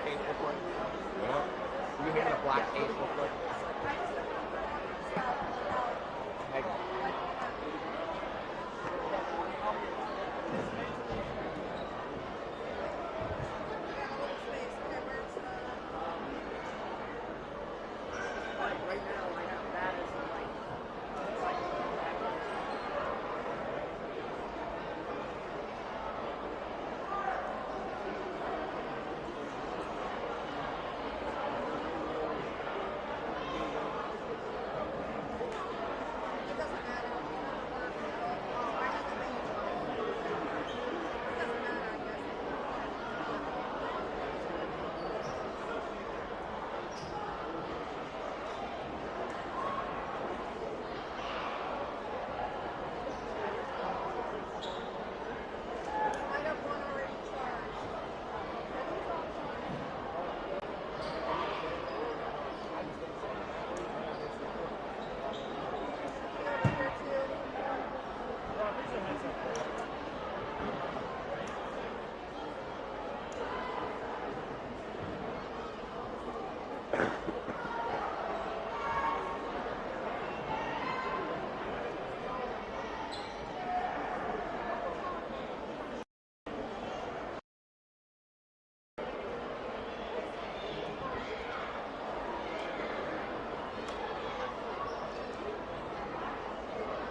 tape real quick? Yeah. Can you hand me the black tape real quick? Thank you.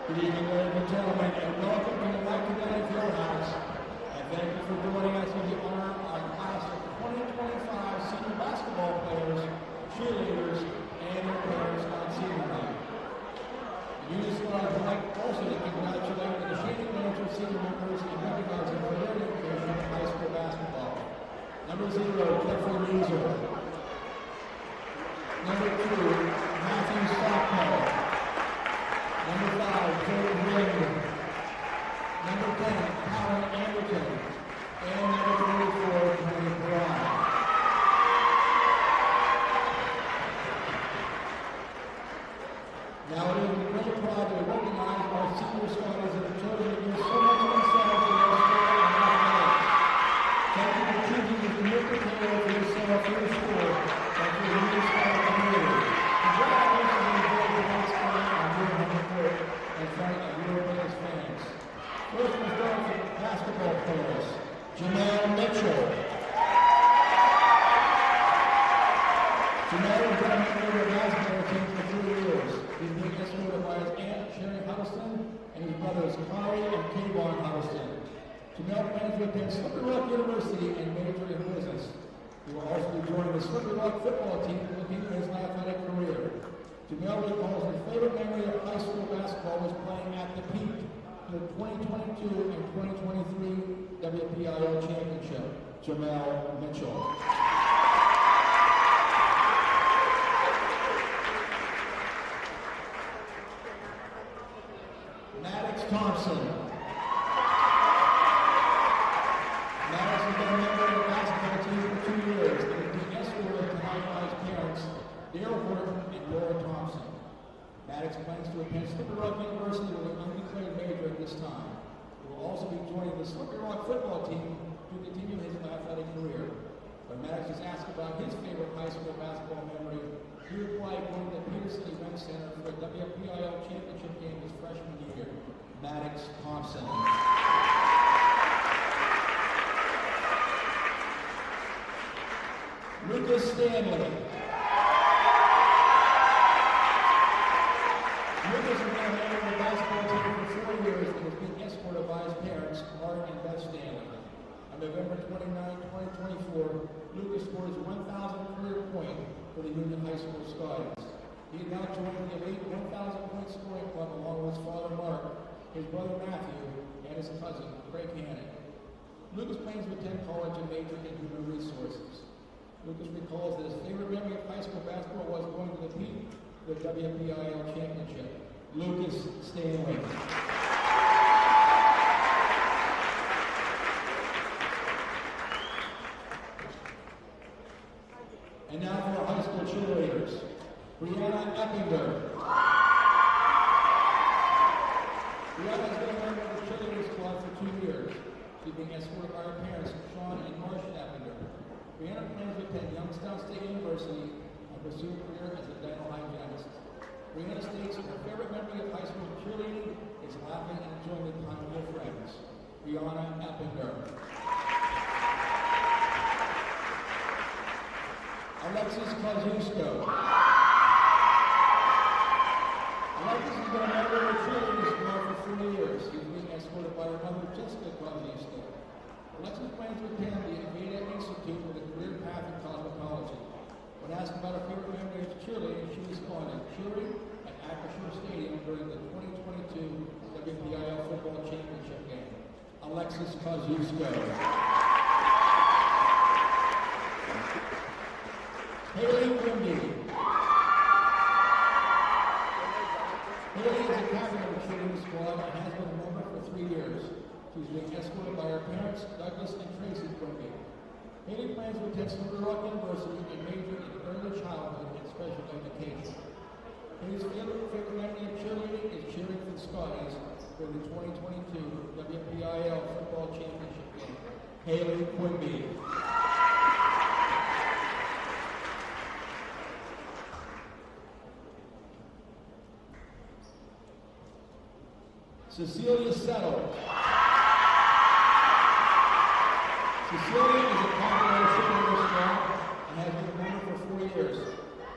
Good evening, ladies and gentlemen, and welcome to the Mike Field House. And thank you for joining us in the honor of our class of 2025 senior basketball players, cheerleaders, and their parents on senior night. In unison, I would like also to congratulate the Neshannock senior members and recognize them for their dedication to high school basketball. Number 0, Jeffrey Measer. Number 2, Matthew Stockport. Number 5, Jordan Williams. Number 10, Colin Anderson. And number 24, Tony Perron. Now it is a great pride to recognize our senior Scotties that have chosen to give so much of themselves in their sport and athletics. Thank you for choosing to commit the care for yourself for your sport and for your new Scotty community. Congratulations on the great high school and your home court in front of your biggest fans. First was done for basketball players, Jamel Mitchell. Jamel has been a member of the basketball team for 3 years. He's being escorted by his aunt, Sherry Huddleston, and his brothers, Kari and Kayvon Huddleston. Jamel plans to attend Slippery Rock University and major in business. He will also be joining the Slippery Rock football team to continue his athletic career. Jamel recalls his favorite memory of high school basketball was playing at the peak for the 2022 and 2023 WPIAL Championship. Jamel Mitchell. Maddox Thompson. Maddox has been a member of the basketball team for 2 years and is being escorted to high-rise parents, Dale Horton and Laura Thompson. Maddox plans to attend Slippery Rock University with an undeclared major at this time. He will also be joining the Slippery Rock football team to continue his athletic career. When Maddox is asked about his favorite high school basketball memory, he replied going to the Peterson Event Center for a WPIAL championship game his freshman year. Maddox Thompson. Lucas Stanley. Lucas has been a member of the basketball team for 4 years and has been escorted by his parents, Mark and Beth Stanley. On November 29, 2024, Lucas scored his 1,000th career point for the Union High School Scotties. He is now joining the elite 1,000-point scoring club along with his father, Mark, his brother, Matthew, and his cousin, Craig Hannon. Lucas plans to attend college and major in human resources. Lucas recalls that his favorite memory of high school basketball was going to the peak of the WPIAL Championship. Lucas Stanley. And now for our high school cheerleaders. Brianna Eppinger. Brianna has been a member of the cheerleading squad for 2 years. She's being escorted by her parents, Sean and Marcia Eppinger. Brianna plans to attend Youngstown State University and pursue a career as a dental hygienist. Brianna states her favorite memory of high school cheerleading is laughing and enjoying the time with her friends. Brianna Eppinger. Alexis Kozusko. Alexis has been a member of the cheerleading squad for 4 years. She's being escorted by her mother, Jessica Kozusko. Alexis plans to attend the Aveda Institute with a career path in cosmetology. When asked about her favorite memory of cheerleading, she responded, cheering at Acrisure Stadium during the 2022 WPIAL Football Championship game. Alexis Kozusko. Haley Quimby. Haley is a captain of the cheerleading squad and has been a member for 3 years. She's being escorted by her parents, Douglas and Tracy Quimby. Haley plans to attend Slippery Rock University and major in early childhood and special education. Haley's favorite memory of cheerleading is cheering for the Scotties for the 2022 WPIAL Football Championship game. Haley Quimby. Cecilia Settle. Cecilia is a captain of the cheerleading squad and has been a member for 4 years.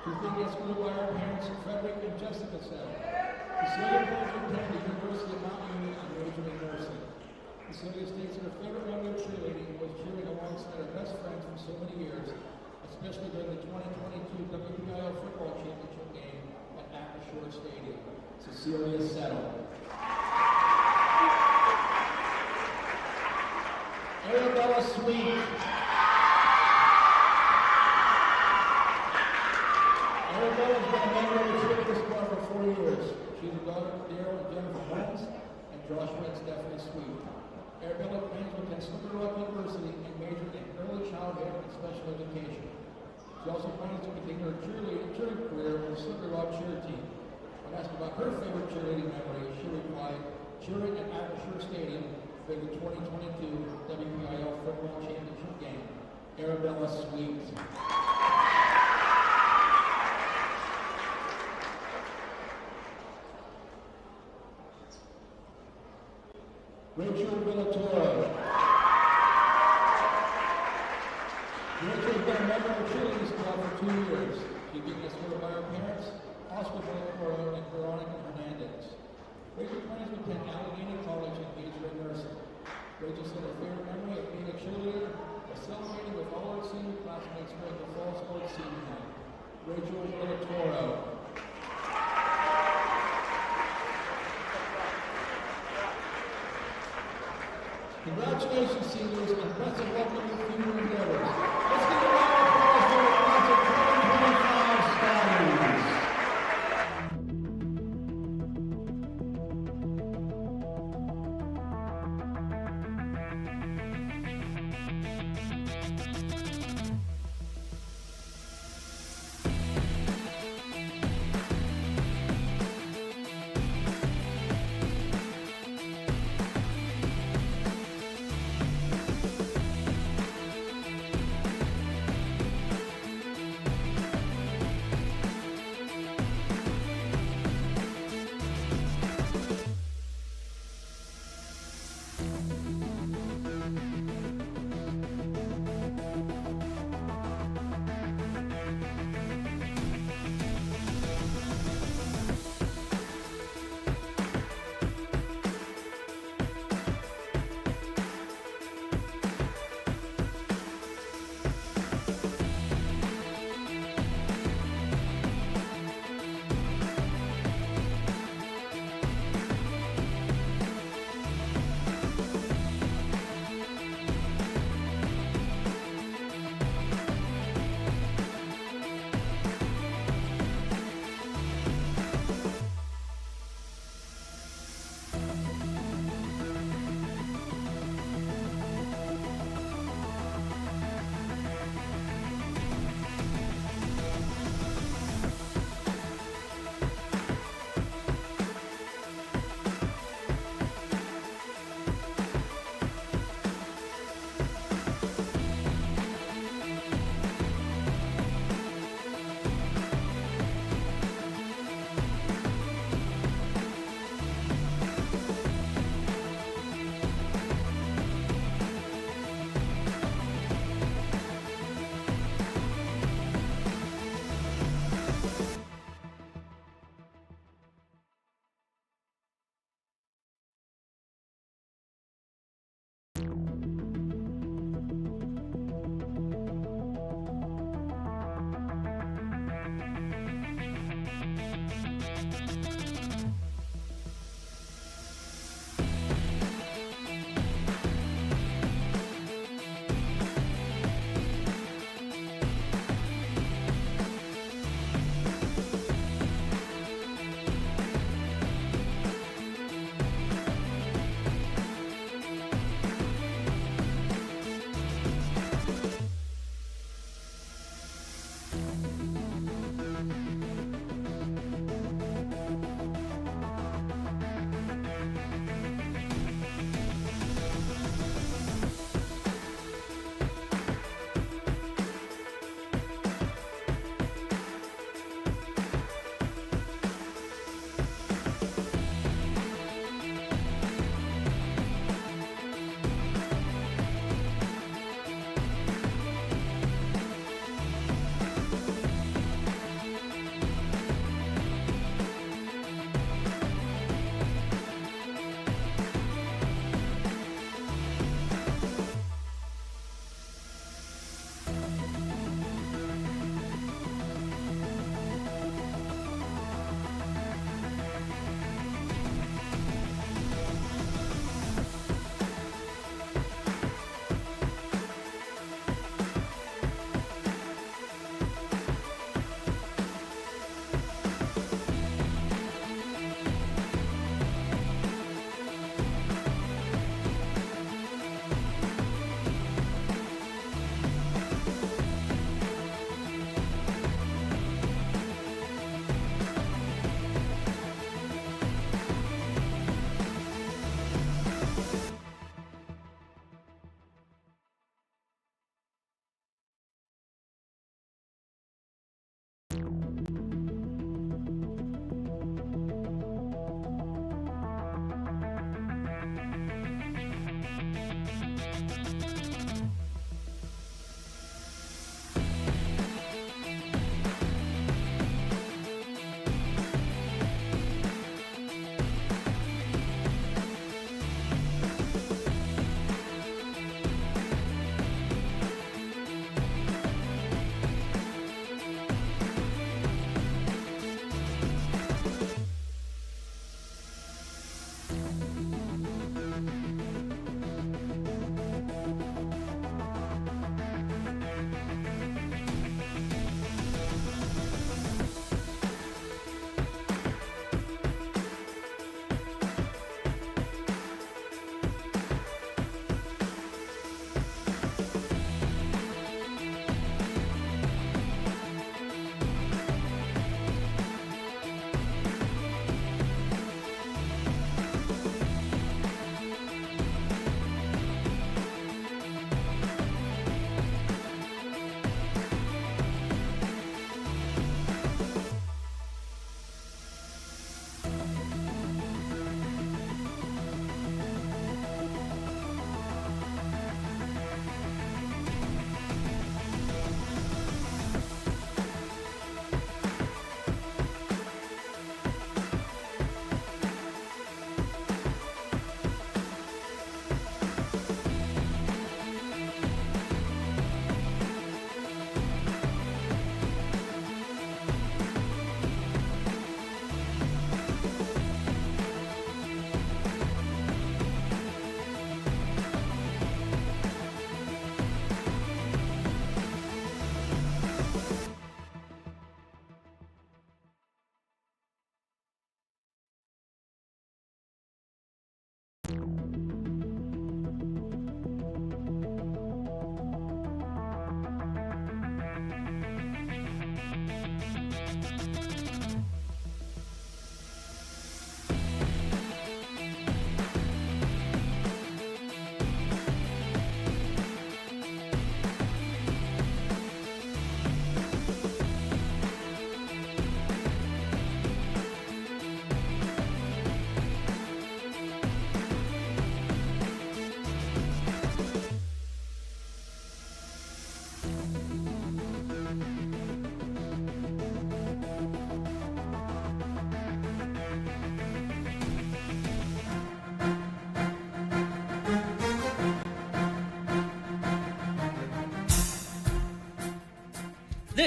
She's being escorted by her parents, Frederick and Jessica Settle. Cecilia plans to attend the University of Mount Union and major in nursing. Cecilia states that her favorite memory of cheerleading was cheering alongside her best friends for so many years, especially during the 2022 WPIAL Football Championship game at Acrisure Stadium. Cecilia Settle. Arabella Sweet. Arabella has been a member of the cheerleading squad for 4 years. She's the daughter of Daryl and Jennifer Holmes and Joshua and Stephanie Sweet. Arabella plans to attend Slippery Rock University and major in early childhood and special education. She also plans to continue her cheerleading career with the Slippery Rock cheer team. When asked about her favorite cheerleading memory, she replied, cheering at Acrisure Stadium for the 2022 WPIAL Football Championship game. Arabella Sweet. Rachel Villatoro. Rachel has been a member of the cheerleading squad for 2 years. She's being escorted by her parents, Oscar Villatoro and Veronica Hernandez. Rachel plans to attend Allegheny College and major in nursing. Rachel said her favorite memory of being a cheerleader was celebrating with all her senior classmates during the fall sports season. Rachel Villatoro. Congratulations, seniors, and best of luck in your future endeavors. Let's give a round of applause for the class of 2025 Scotties.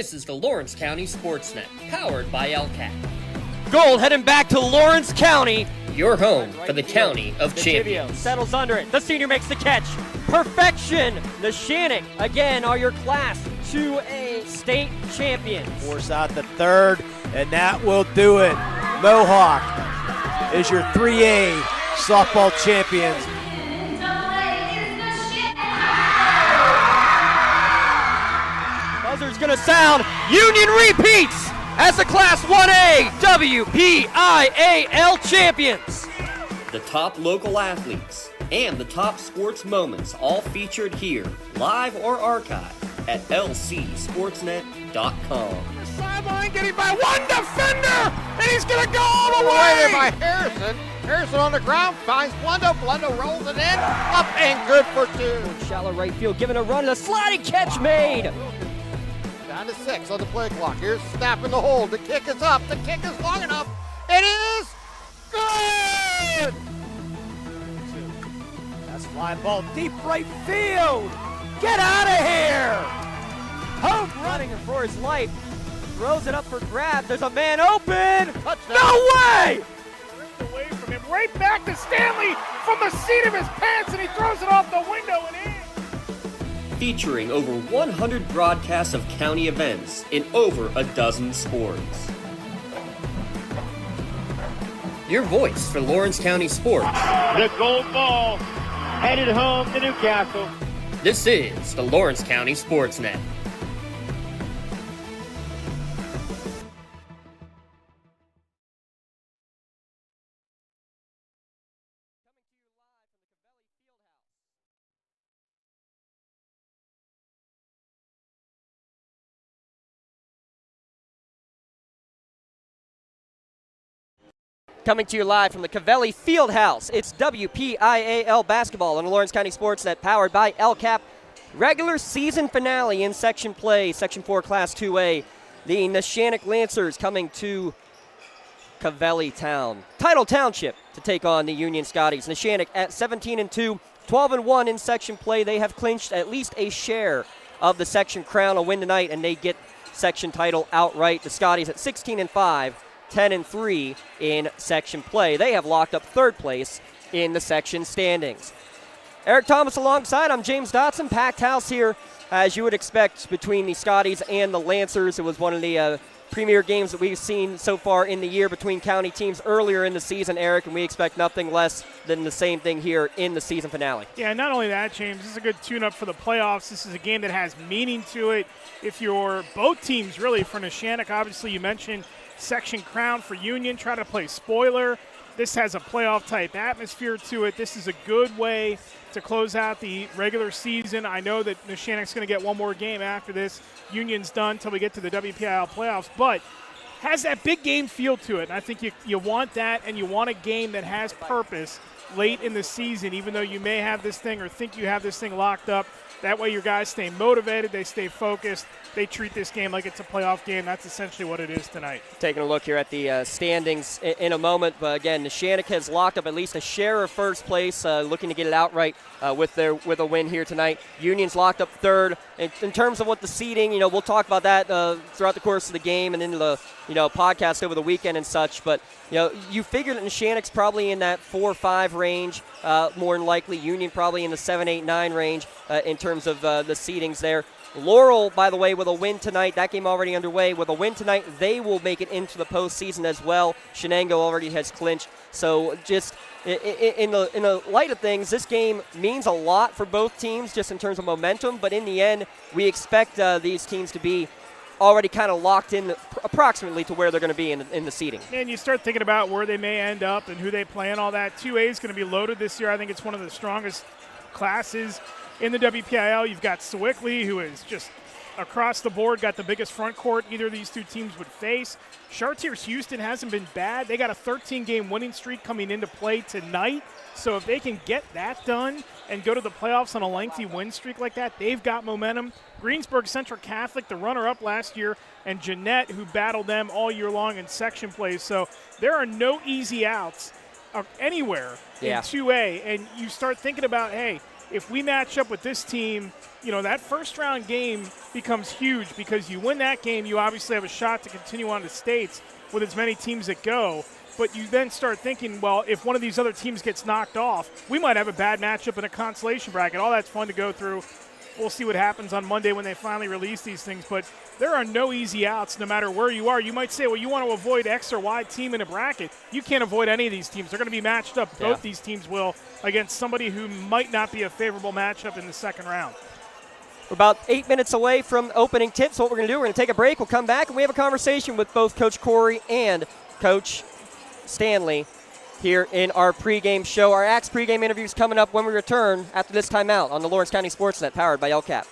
This is the Lawrence County SportsNet, powered by LCAP. Gold heading back to Lawrence County. Your home for the County of Champions. Settles under it. The senior makes the catch. Perfection. Neshannock, again, are your Class 2A state champions. Force out the third, and that will do it. Mohawk is your 3A softball champions. Buzzer's going to sound. Union repeats as the Class 1A WPIAL champions. The top local athletes and the top sports moments all featured here, live or archived at lcsportsnet.com. Sideline getting by one defender, and he's going to go all the way. There by Harrison. Harrison on the ground finds Blundo. Blundo rolls it in, up and good for two. Shallow right field, giving a run, and a sliding catch made. Down to 6 on the play clock. Here's Snap in the hole. The kick is up. The kick is long enough. It is good. That's fly ball deep right field. Get out of here. Hope running for his life. Throws it up for grabs. There's a man open. Touchdown. No way! Away from him, right back to Stanley from the seat of his pants, and he throws it off the window and in. Featuring over 100 broadcasts of county events in over a dozen sports. Your voice for Lawrence County sports. The gold ball headed home to Newcastle. This is the Lawrence County SportsNet. Coming to you live from the Cavelli Fieldhouse, it's WPIAL basketball on the Lawrence County SportsNet, powered by LCAP. Regular season finale in section play, Section 4 Class 2A. The Neshannock Lancers coming to Cavelli Town, Title Township, to take on the Union Scotties. Neshannock at 17-2, 12-1 in section play. They have clinched at least a share of the section crown. A win tonight, and they get section title outright. The Scotties at 16-5. 10-3 in section play. They have locked up third place in the section standings. Eric Thomas alongside. I'm James Dotson. Packed house here, as you would expect, between the Scotties and the Lancers. It was one of the premier games that we've seen so far in the year between county teams earlier in the season, Eric, and we expect nothing less than the same thing here in the season finale. Yeah, not only that, James, this is a good tune-up for the playoffs. This is a game that has meaning to it. If you're both teams, really, for Neshannock, obviously you mentioned section crown for Union, try to play spoiler. This has a playoff-type atmosphere to it. This is a good way to close out the regular season. I know that Neshannock's going to get one more game after this. Union's done until we get to the WPIAL playoffs, but has that big game feel to it. And I think you want that, and you want a game that has purpose late in the season, even though you may have this thing or think you have this thing locked up. That way your guys stay motivated, they stay focused, they treat this game like it's a playoff game. That's essentially what it is tonight. Taking a look here at the standings in a moment, but again, Neshannock has locked up at least a share of first place, looking to get it outright with a win here tonight. Union's locked up third. In terms of what the seeding, we'll talk about that throughout the course of the game and in the podcast over the weekend and such. But you figure that Neshannock's probably in that 4-5 range, more than likely. Union probably in the 7-8-9 range in terms of the seedings there. Laurel, by the way, with a win tonight, that game already underway. With a win tonight, they will make it into the postseason as well. Shenango already has clinched. So just in the light of things, this game means a lot for both teams just in terms of momentum. But in the end, we expect these teams to be already kind of locked in approximately to where they're going to be in the seeding. And you start thinking about where they may end up and who they play and all that. 2A is going to be loaded this year. I think it's one of the strongest classes in the WPIAL. You've got Sewickley, who is just across the board got the biggest front court either of these two teams would face. Chartiers Houston hasn't been bad. They got a 13-game winning streak coming into play tonight. So if they can get that done and go to the playoffs on a lengthy win streak like that, they've got momentum. Greensburg Central Catholic, the runner-up last year, and Jeanette, who battled them all year long in section play. So there are no easy outs anywhere in 2A. And you start thinking about, hey, if we match up with this team, that first-round game becomes huge because you win that game, you obviously have a shot to continue on to states with as many teams that go. But you then start thinking, well, if one of these other teams gets knocked off, we might have a bad matchup in a consolation bracket. All that's fun to go through. We'll see what happens on Monday when they finally release these things. But there are no easy outs no matter where you are. You might say, well, you want to avoid X or Y team in a bracket. You can't avoid any of these teams. They're going to be matched up. Yeah. Both these teams will against somebody who might not be a favorable matchup in the second round. We're about 8 minutes away from opening tips. What we're going to do, we're going to take a break. We'll come back, and we have a conversation with both Coach Corey and Coach Stanley here in our pregame show. Our Axe pregame interview is coming up when we return after this timeout on the Lawrence County SportsNet, powered by LCAP.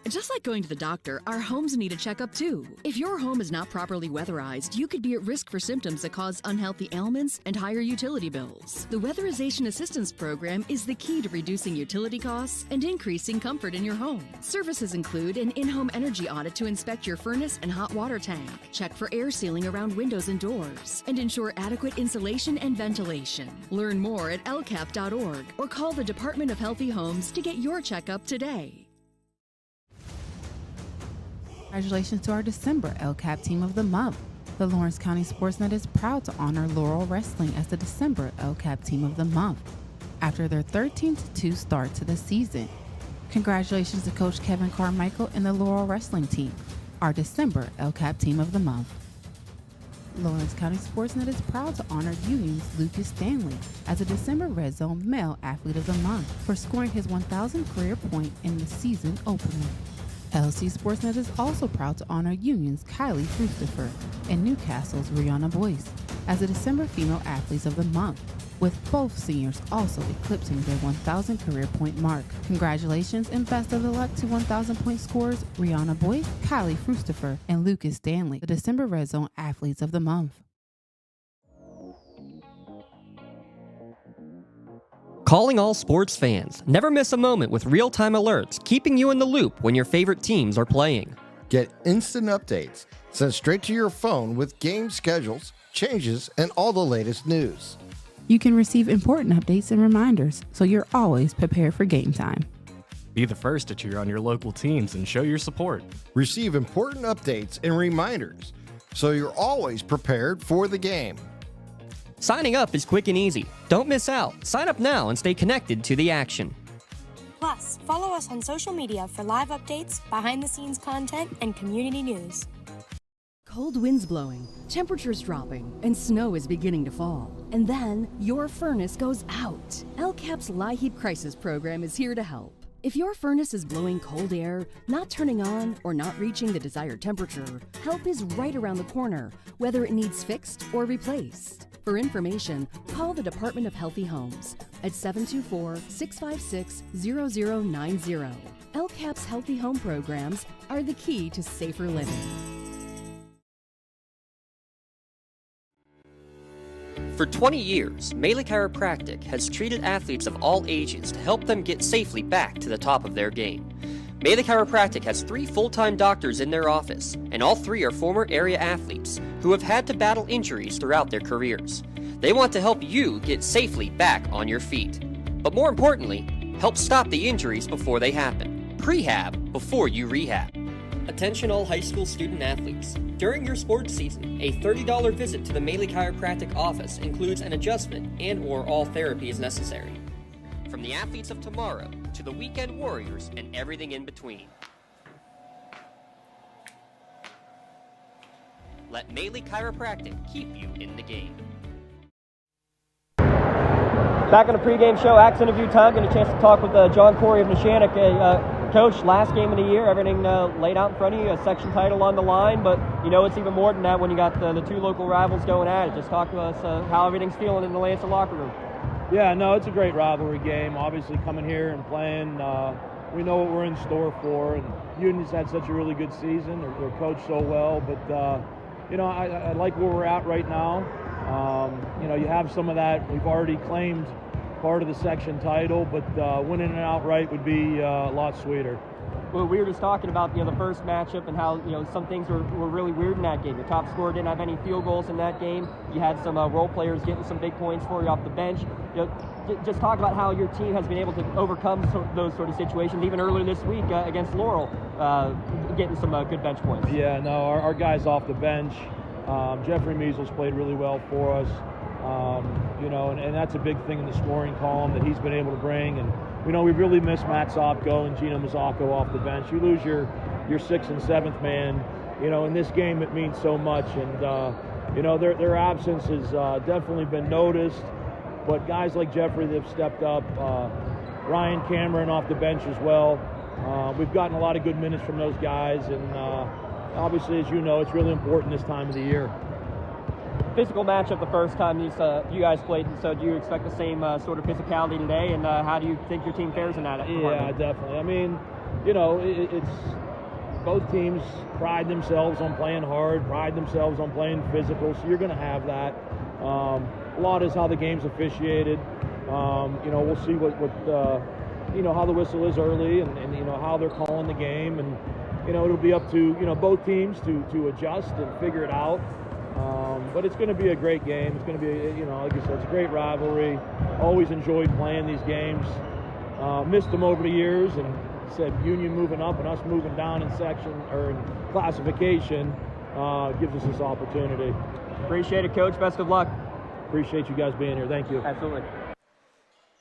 Just like going to the doctor, our homes need a checkup too. If your home is not properly weatherized, you could be at risk for symptoms that cause unhealthy ailments and higher utility bills. The Weatherization Assistance Program is the key to reducing utility costs and increasing comfort in your home. Services include an in-home energy audit to inspect your furnace and hot water tank, check for air sealing around windows and doors, and ensure adequate insulation and ventilation. Learn more at lcap.org or call the Department of Healthy Homes to get your checkup today. Congratulations to our December LCAP Team of the Month. The Lawrence County SportsNet is proud to honor Laurel Wrestling as the December LCAP Team of the Month after their 13-2 start to the season. Congratulations to Coach Kevin Carmichael and the Laurel Wrestling Team, our December LCAP Team of the Month. Lawrence County SportsNet is proud to honor Union's Lucas Stanley as a December Red Zone Male Athlete of the Month for scoring his 1,000th career point in the season opener. LC SportsNet is also proud to honor Union's Kylie Frustifer and Newcastle's Rihanna Boyce as the December Female Athletes of the Month, with both seniors also eclipsing their 1,000 career point mark. Congratulations and best of luck to 1,000 point scorers Rihanna Boyce, Kylie Frustifer, and Lucas Stanley, the December Red Zone Athletes of the Month. Calling all sports fans. Never miss a moment with real-time alerts, keeping you in the loop when your favorite teams are playing. Get instant updates sent straight to your phone with game schedules, changes, and all the latest news. You can receive important updates and reminders, so you're always prepared for game time. Be the first to cheer on your local teams and show your support. Receive important updates and reminders, so you're always prepared for the game. Signing up is quick and easy. Don't miss out. Sign up now and stay connected to the action. Plus, follow us on social media for live updates, behind-the-scenes content, and community news. Cold winds blowing, temperatures dropping, and snow is beginning to fall. And then your furnace goes out. LCAP's LIHEAP Crisis Program is here to help. If your furnace is blowing cold air, not turning on, or not reaching the desired temperature, help is right around the corner, whether it needs fixed or replaced. For information, call the Department of Healthy Homes at 724-656-0090. LCAP's Healthy Home programs are the key to safer living. For 20 years, Melee Chiropractic has treated athletes of all ages to help them get safely back to the top of their game. Melee Chiropractic has 3 full-time doctors in their office, and all 3 are former area athletes who have had to battle injuries throughout their careers. They want to help you get safely back on your feet. But more importantly, help stop the injuries before they happen. Prehab before you rehab. Attention all high school student athletes. During your sports season, a $30 visit to the Melee Chiropractic office includes an adjustment and/or all therapy is necessary. From the athletes of tomorrow to the weekend warriors and everything in between. Let Melee Chiropractic keep you in the game. Back on the pregame show, Axe interview time. Getting a chance to talk with John Corey of Neshannock. Coach, last game of the year, everything laid out in front of you, a section title on the line, but you know it's even more than that when you got the 2 local rivals going at it. Just talk to us how everything's feeling in the Lansing locker room. Yeah, no, it's a great rivalry game. Obviously coming here and playing, we know what we're in store for, and Union's had such a really good season. They're coached so well, but I like where we're at right now. You have some of that. We've already claimed part of the section title, but winning it outright would be a lot sweeter. Well, we were just talking about the first matchup and how some things were really weird in that game. Your top scorer didn't have any field goals in that game. You had some role players getting some big points for you off the bench. just talk about how your team has been able to overcome those sort of situations, even earlier this week against Laurel, getting some good bench points. Yeah, no, our guys off the bench. Jeffrey Measles played really well for us. And that's a big thing in the scoring column that he's been able to bring. And, we've really missed Matt Sopko and Gino Mazzocco off the bench. You lose your 6th and 7th man. In this game it means so much. And, their absence has definitely been noticed. But guys like Jeffrey that have stepped up, Ryan Cameron off the bench as well. We've gotten a lot of good minutes from those guys. And obviously, as you know, it's really important this time of the year. Physical matchup the first time you guys played, so do you expect the same sort of physicality today, and how do you think your team fares in that? Yeah, definitely. I mean, it's both teams pride themselves on playing hard, pride themselves on playing physical, so you're going to have that. A lot is how the game's officiated. We'll see how the whistle is early and how they're calling the game, and it'll be up to both teams to adjust and figure it out. But it's going to be a great game. It's going to be, like I said, it's a great rivalry. Always enjoyed playing these games. Missed them over the years, and said Union moving up and us moving down in section or in classification gives us this opportunity. Appreciate it, Coach. Best of luck. Appreciate you guys being here. Thank you. Absolutely.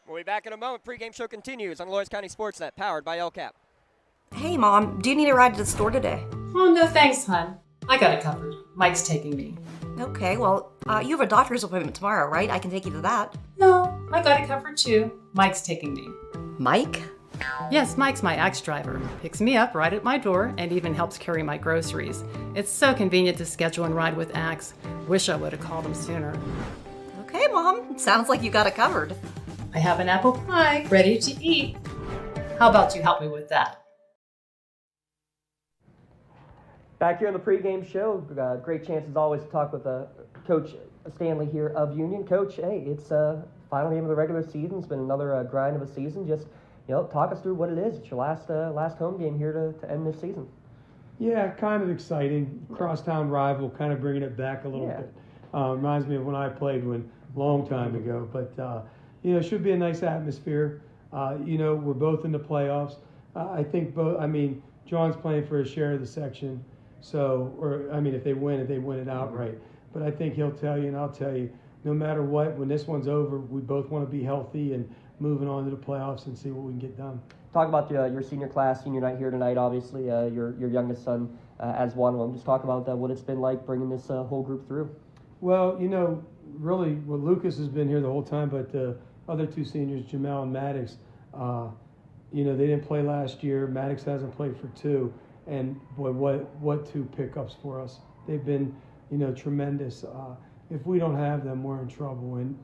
We'll be back in a moment. Pregame show continues on Lawrence County SportsNet, powered by LCAP. Hey, Mom, do you need a ride to the store today? Oh, no thanks, hon. I got it covered. Mike's taking me. Okay, well, you have a doctor's appointment tomorrow, right? I can take you to that. No, I got it covered too. Mike's taking me. Mike? Yes, Mike's my ex driver. Picks me up right at my door and even helps carry my groceries. It's so convenient to schedule and ride with Axe. Wish I would have called him sooner. Okay, Mom. Sounds like you got it covered. I have an apple pie ready to eat. How about you help me with that? Back here on the pregame show, great chance as always to talk with Coach Stanley here of Union. Coach, hey, it's final game of the regular season. It's been another grind of a season. Just talk us through what it is. It's your last home game here to end this season. Yeah, kind of exciting. Crosstown rival, kind of bringing it back a little bit. Reminds me of when I played long time ago. But it should be a nice atmosphere. We're both in the playoffs. I think John's playing for a share of the section. So, if they win it outright. But I think he'll tell you, and I'll tell you, no matter what, when this one's over, we both want to be healthy and moving on to the playoffs and see what we can get done. Talk about your senior class, senior night here tonight, obviously, your youngest son as one of them. Just talk about what it's been like bringing this whole group through. Well, really, Lucas has been here the whole time, but the other two seniors, Jamel and Maddox, they didn't play last year. Maddox hasn't played for 2. And boy, what 2 pickups for us. They've been, tremendous. If we don't have them, we're in trouble. And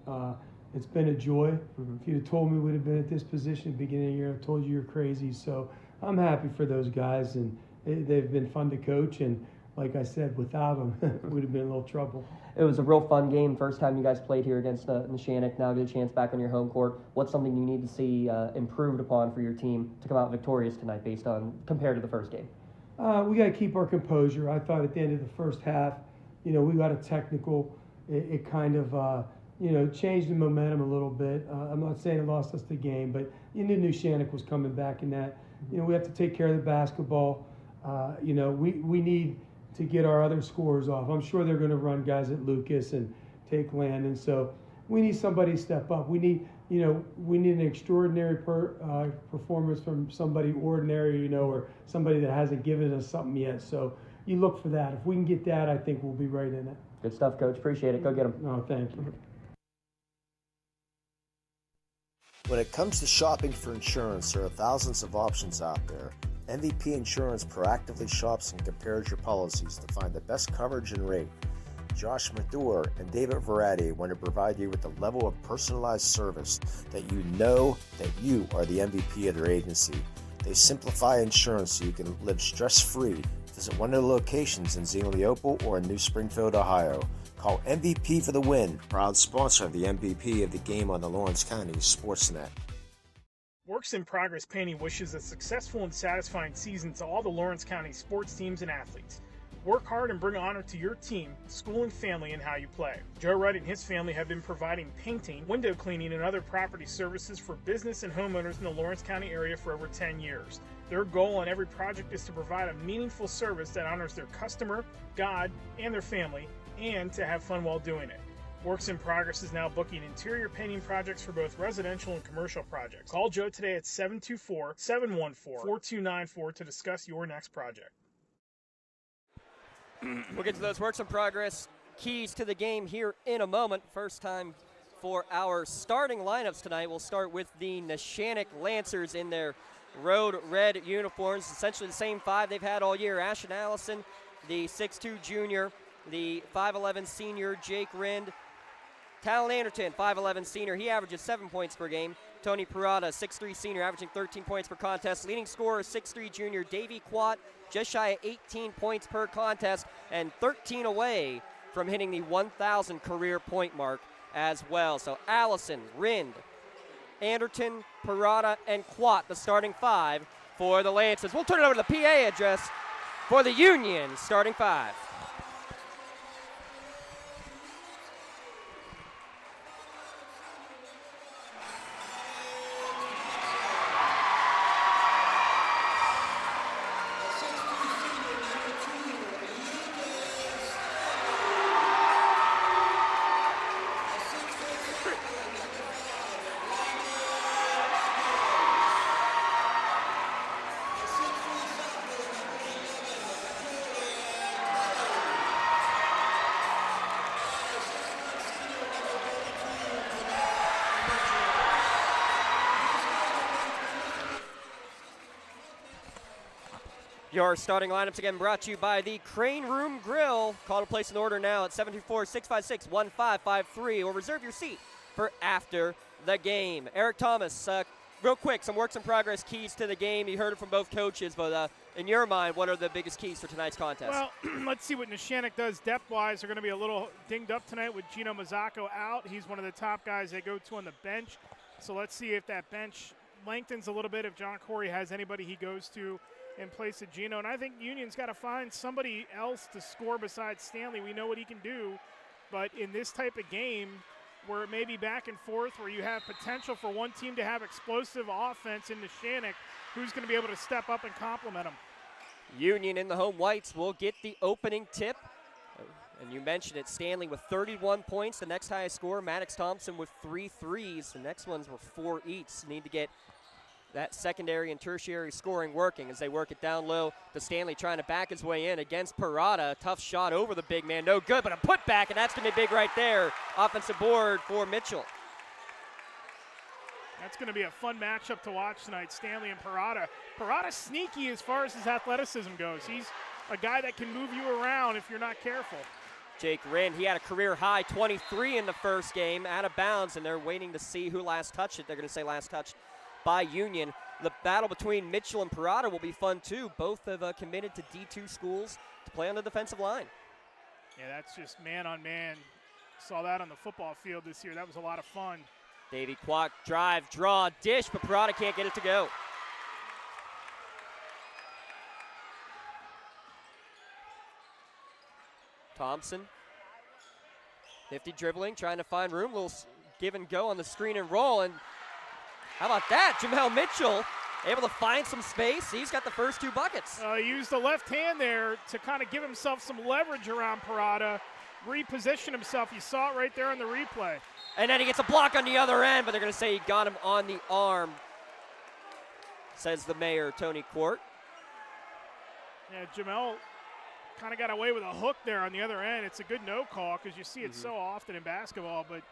it's been a joy. If you'd have told me we'd have been at this position at the beginning of the year, I told you you're crazy. So I'm happy for those guys, and they've been fun to coach. And like I said, without them, we'd have been in a little trouble. It was a real fun game. First time you guys played here against Neshannock. Now get a chance back on your home court. What's something you need to see improved upon for your team to come out victorious tonight, compared to the first game? We got to keep our composure. I thought at the end of the first half, we got a technical. It kind of, changed the momentum a little bit. I'm not saying it lost us the game, but Neshannock was coming back in that. We have to take care of the basketball. We need to get our other scores off. I'm sure they're going to run guys at Lucas and take Landon. So we need somebody to step up. We need an extraordinary performance from somebody ordinary, or somebody that hasn't given us something yet. So you look for that. If we can get that, I think we'll be right in it. Good stuff, Coach. Appreciate it. Go get them. Oh, thank you. When it comes to shopping for insurance, there are thousands of options out there. MVP Insurance proactively shops and compares your policies to find the best coverage and rate. Josh Mathur and David Verratti want to provide you with the level of personalized service that you know that you are the MVP of their agency. They simplify insurance so you can live stress-free. Visit one of the locations in Xenia Opal or in New Springfield, Ohio. Call MVP for the win. Proud sponsor of the MVP of the game on the Lawrence County SportsNet. Works in Progress Painting wishes a successful and satisfying season to all the Lawrence County sports teams and athletes. Work hard and bring honor to your team, school, and family in how you play. Joe Wright and his family have been providing painting, window cleaning, and other property services for business and homeowners in the Lawrence County area for over 10 years. Their goal on every project is to provide a meaningful service that honors their customer, God, and their family, and to have fun while doing it. Works in Progress is now booking interior painting projects for both residential and commercial projects. Call Joe today at 724-714-4294 to discuss your next project. We'll get to those works in progress keys to the game here in a moment. First time for our starting lineups tonight. We'll start with the Neshannock Lancers in their road red uniforms, essentially the same five they've had all year. Ashton Allison, the 6'2 junior, the 5'11 senior Jake Rind, Talon Anderton, 5'11 senior, he averages 7 points per game. Tony Parada, 6'3 senior, averaging 13 points per contest. Leading scorer, 6'3 junior Davey Quat, just shy of 18 points per contest and 13 away from hitting the 1,000 career point mark as well. So Allison, Rind, Anderton, Parada, and Quat, the starting five for the Lancers. We'll turn it over to the PA address for the Union starting five. Your starting lineups again brought to you by the Crane Room Grill. Call to place an order now at 724-656-1553 or reserve your seat for after the game. Eric Thomas, real quick, some works in progress keys to the game. You heard it from both coaches, but in your mind, what are the biggest keys for tonight's contest? Well, let's see what Neshannock does depth-wise. They're going to be a little dinged up tonight with Gino Mazzacco out. He's one of the top guys they go to on the bench. So let's see if that bench lengthens a little bit, if John Corey has anybody he goes to in place of Gino. And I think Union's got to find somebody else to score besides Stanley. We know what he can do, but in this type of game where it may be back and forth, where you have potential for one team to have explosive offense in Neshannock, who's going to be able to step up and complement them? Union in the home whites will get the opening tip. And you mentioned it, Stanley with 31 points, the next highest scorer. Maddox Thompson with 3 threes. The next ones were 4 each. Need to get that secondary and tertiary scoring working as they work it down low to Stanley trying to back his way in against Parada. Tough shot over the big man, no good, but a putback, and that's going to be big right there. Offensive board for Mitchell. That's going to be a fun matchup to watch tonight, Stanley and Parada. Parada's sneaky as far as his athleticism goes. He's a guy that can move you around if you're not careful. Jake Rind, he had a career high 23 in the first game, out of bounds, and they're waiting to see who last touched it. They're going to say last touched by Union. The battle between Mitchell and Parada will be fun too. Both have committed to D2 schools to play on the defensive line. Yeah, that's just man on man. Saw that on the football field this year. That was a lot of fun. Davey Kwok, drive, draw, dish, but Parada can't get it to go. Thompson, nifty dribbling, trying to find room. Little give and go on the screen and roll, and how about that? Jamel Mitchell able to find some space. He's got the first 2 buckets. He used the left hand there to kind of give himself some leverage around Parada, reposition himself. You saw it right there on the replay. And then he gets a block on the other end, but they're going to say he got him on the arm, says the mayor, Tony Quart. Yeah, Jamel kind of got away with a hook there on the other end. It's a good no call because you see it so often in basketball, but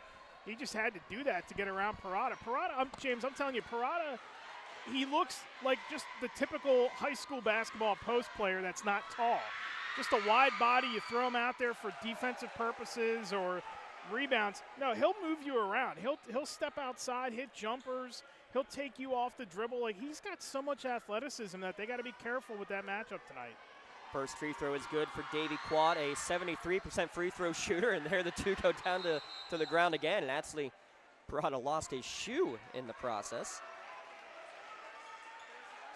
he just had to do that to get around Parada. Parada, James, I'm telling you, Parada, he looks like just the typical high school basketball post player that's not tall. Just a wide body, you throw him out there for defensive purposes or rebounds. No, he'll move you around. He'll step outside, hit jumpers. He'll take you off the dribble. Like, he's got so much athleticism that they got to be careful with that matchup tonight. First free throw is good for Davey Quad, a 73% free throw shooter, and there the 2 go down to the ground again. And actually, Parada lost his shoe in the process.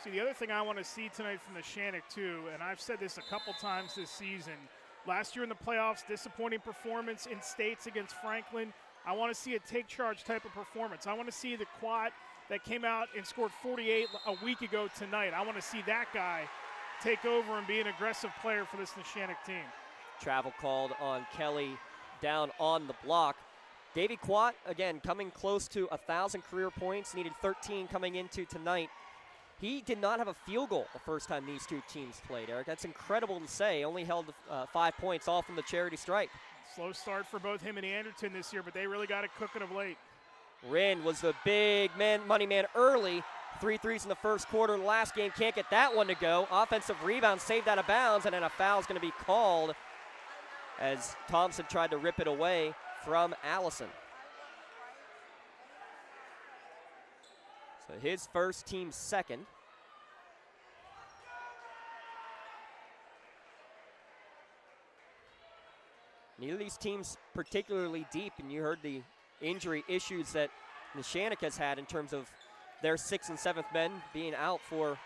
See, the other thing I want to see tonight from Neshannock, too, and I've said this a couple times this season, last year in the playoffs, disappointing performance in states against Franklin. I want to see a take-charge type of performance. I want to see the quad that came out and scored 48 a week ago tonight. I want to see that guy take over and be an aggressive player for this Neshannock team. Travel called on Kelly down on the block. Davey Quat, again, coming close to 1,000 career points, needed 13 coming into tonight. He did not have a field goal the first time these two teams played, Eric. That's incredible to say. Only held 5 points, all from the charity stripe. Slow start for both him and Anderton this year, but they really got it cooking of late. Wren was the big money man early. 3 threes in the first quarter. Last game, can't get that one to go. Offensive rebound saved out of bounds, and then a foul is going to be called as Thompson tried to rip it away from Allison. So his first, team's second. Neither of these teams particularly deep, and you heard the injury issues that Neshannock has had in terms of their 6th and 7th men being out for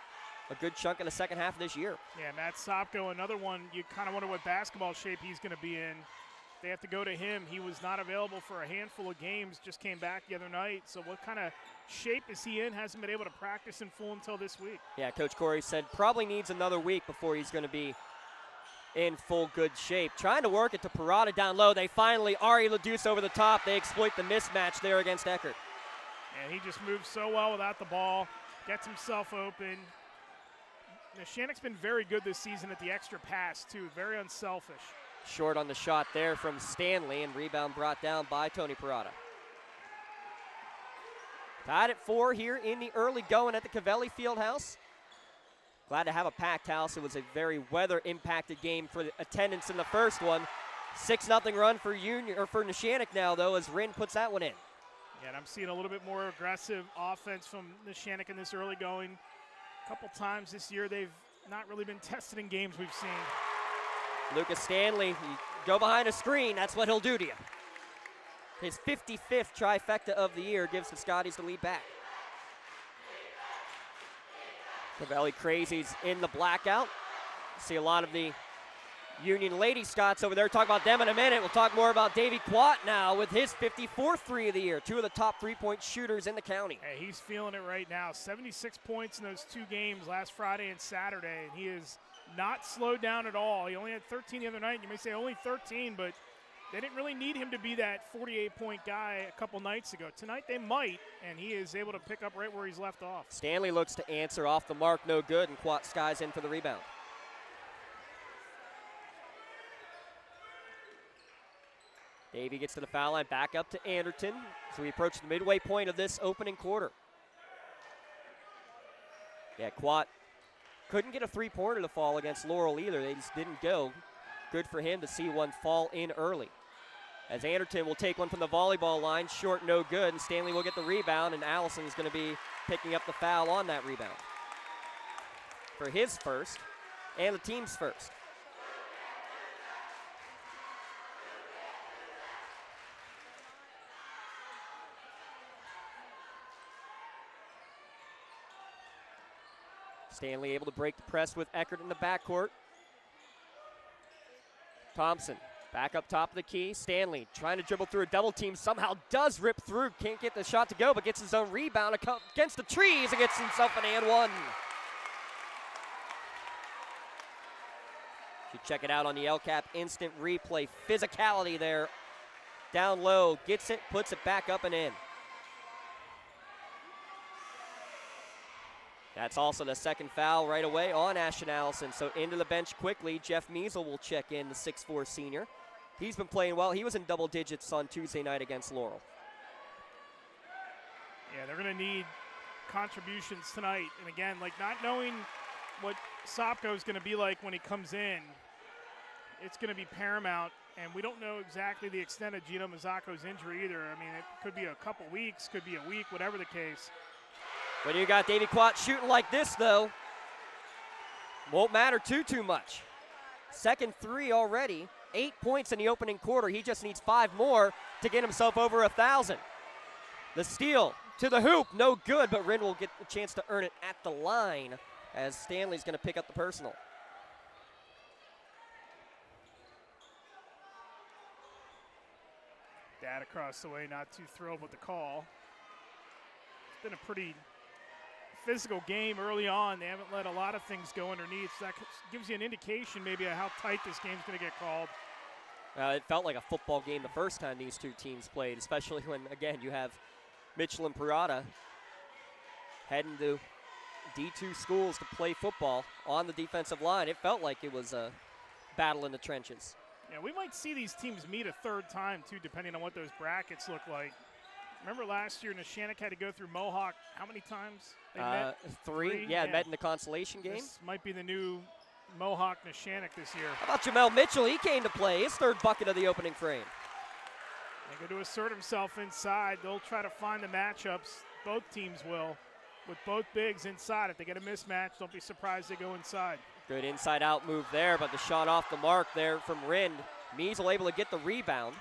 a good chunk in the second half of this year. Yeah, Matt Sopko, another one you kind of wonder what basketball shape he's going to be in. They have to go to him. He was not available for a handful of games, just came back the other night. So what kind of shape is he in? Hasn't been able to practice in full until this week. Yeah, Coach Corey said probably needs another week before he's going to be in full good shape. Trying to work it to Parada down low. They finally, Ari Ladouce over the top. They exploit the mismatch there against Eckert. And he just moves so well without the ball, gets himself open. Neshannock's been very good this season at the extra pass, too. Very unselfish. Short on the shot there from Stanley, and rebound brought down by Tony Parada. Tied at 4 here in the early going at the Covelli Fieldhouse. Glad to have a packed house. It was a very weather-impacted game for the attendance in the first one. 6-0 run for Neshannock now, though, as Wren puts that one in. Yeah, and I'm seeing a little bit more aggressive offense from Neshannock in this early going. A couple times this year they've not really been tested in games we've seen. Lucas Stanley, you go behind a screen, that's what he'll do to you. His 55th trifecta of the year gives the Scotties the lead back. Covelli Crazies in the blackout. See a lot of the Union Lady Scots over there. Talk about them in a minute. We'll talk more about Davey Quat now with his 54th three of the year. 2 of the top 3-point shooters in the county. Hey, he's feeling it right now. 76 points in those 2 games last Friday and Saturday, and he is not slowed down at all. He only had 13 the other night. You may say only 13, but they didn't really need him to be that 48-point guy a couple nights ago. Tonight they might, and he is able to pick up right where he's left off. Stanley looks to answer off the mark, no good, and Quat skies in for the rebound. Davey gets to the foul line, back up to Anderton. So we approach the midway point of this opening quarter. Yeah, Quat couldn't get a 3-pointer to fall against Laurel either. They just didn't go. Good for him to see one fall in early. As Anderton will take one from the volleyball line, short, no good, and Stanley will get the rebound, and Allison is going to be picking up the foul on that rebound for his first and the team's first. Stanley able to break the press with Eckert in the backcourt. Thompson back up top of the key. Stanley trying to dribble through a double team. Somehow does rip through. Can't get the shot to go, but gets his own rebound against the trees and gets himself an and one. You check it out on the LCAP instant replay. Physicality there. Down low, gets it, puts it back up and in. That's also the second foul right away on Ashton Allison. So into the bench quickly. Jeff Measle will check in, the 6'4 senior. He's been playing well. He was in double digits on Tuesday night against Laurel. Yeah, they're going to need contributions tonight. And again, like not knowing what Sopko is going to be like when he comes in, it's going to be paramount. And we don't know exactly the extent of Gino Mazzacco's injury either. I mean, it could be a couple weeks, could be a week, whatever the case. When you got Davey Quat shooting like this, though, won't matter too much. Second 3 already, 8 points in the opening quarter. He just needs 5 more to get himself over 1,000. The steal to the hoop, no good, but Wren will get a chance to earn it at the line as Stanley's going to pick up the personal. Dad across the way, not too thrilled with the call. It's been a pretty physical game early on. They haven't let a lot of things go underneath, so that gives you an indication maybe of how tight this game's going to get called. It felt like a football game the first time these two teams played, especially when, again, you have Mitchell and Parada heading to D2 schools to play football on the defensive line. It felt like it was a battle in the trenches. Yeah, we might see these teams meet a third time, too, depending on what those brackets look like. Remember last year, Neshannock had to go through Mohawk how many times they met? Three. Yeah, met in the consolation game. This might be the new Mohawk Neshannock this year. How about Jamel Mitchell? He came to play his third bucket of the opening frame. They go to assert himself inside. They'll try to find the matchups. Both teams will, with both bigs inside. If they get a mismatch, don't be surprised they go inside. Good inside-out move there, but the shot off the mark there from Rind. Measle able to get the rebound.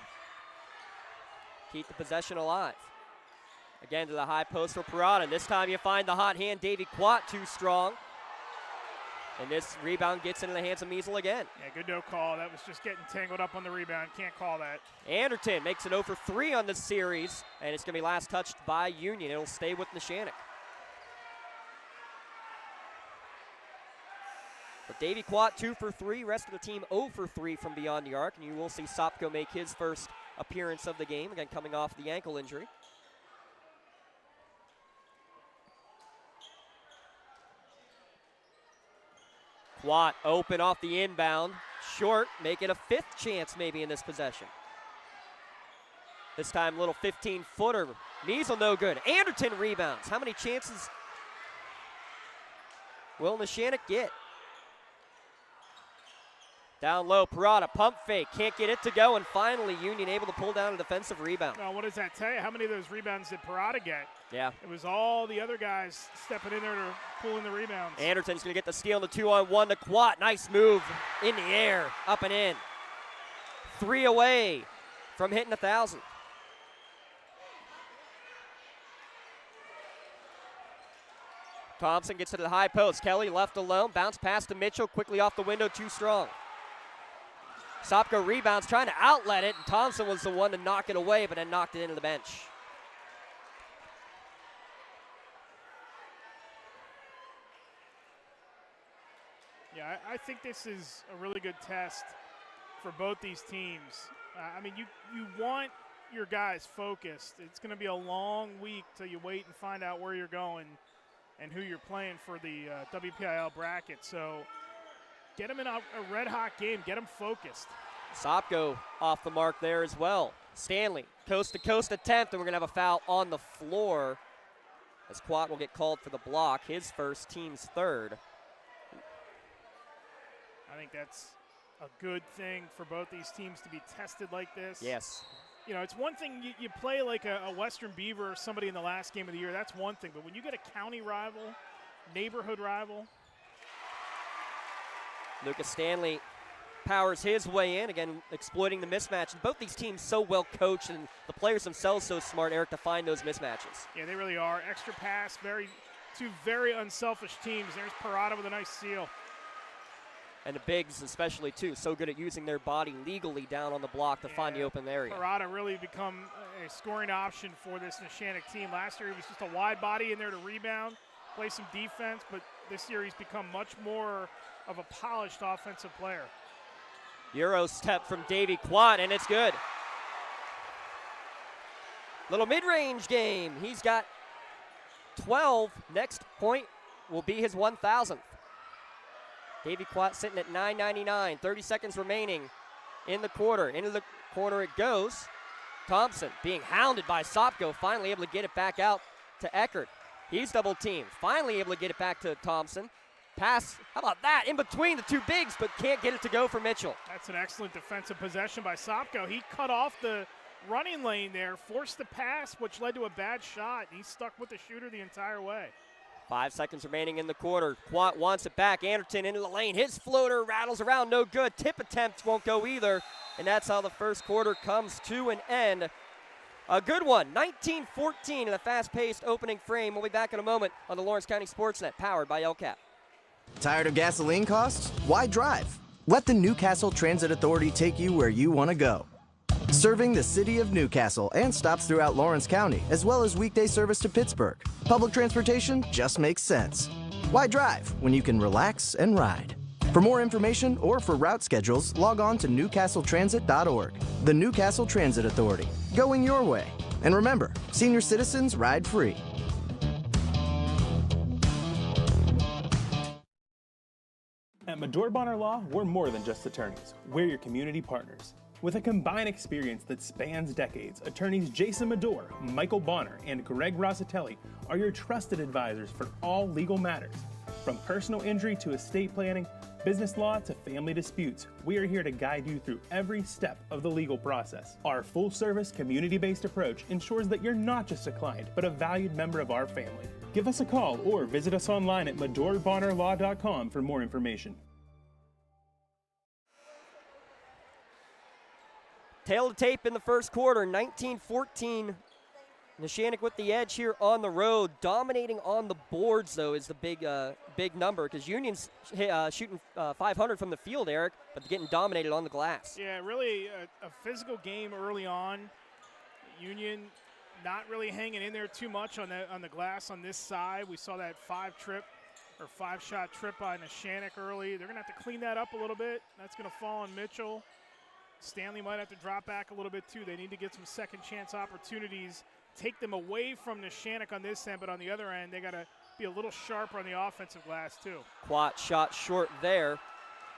Keep the possession alive. Again to the high post for Parada. This time you find the hot hand, Davey Quat, too strong. And this rebound gets into the hands of Measle again. Yeah, good no call. That was just getting tangled up on the rebound. Can't call that. Anderton makes it 0 for 3 on this series, and it's going to be last touched by Union. It'll stay with Neshannock. But Davey Quat 2 for 3, rest of the team 0 for 3 from beyond the arc, and you will see Sopko make his first appearance of the game, again coming off the ankle injury. Quat open off the inbound, short, make it a fifth chance maybe in this possession. This time little 15-footer, Measle no good. Anderton rebounds. How many chances will Neshannock get? Down low, Parada, pump fake, can't get it to go, and finally Union able to pull down a defensive rebound. Well, what does that tell you? How many of those rebounds did Parada get? Yeah. It was all the other guys stepping in there to pull in the rebounds. Anderton's going to get the steal in the 2-on-1 to Quat. Nice move in the air, up and in. 3 away from hitting 1,000. Thompson gets to the high post. Kelly left alone, bounce pass to Mitchell, quickly off the window, too strong. Sopko rebounds, trying to outlet it, and Thompson was the one to knock it away, but then knocked it into the bench. Yeah, I think this is a really good test for both these teams. I mean, you want your guys focused. It's going to be a long week till you wait and find out where you're going and who you're playing for the WPIAL bracket. So get them in a red-hot game. Get them focused. Sopko off the mark there as well. Stanley, coast-to-coast attempt, and we're going to have a foul on the floor as Quat will get called for the block, his first, team's third. I think that's a good thing for both these teams to be tested like this. Yes. You know, it's one thing you play like a Western Beaver or somebody in the last game of the year, that's one thing. But when you get a county rival, neighborhood rival. Lucas Stanley powers his way in, again, exploiting the mismatch. And both these teams so well coached, and the players themselves so smart, Eric, to find those mismatches. Yeah, they really are. Extra pass, two very unselfish teams. There's Parada with a nice steal. And the bigs especially, too, so good at using their body legally down on the block to find the open area. Parada really become a scoring option for this Neshannock team. Last year he was just a wide body in there to rebound, play some defense, but this year he's become much more of a polished offensive player. Euro step from Davey Quat, and it's good. Little mid-range game. He's got 12. Next point will be his 1,000th. Davey Quat sitting at 9.99. 30 seconds remaining in the quarter. Into the corner it goes. Thompson being hounded by Sopko, finally able to get it back out to Eckert. He's double teamed. Finally able to get it back to Thompson. Pass, how about that? In between the two bigs, but can't get it to go for Mitchell. That's an excellent defensive possession by Sopko. He cut off the running lane there, forced the pass, which led to a bad shot. He stuck with the shooter the entire way. 5 seconds remaining in the quarter. Quat wants it back. Anderton into the lane. His floater rattles around, no good. Tip attempt won't go either. And that's how the first quarter comes to an end. A good one, 19-14 in a fast-paced opening frame. We'll be back in a moment on the Lawrence County SportsNet, powered by LCAP. Tired of gasoline costs? Why drive? Let the Newcastle Transit Authority take you where you want to go. Serving the city of Newcastle and stops throughout Lawrence County, as well as weekday service to Pittsburgh. Public transportation just makes sense. Why drive when you can relax and ride? For more information or for route schedules, log on to newcastletransit.org. The Newcastle Transit Authority, going your way. And remember, senior citizens ride free. At Medore Bonner Law, we're more than just attorneys. We're your community partners. With a combined experience that spans decades, attorneys Jason Medore, Michael Bonner, and Greg Rossitelli are your trusted advisors for all legal matters. From personal injury to estate planning, business law to family disputes, we are here to guide you through every step of the legal process. Our full-service, community-based approach ensures that you're not just a client, but a valued member of our family. Give us a call or visit us online at medorebonnerlaw.com for more information. Tail of tape in the first quarter, 19-14. Neshannock with the edge here on the road. Dominating on the boards, though, is the big number because Union's shooting 500 from the field, Eric, but getting dominated on the glass. Yeah, really a physical game early on. Union not really hanging in there too much on the glass on this side. We saw that five-shot trip by Neshannock early. They're going to have to clean that up a little bit. That's going to fall on Mitchell. Stanley might have to drop back a little bit too. They need to get some second chance opportunities, take them away from Neshannock on this end, but on the other end, they got to be a little sharper on the offensive glass too. Quat shot short there.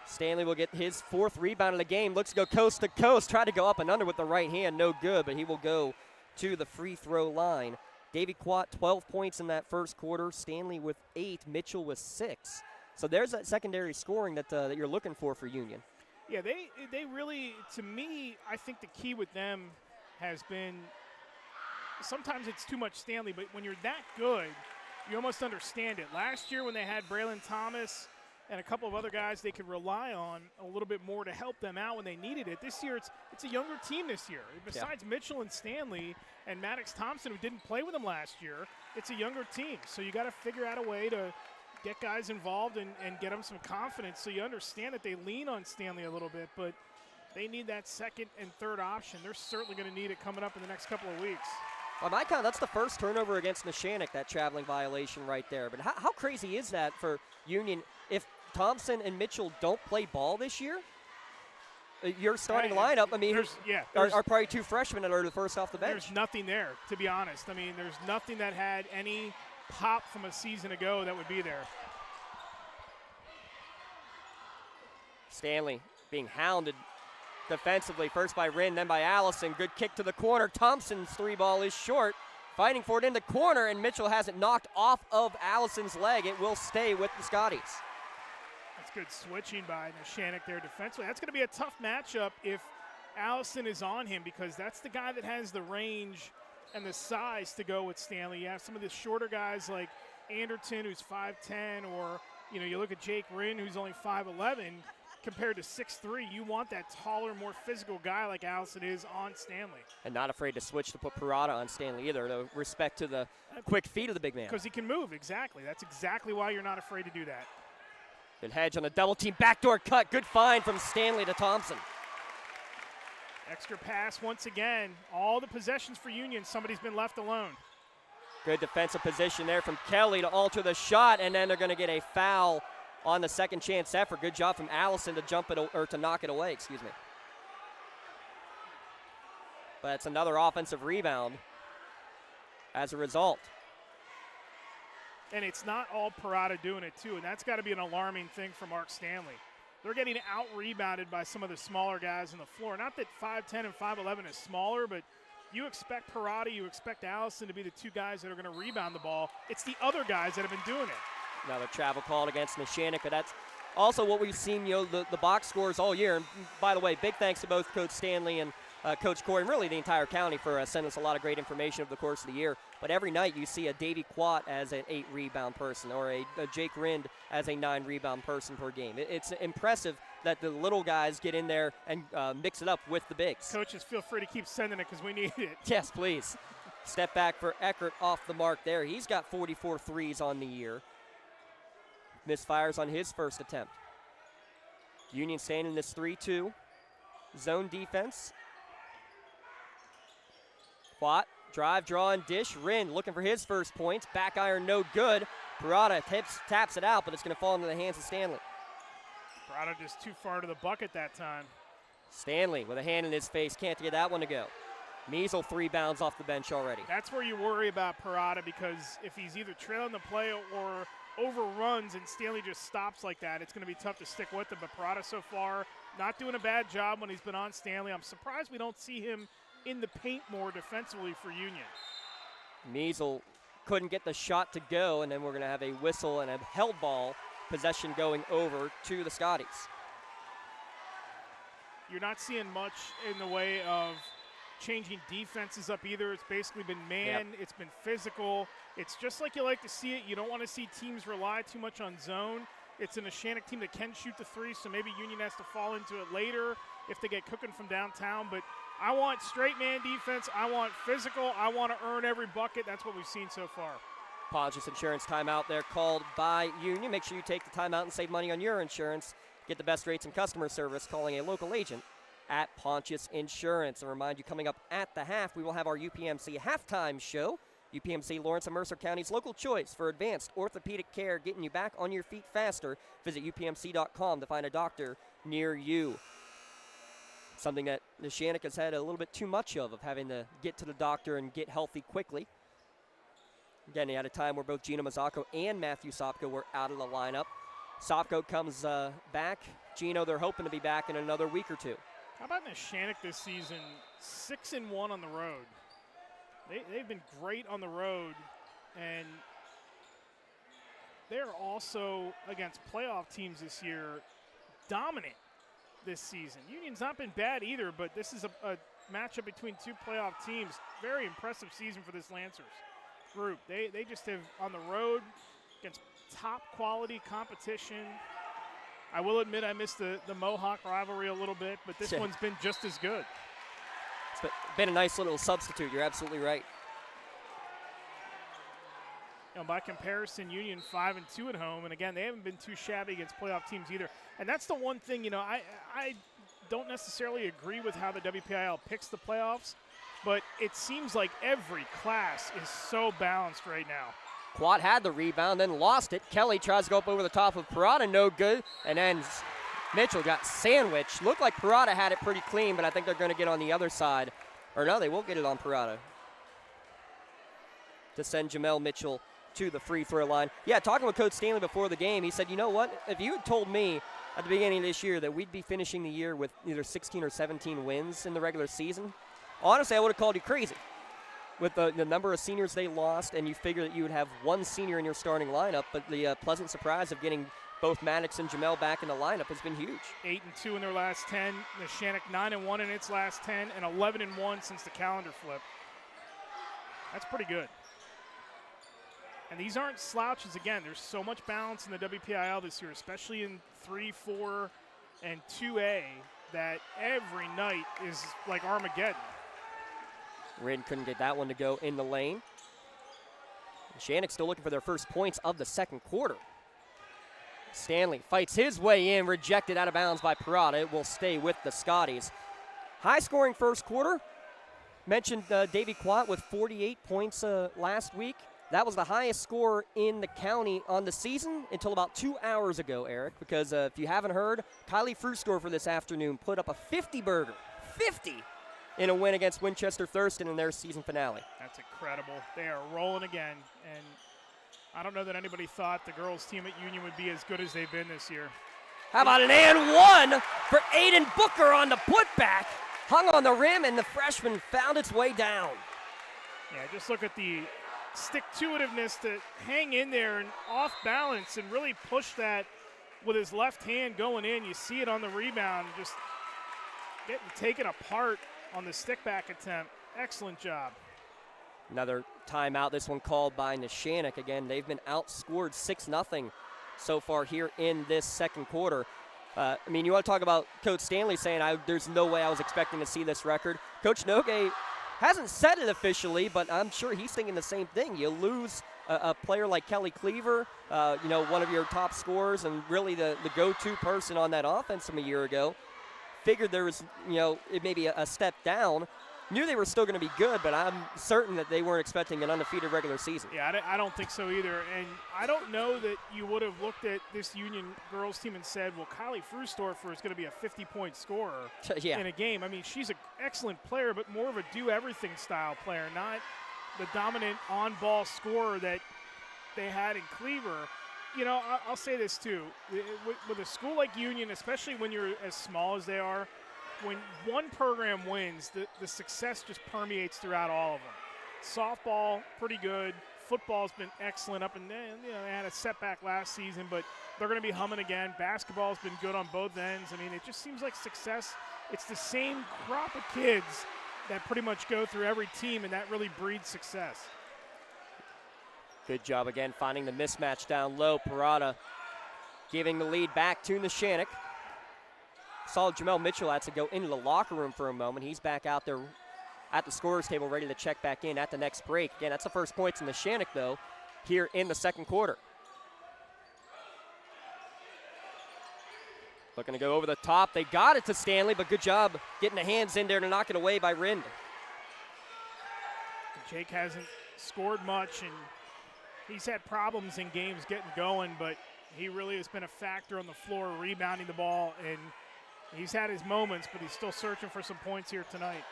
Stanley will get his 4th rebound of the game. Looks to go coast to coast. Try to go up and under with the right hand. No good, but he will go to the free throw line. Davy Quat, 12 points in that first quarter. Stanley with 8. Mitchell with 6. So there's that secondary scoring that you're looking for Union. Yeah, they really, to me, I think the key with them has been sometimes it's too much Stanley, but when you're that good, you almost understand it. Last year when they had Braylon Thomas and a couple of other guys they could rely on a little bit more to help them out when they needed it. This year it's a younger team this year. Besides Mitchell and Stanley and Maddox Thompson, who didn't play with them last year, it's a younger team. So you got to figure out a way to get guys involved and get them some confidence so you understand that they lean on Stanley a little bit, but they need that second and third option. They're certainly going to need it coming up in the next couple of weeks. Well, my count, that's the first turnover against Neshannock, that traveling violation right there. But how crazy is that for Union if Thompson and Mitchell don't play ball this year? Your starting lineup, I mean, are probably 2 freshmen that are the first off the bench. There's nothing there, to be honest. I mean, there's nothing that had any pop from a season ago that would be there. Stanley being hounded defensively, first by Rinn, then by Allison. Good kick to the corner. Thompson's 3 ball is short. Fighting for it in the corner, and Mitchell has it knocked off of Allison's leg. It will stay with the Scotties. That's good switching by Neshannock there defensively. That's going to be a tough matchup if Allison is on him because that's the guy that has the range and the size to go with Stanley. You have some of the shorter guys like Anderton, who's 5'10", or you look at Jake Rinn, who's only 5'11", compared to 6'3". You want that taller, more physical guy like Allison is on Stanley. And not afraid to switch to put Parada on Stanley either, though, respect to the quick feet of the big man. Because he can move, exactly. That's exactly why you're not afraid to do that. Good hedge on the double team, backdoor cut. Good find from Stanley to Thompson. Extra pass once again. All the possessions for Union, somebody's been left alone. Good defensive position there from Kelly to alter the shot, and then they're going to get a foul on the second chance effort. Good job from Allison to jump it or to knock it away, excuse me. But it's another offensive rebound as a result. And it's not all Parada doing it too, and that's got to be an alarming thing for Mark Stanley. They're getting out-rebounded by some of the smaller guys on the floor. Not that 5'10" and 5'11" is smaller, but you expect Parada, you expect Allison to be the 2 guys that are going to rebound the ball. It's the other guys that have been doing it. Another travel called against Neshannock, but that's also what we've seen, the box scores all year. And by the way, big thanks to both Coach Stanley and Coach Corey, and really the entire county for sending us a lot of great information over the course of the year. But every night you see a Davy Quat as an 8-rebound person or a Jake Rind as a 9-rebound person per game. It's impressive that the little guys get in there and mix it up with the bigs. Coaches, feel free to keep sending it because we need it. Yes, please. Step back for Eckert off the mark there. He's got 44 threes on the year. misfires on his first attempt. Union staying in this 3-2 zone defense. Quat, drive, draw, and dish. Rinn looking for his first points. Back iron, no good. Parada taps it out, but it's going to fall into the hands of Stanley. Parada just too far to the bucket that time. Stanley with a hand in his face, can't get that one to go. Measle 3 bounds off the bench already. That's where you worry about Parada, because if he's either trailing the play or overruns and Stanley just stops like that, it's going to be tough to stick with him. But Parada so far not doing a bad job when he's been on Stanley. I'm surprised we don't see him in the paint more defensively for Union. Measle couldn't get the shot to go, and then we're going to have a whistle and a held ball possession going over to the Scotties. You're not seeing much in the way of changing defenses up either. It's basically been man. Yep. It's been physical. It's just like you like to see it. You don't want to see teams rely too much on zone. It's an Neshannock team that can shoot the three, so maybe Union has to fall into it later if they get cooking from downtown. But I want straight man defense. I want physical. I want to earn every bucket. That's what we've seen so far. Pontius Insurance timeout there called by Union. Make sure you take the timeout and save money on your insurance. Get the best rates and customer service calling a local agent at Pontius Insurance. And remind you, coming up at the half, we will have our UPMC halftime show. UPMC, Lawrence and Mercer County's local choice for advanced orthopedic care, getting you back on your feet faster. Visit upmc.com to find a doctor near you. Something that Neshannock has had a little bit too much of having to get to the doctor and get healthy quickly. Again, he had a time where both Gino Mazzocco and Matthew Sopko were out of the lineup. Sopko comes back. Gino, they're hoping to be back in another week or two. How about Neshannock this season? 6-1 on the road. They've been great on the road, and they're also, against playoff teams this year, dominant this season. Union's not been bad either, but this is a matchup between two playoff teams. Very impressive season for this Lancers group. They just have, on the road, against top quality competition. I will admit I missed the Mohawk rivalry a little bit, but this one's been just as good. It's been a nice little substitute. You're absolutely right. You know, by comparison, Union 5-2 at home, and again, they haven't been too shabby against playoff teams either. And that's the one thing, you know, I don't necessarily agree with how the WPIAL picks the playoffs, but it seems like every class is so balanced right now. Quad had the rebound, then lost it. Kelly tries to go up over the top of Parada, no good. And then Mitchell got sandwiched. Looked like Parada had it pretty clean, but I think they're going to get on the other side. Or no, they won't get it on Parada. To send Jamel Mitchell to the free throw line. Yeah, talking with Coach Stanley before the game, he said, you know what? If you had told me at the beginning of this year that we'd be finishing the year with either 16 or 17 wins in the regular season, honestly, I would have called you crazy. With the number of seniors they lost, and you figure that you would have one senior in your starting lineup, but the pleasant surprise of getting both Maddox and Jamel back in the lineup has been huge. 8-2 in their last 10. Neshannock 9-1 in its last 10, and 11-1 since the calendar flip. That's pretty good. And these aren't slouches. Again, there's so much balance in the WPIAL this year, especially in 3, 4, and 2A, that every night is like Armageddon. Rinn couldn't get that one to go in the lane. Neshannock still looking for their first points of the second quarter. Stanley fights his way in, rejected out of bounds by Parada. It will stay with the Scotties. High-scoring first quarter. Mentioned Davey Quat with 48 points last week. That was the highest score in the county on the season until about 2 hours ago, Eric, because if you haven't heard, Kylie Fruitstor for this afternoon put up a 50-burger. 50! In a win against Winchester Thurston in their season finale. That's incredible. They are rolling again, and I don't know that anybody thought the girls' team at Union would be as good as they've been this year. How about an and one for Aiden Booker on the putback? Hung on the rim, and the freshman found its way down. Yeah, just look at the stick-to-itiveness to hang in there and off balance and really push that with his left hand going in. You see it on the rebound, just getting taken apart on the stick-back attempt. Excellent job. Another timeout, this one called by Neshannock. Again, they've been outscored 6-0 so far here in this second quarter. I mean, you want to talk about Coach Stanley saying, there's no way I was expecting to see this record. Coach Nogue hasn't said it officially, but I'm sure he's thinking the same thing. You lose a player like Kelly Cleaver, one of your top scorers and really the go-to person on that offense from a year ago. Figured there was, it may be a step down. Knew they were still going to be good, but I'm certain that they weren't expecting an undefeated regular season. Yeah, I don't think so either. And I don't know that you would have looked at this Union girls team and said, well, Kylie Frustorfer is going to be a 50-point scorer in a game. I mean, she's an excellent player, but more of a do-everything style player, not the dominant on-ball scorer that they had in Cleaver. I'll say this too. With a school like Union, especially when you're as small as they are, when one program wins, the success just permeates throughout all of them. Softball, pretty good. Football's been excellent up and then. They had a setback last season, but they're going to be humming again. Basketball's been good on both ends. I mean, it just seems like success. It's the same crop of kids that pretty much go through every team, and that really breeds success. Good job again finding the mismatch down low. Parada giving the lead back to Neshannock. Saw Jamel Mitchell had to go into the locker room for a moment. He's back out there at the scorer's table ready to check back in at the next break. Again, that's the first points in Neshannock, though, here in the second quarter. Looking to go over the top. They got it to Stanley, but good job getting the hands in there to knock it away by Rind. Jake hasn't scored much, and he's had problems in games getting going, but he really has been a factor on the floor, rebounding the ball, and he's had his moments, but he's still searching for some points here tonight.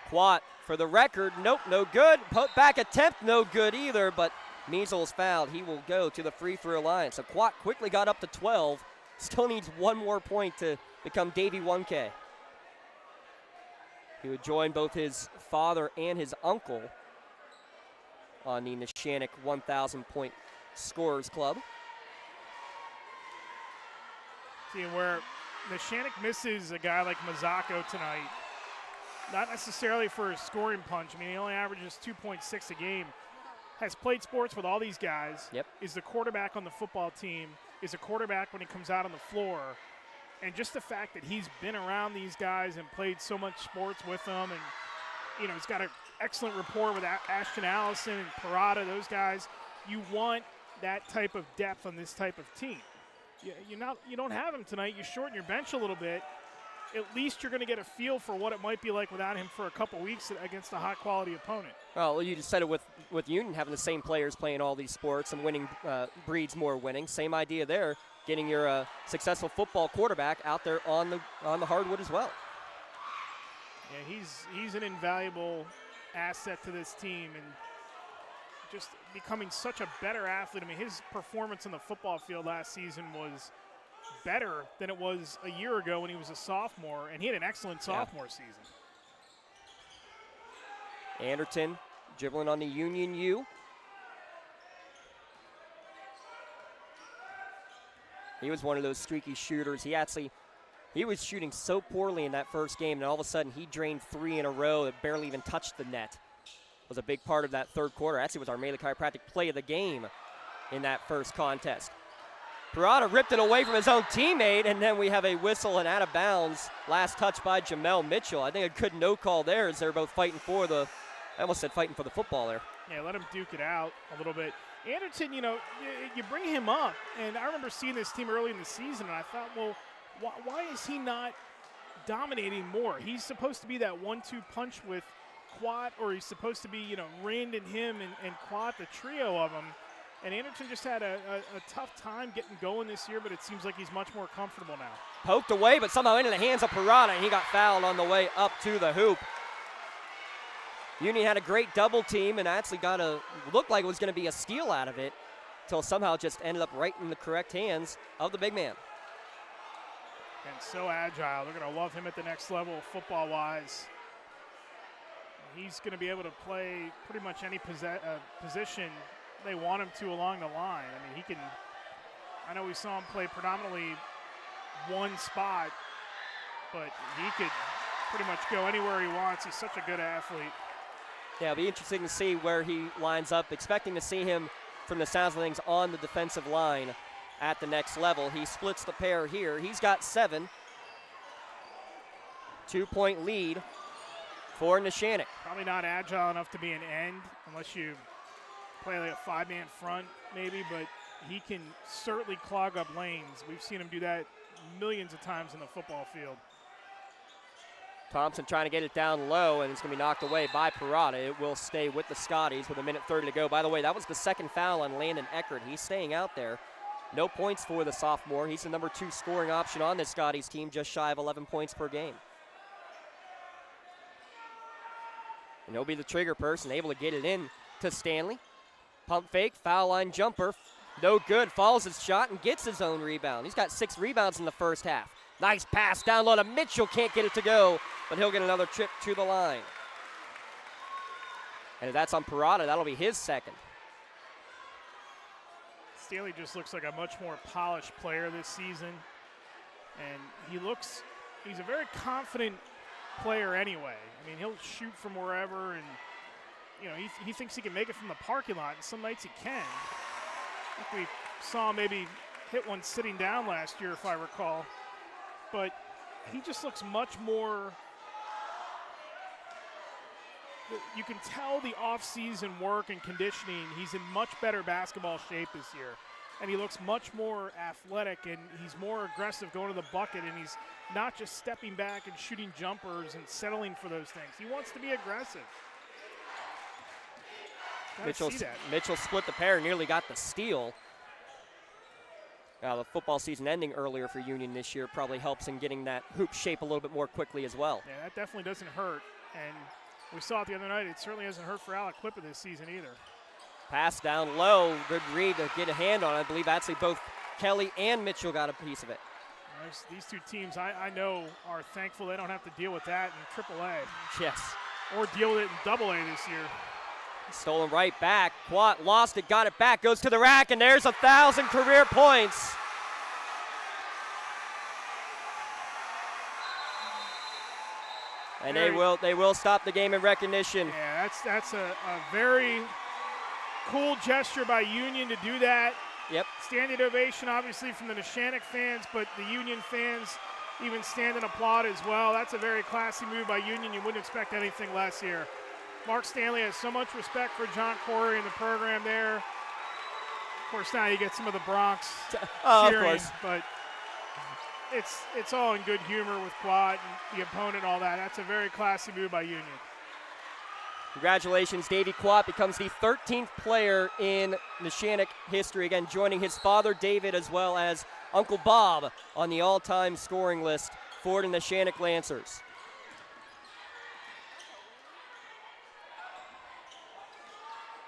Quat, for the record, nope, no good. Put back attempt, no good either, but Measles fouled. He will go to the free throw line. So Quat quickly got up to 12. Still needs one more point to become Davy 1K. He would join both his father and his uncle on the Neshannock 1,000-point scorers club. Seeing where Neshannock misses a guy like Mazzocco tonight, not necessarily for his scoring punch. I mean, he only averages 2.6 a game. Has played sports with all these guys. Yep. Is the quarterback on the football team. Is a quarterback when he comes out on the floor. And just the fact that he's been around these guys and played so much sports with them, and he's got an excellent rapport with Ashton Allison and Parada, those guys. You want that type of depth on this type of team. You don't have him tonight. You shorten your bench a little bit. At least you're going to get a feel for what it might be like without him for a couple weeks against a high-quality opponent. Well, you just said it with Union having the same players playing all these sports and winning breeds more winning. Same idea there, getting your successful football quarterback out there on the hardwood as well. Yeah, he's an invaluable asset to this team and just becoming such a better athlete. I mean, his performance on the football field last season was better than it was a year ago when he was a sophomore, and he had an excellent sophomore season. Anderton dribbling on the Union U. He was one of those streaky shooters. He was shooting so poorly in that first game, and all of a sudden he drained 3 in a row that barely even touched the net. Was a big part of that third quarter. Actually, was our Mele Chiropractic play of the game in that first contest. Parada ripped it away from his own teammate, and then we have a whistle and out of bounds. Last touch by Jamel Mitchell. I think a good no call there as they're both fighting for the, I almost said fighting for the football there. Yeah, let him duke it out a little bit. Anderton, you bring him up, and I remember seeing this team early in the season, and I thought, well, why is he not dominating more? He's supposed to be that 1-2 punch with Quat, or he's supposed to be, Rind and him and Quat, the trio of them. And Anderton just had a tough time getting going this year, but it seems like he's much more comfortable now. Poked away, but somehow into the hands of Parada, and he got fouled on the way up to the hoop. Union had a great double team and actually looked like it was going to be a steal out of it until somehow it just ended up right in the correct hands of the big man. And so agile. They're going to love him at the next level football-wise. He's going to be able to play pretty much any position they want him to along the line. I mean, I know we saw him play predominantly one spot, but he could pretty much go anywhere he wants. He's such a good athlete. Yeah, it'll be interesting to see where he lines up. Expecting to see him, from the sounds of things, on the defensive line at the next level. He splits the pair here. He's got 7. 2-point lead for Neshannock. Probably not agile enough to be an end unless you play like a five-man front maybe, but he can certainly clog up lanes. We've seen him do that millions of times in the football field. Thompson trying to get it down low, and it's going to be knocked away by Parada. It will stay with the Scotties with 1:30 to go. By the way, that was the second foul on Landon Eckert. He's staying out there. No points for the sophomore. He's the number 2 scoring option on this Scotties team, just shy of 11 points per game. And he'll be the trigger person, able to get it in to Stanley. Pump fake, foul line jumper. No good, follows his shot and gets his own rebound. He's got 6 rebounds in the first half. Nice pass down low to Mitchell, can't get it to go, but he'll get another trip to the line. And if that's on Parada, that'll be his second. Stanley just looks like a much more polished player this season. And he's a very confident player anyway. I mean, he'll shoot from wherever, and he thinks he can make it from the parking lot, and some nights he can. I think we saw him maybe hit one sitting down last year, if I recall. But he just looks much more, you can tell the off-season work and conditioning. He's in much better basketball shape this year. And he looks much more athletic, and he's more aggressive going to the bucket, and he's not just stepping back and shooting jumpers and settling for those things. He wants to be aggressive. Mitchell split the pair, nearly got the steal. The football season ending earlier for Union this year probably helps in getting that hoop shape a little bit more quickly as well. Yeah, that definitely doesn't hurt. And we saw it the other night. It certainly hasn't hurt for Alec Clippa this season either. Pass down low. Good read to get a hand on it. I believe actually both Kelly and Mitchell got a piece of it. These two teams I know are thankful they don't have to deal with that in AAA. Yes. Or deal with it in AA this year. Stolen right back. Quat lost it, got it back, goes to the rack, and there's 1,000 career points. And they will stop the game in recognition. Yeah, that's a very cool gesture by Union to do that. Yep. Standing ovation, obviously, from the Neshannock fans, but the Union fans even stand and applaud as well. That's a very classy move by Union. You wouldn't expect anything less here. Mark Stanley has so much respect for John Corey and the program there. Of course, now you get some of the Bronx cheering, of course. But it's all in good humor with Quad and the opponent and all that. That's a very classy move by Union. Congratulations, Davey Quat becomes the 13th player in Neshannock history. Again, joining his father, David, as well as Uncle Bob on the all-time scoring list for the Neshannock Lancers.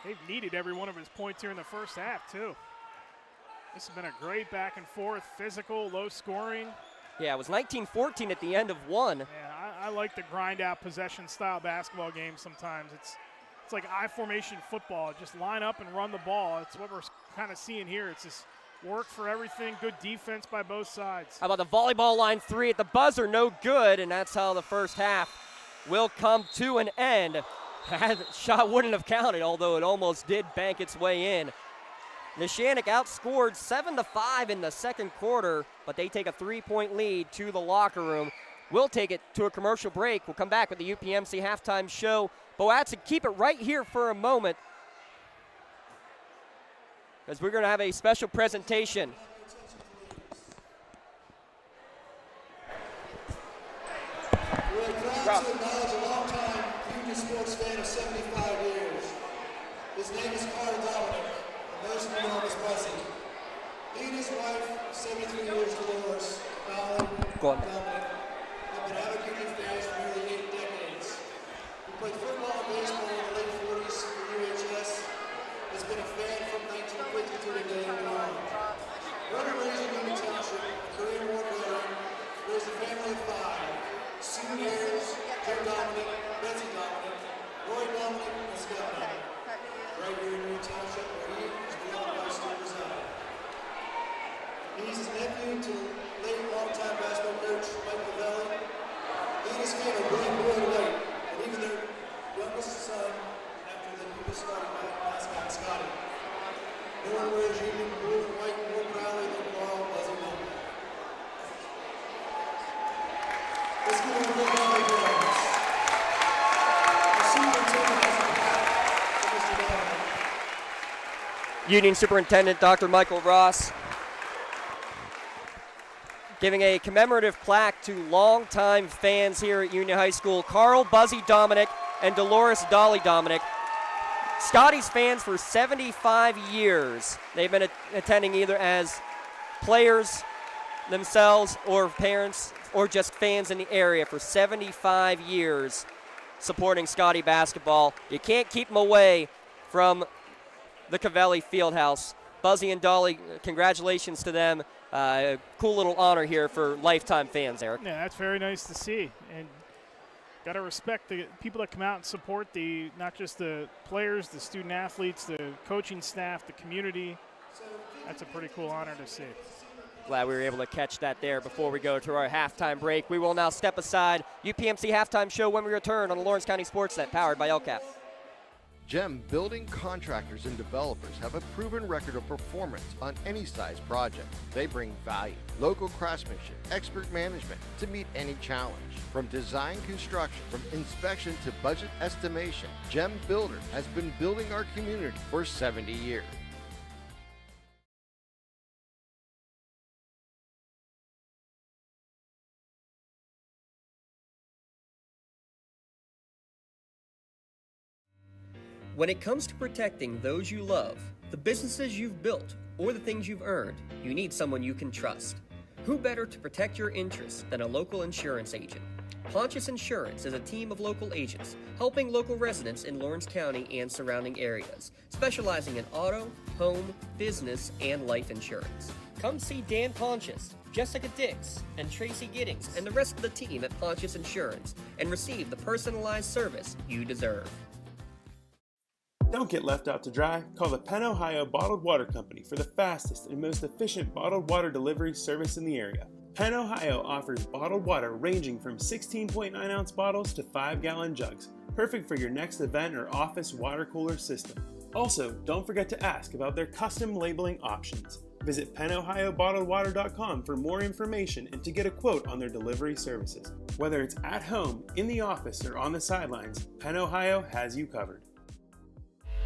They've needed every one of his points here in the first half, too. This has been a great back and forth, physical, low scoring. Yeah, it was 19-14 at the end of one. Yeah, I like the grind-out possession-style basketball game sometimes. It's like I-formation football. Just line up and run the ball. It's what we're kind of seeing here. It's just work for everything, good defense by both sides. How about the volleyball line three at the buzzer? No good, and that's how the first half will come to an end. That shot wouldn't have counted, although it almost did bank its way in. Neshannock outscored 7-5 in the second quarter, but they take a 3-point lead to the locker room. We'll take it to a commercial break. We'll come back with the UPMC halftime show. Boatson, keep it right here for a moment, because we're going to have a special presentation. Sports fan of 75 years. His name is Carl Dominic, and those who know him as Buzzy. He and his wife, 73 years Dolores, Dominic, have been avid Union fans for nearly 8 decades. He played football and baseball in the late 40s for UHS, has been a fan from 1952 to day and beyond. Born and raised in Union Township, a Korean War veteran, raised a family of 5. Sue Ayers, Joe Dominic, Betsy Dominic, Roy Dominic, and Scott Dominic. Right here in Union Township, where he is beyond my still reside. He's his nephew to late longtime basketball coach Mike Pavelli. He and his family really blue and white, and even their youngest son, after the people started mascot Scotty. No one wears Union blue and white more proudly than Carl Buzzy Dominic. Let's give him a big round of applause. Union Superintendent Dr. Michael Ross giving a commemorative plaque to longtime fans here at Union High School, Carl Buzzy Dominic and Dolores Dolly Dominic. Scotties fans for 75 years. They've been attending either as players themselves or parents or just fans in the area for 75 years supporting Scotty basketball. You can't keep them away from the Covelli Fieldhouse. Buzzy and Dolly, congratulations to them. Cool little honor here for lifetime fans, Eric. Yeah, that's very nice to see. And got to respect the people that come out and support not just the players, the student athletes, the coaching staff, the community. That's a pretty cool honor to see. Glad we were able to catch that there before we go to our halftime break. We will now step aside. UPMC halftime show when we return on the Lawrence County SportsNet, powered by LCAP. GEM building contractors and developers have a proven record of performance on any size project. They bring value, local craftsmanship, expert management to meet any challenge. From design construction, from inspection to budget estimation, GEM Builder has been building our community for 70 years. When it comes to protecting those you love, the businesses you've built, or the things you've earned, you need someone you can trust. Who better to protect your interests than a local insurance agent? Pontius Insurance is a team of local agents helping local residents in Lawrence County and surrounding areas, specializing in auto, home, business, and life insurance. Come see Dan Pontius, Jessica Dix, and Tracy Giddings, and the rest of the team at Pontius Insurance, and receive the personalized service you deserve. Don't get left out to dry. Call the Penn Ohio Bottled Water Company for the fastest and most efficient bottled water delivery service in the area. Penn Ohio offers bottled water ranging from 16.9 ounce bottles to 5-gallon jugs, perfect for your next event or office water cooler system. Also, don't forget to ask about their custom labeling options. Visit PennOhioBottledWater.com for more information and to get a quote on their delivery services. Whether it's at home, in the office, or on the sidelines, Penn Ohio has you covered.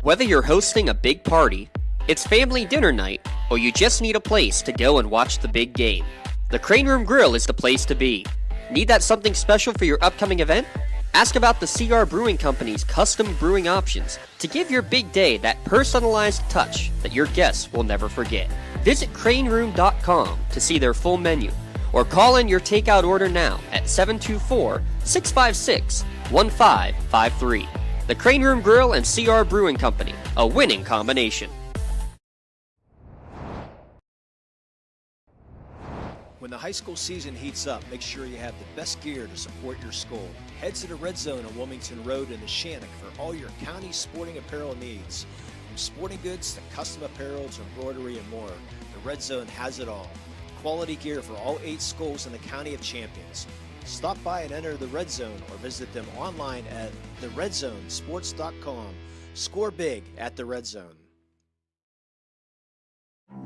Whether you're hosting a big party, it's family dinner night, or you just need a place to go and watch the big game, the Crane Room Grill is the place to be. Need that something special for your upcoming event? Ask about the CR Brewing Company's custom brewing options to give your big day that personalized touch that your guests will never forget. Visit craneroom.com to see their full menu, or call in your takeout order now at 724-656-1553. The Crane Room Grill and CR Brewing Company, a winning combination. When the high school season heats up, make sure you have the best gear to support your school. Head to the Red Zone on Wilmington Road in Neshannock for all your county sporting apparel needs. From sporting goods to custom apparel to embroidery and more, the Red Zone has it all. Quality gear for all 8 schools in the County of Champions. Stop by and enter the Red Zone or visit them online at theredzonesports.com. Score big at the Red Zone.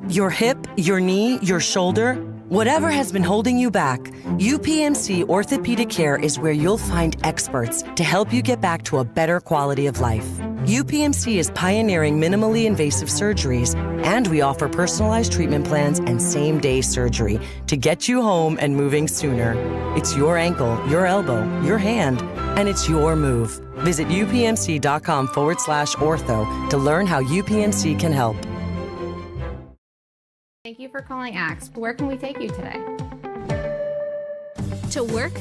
Your hip, your knee, your shoulder, whatever has been holding you back, UPMC Orthopedic Care is where you'll find experts to help you get back to a better quality of life. UPMC is pioneering minimally invasive surgeries, and we offer personalized treatment plans and same-day surgery to get you home and moving sooner. It's your ankle, your elbow, your hand, and it's your move. Visit upmc.com/ortho to learn how UPMC can help. Thank you for calling Axe. Where can we take you today? To work,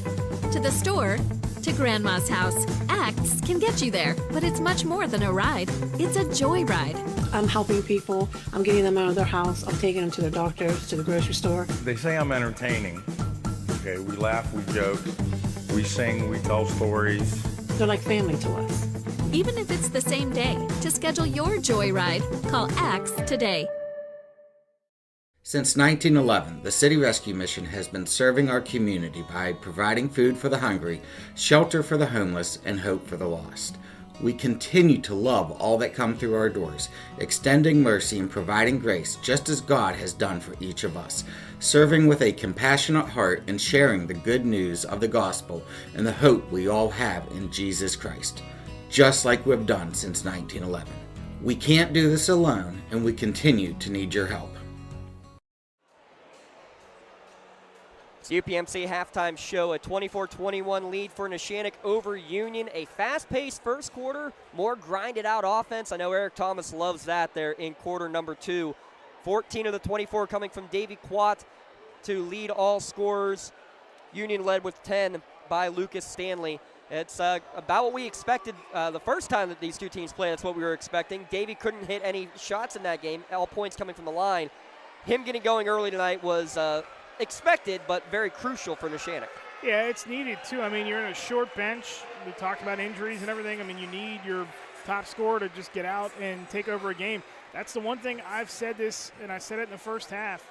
to the store, to Grandma's house. Axe can get you there, but it's much more than a ride. It's a joyride. I'm helping people. I'm getting them out of their house. I'm taking them to their doctors, to the grocery store. They say I'm entertaining. Okay, we laugh, we joke, we sing, we tell stories. They're like family to us. Even if it's the same day, to schedule your joyride, call Axe today. Since 1911, the City Rescue Mission has been serving our community by providing food for the hungry, shelter for the homeless, and hope for the lost. We continue to love all that come through our doors, extending mercy and providing grace just as God has done for each of us, serving with a compassionate heart and sharing the good news of the gospel and the hope we all have in Jesus Christ, just like we've done since 1911. We can't do this alone, and we continue to need your help. It's UPMC halftime show, a 24-21 lead for Neshannock over Union. A fast-paced first quarter, more grinded-out offense. I know Eric Thomas loves that there in quarter number 2. 14 of the 24 coming from Davy Quat to lead all scorers. Union led with 10 by Lucas Stanley. It's about what we expected the first time that these two teams played. That's what we were expecting. Davy couldn't hit any shots in that game, all points coming from the line. Him getting going early tonight was expected, but very crucial for Neshannock. Yeah, it's needed, too. I mean, you're in a short bench. We talked about injuries and everything. I mean, you need your top scorer to just get out and take over a game. That's the one thing I've said this, and I said it in the first half.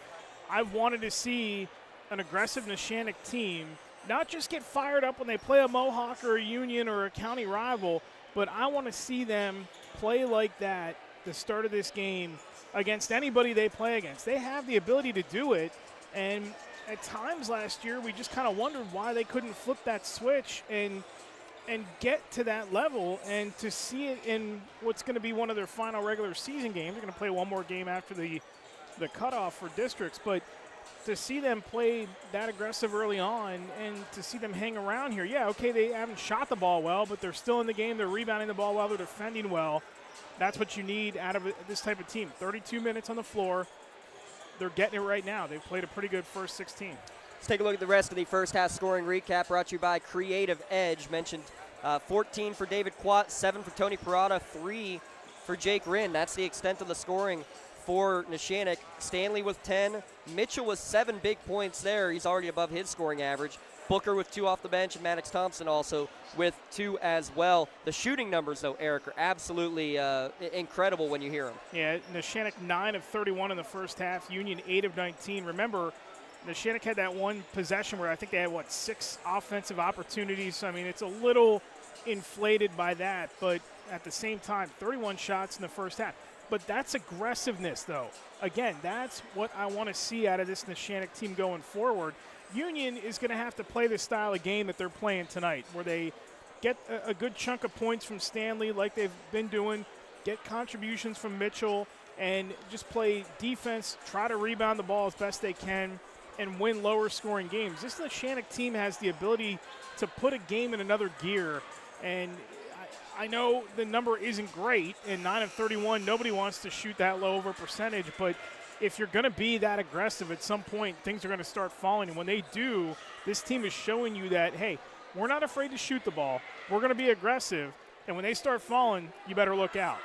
I've wanted to see an aggressive Neshannock team not just get fired up when they play a Mohawk or a Union or a county rival, but I want to see them play like that the start of this game against anybody they play against. They have the ability to do it, and at times last year we just kind of wondered why they couldn't flip that switch and get to that level, and to see it in what's going to be one of their final regular season games. They're going to play one more game after the cutoff for districts, but to see them play that aggressive early on and to see them hang around here, yeah, okay, they haven't shot the ball well, but they're still in the game. They're rebounding the ball well. They're defending well. That's what you need out of this type of team. 32 minutes on the floor. They're getting it right now. They've played a pretty good first 16. Let's take a look at the rest of the first half scoring recap brought to you by Creative Edge. Mentioned 14 for David Quat, 7 for Tony Parada, 3 for Jake Rinn. That's the extent of the scoring for Neshannock. Stanley with 10. Mitchell with 7 big points there. He's already above his scoring average. Booker with 2 off the bench, and Maddox Thompson also with 2 as well. The shooting numbers, though, Eric, are absolutely incredible when you hear them. Yeah, Neshannock 9 of 31 in the first half. Union 8 of 19. Remember, Neshannock had that one possession where I think they had, 6 offensive opportunities. So, I mean, it's a little inflated by that, but at the same time, 31 shots in the first half. But that's aggressiveness, though. Again, that's what I want to see out of this Neshannock team going forward. Union is going to have to play the style of game that they're playing tonight, where they get a good chunk of points from Stanley like they've been doing, get contributions from Mitchell, and just play defense, try to rebound the ball as best they can, and win lower scoring games. This Neshannock team has the ability to put a game in another gear, and I know the number isn't great, and 9 of 31, nobody wants to shoot that low of a percentage, but if you're going to be that aggressive at some point, things are going to start falling. And when they do, this team is showing you that, hey, we're not afraid to shoot the ball. We're going to be aggressive, and when they start falling, you better look out.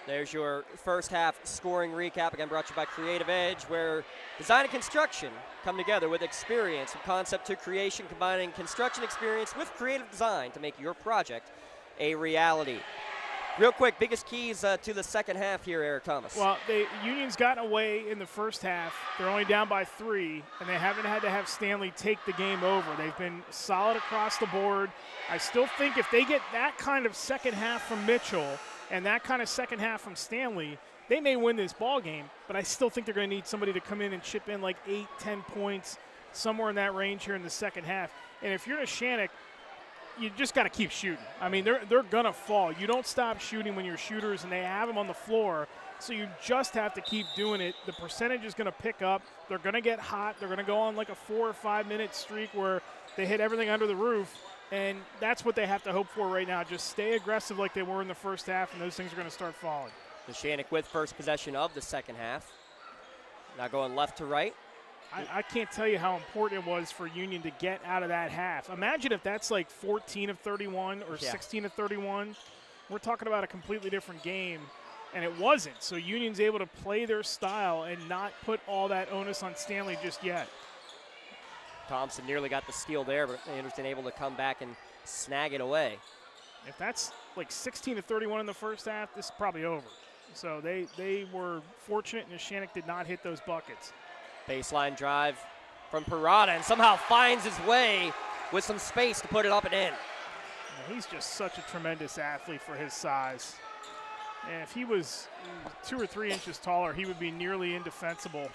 There's your first half scoring recap, again brought to you by Creative Edge, where design and construction come together with experience, from concept to creation, combining construction experience with creative design to make your project a reality. Real quick, biggest keys to the second half here, Eric Thomas. Well, Union's gotten away in the first half. They're only down by 3, and they haven't had to have Stanley take the game over. They've been solid across the board. I still think if they get that kind of second half from Mitchell and that kind of second half from Stanley, they may win this ball game, but I still think they're going to need somebody to come in and chip in like 8, 10 points, somewhere in that range here in the second half. And if you're Neshannock, you just got to keep shooting. I mean, they're going to fall. You don't stop shooting when you're shooters, and they have them on the floor, so you just have to keep doing it. The percentage is going to pick up. They're going to get hot. They're going to go on like a 4 or 5 minute streak where they hit everything under the roof, and that's what they have to hope for right now. Just stay aggressive like they were in the first half, and those things are going to start falling. Neshannock with first possession of the second half. Now going left to right. I can't tell you how important it was for Union to get out of that half. Imagine if that's like 14 of 31 or 16 of 31. We're talking about a completely different game, and it wasn't. So Union's able to play their style and not put all that onus on Stanley just yet. Thompson nearly got the steal there, but Anderson able to come back and snag it away. If that's like 16 of 31 in the first half, this is probably over. So they were fortunate, and Neshannock did not hit those buckets. Baseline drive from Parada, and somehow finds his way with some space to put it up and in. He's just such a tremendous athlete for his size. And if he was 2 or 3 inches taller, he would be nearly indefensible.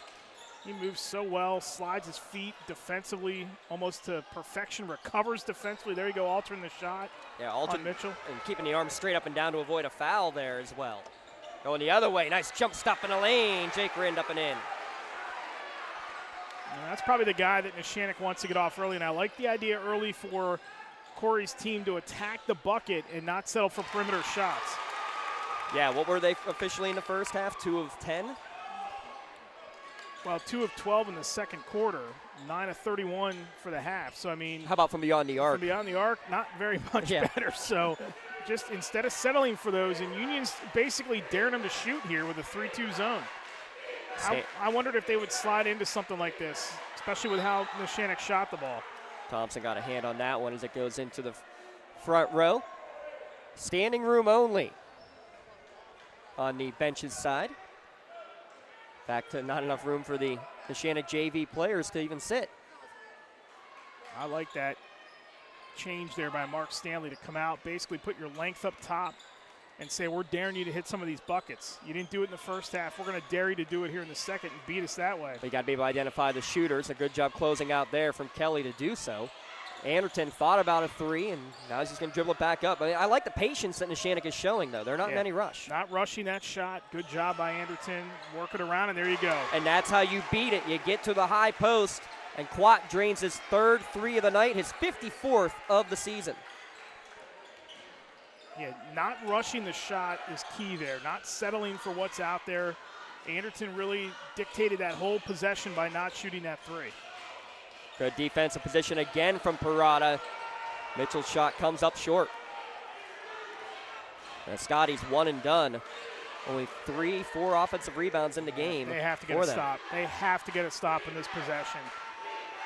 He moves so well, slides his feet defensively almost to perfection, recovers defensively. There you go, altering the shot. Yeah, on Mitchell. And keeping the arm straight up and down to avoid a foul there as well. Going the other way, nice jump stop in the lane. Jake Rind up and in. And that's probably the guy that Neshannock wants to get off early, and I like the idea early for Corey's team to attack the bucket and not settle for perimeter shots. Yeah, what were they officially in the first half? 2 of 10? Well, 2 of 12 in the second quarter, 9 of 31 for the half. So, I mean. How about from beyond the arc? From beyond the arc, not very much better. So, just instead of settling for those, and Union's basically daring them to shoot here with a 3-2 zone. I wondered if they would slide into something like this, especially with how Neshannock shot the ball. Thompson got a hand on that one as it goes into the front row. Standing room only on the benches side. Back to not enough room for the Neshannock JV players to even sit. I like that change there by Mark Stanley to come out, basically put your length up top and say, we're daring you to hit some of these buckets. You didn't do it in the first half. We're going to dare you to do it here in the second and beat us that way. But you got to be able to identify the shooters. A good job closing out there from Kelly to do so. Anderton thought about a 3, and now he's just going to dribble it back up. I like the patience that Neshannock is showing, though. They're not in any rush. Not rushing that shot. Good job by Anderton. Work it around, and there you go. And that's how you beat it. You get to the high post, and Quat drains his 3rd 3 of the night, his 54th of the season. Yeah, not rushing the shot is key there. Not settling for what's out there. Anderton really dictated that whole possession by not shooting that 3. Good defensive position again from Parada. Mitchell's shot comes up short. And Scotties one and done. Only 3-4 offensive rebounds in the game. They have to get a stop. They have to get a stop in this possession.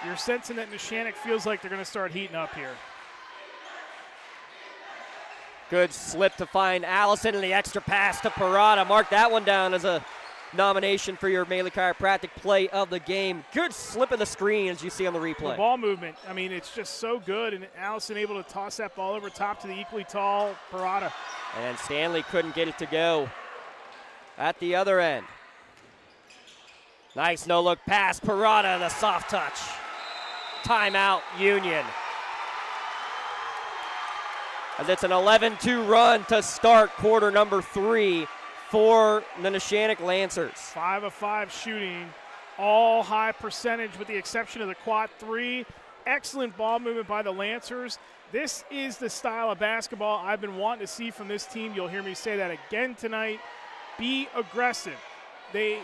You're sensing that Neshannock feels like they're going to start heating up here. Good slip to find Allison, and the extra pass to Parada. Mark that one down as a nomination for your Maley Chiropractic play of the game. Good slip of the screen as you see on the replay. The ball movement, I mean, it's just so good, and Allison able to toss that ball over top to the equally tall Parada. And Stanley couldn't get it to go at the other end. Nice no-look pass. Parada, the soft touch. Timeout, Union. As it's an 11-2 run to start quarter number 3 for the Neshannock Lancers. 5 of 5 shooting, all high percentage with the exception of the quad 3. Excellent ball movement by the Lancers. This is the style of basketball I've been wanting to see from this team. You'll hear me say that again tonight. Be aggressive. They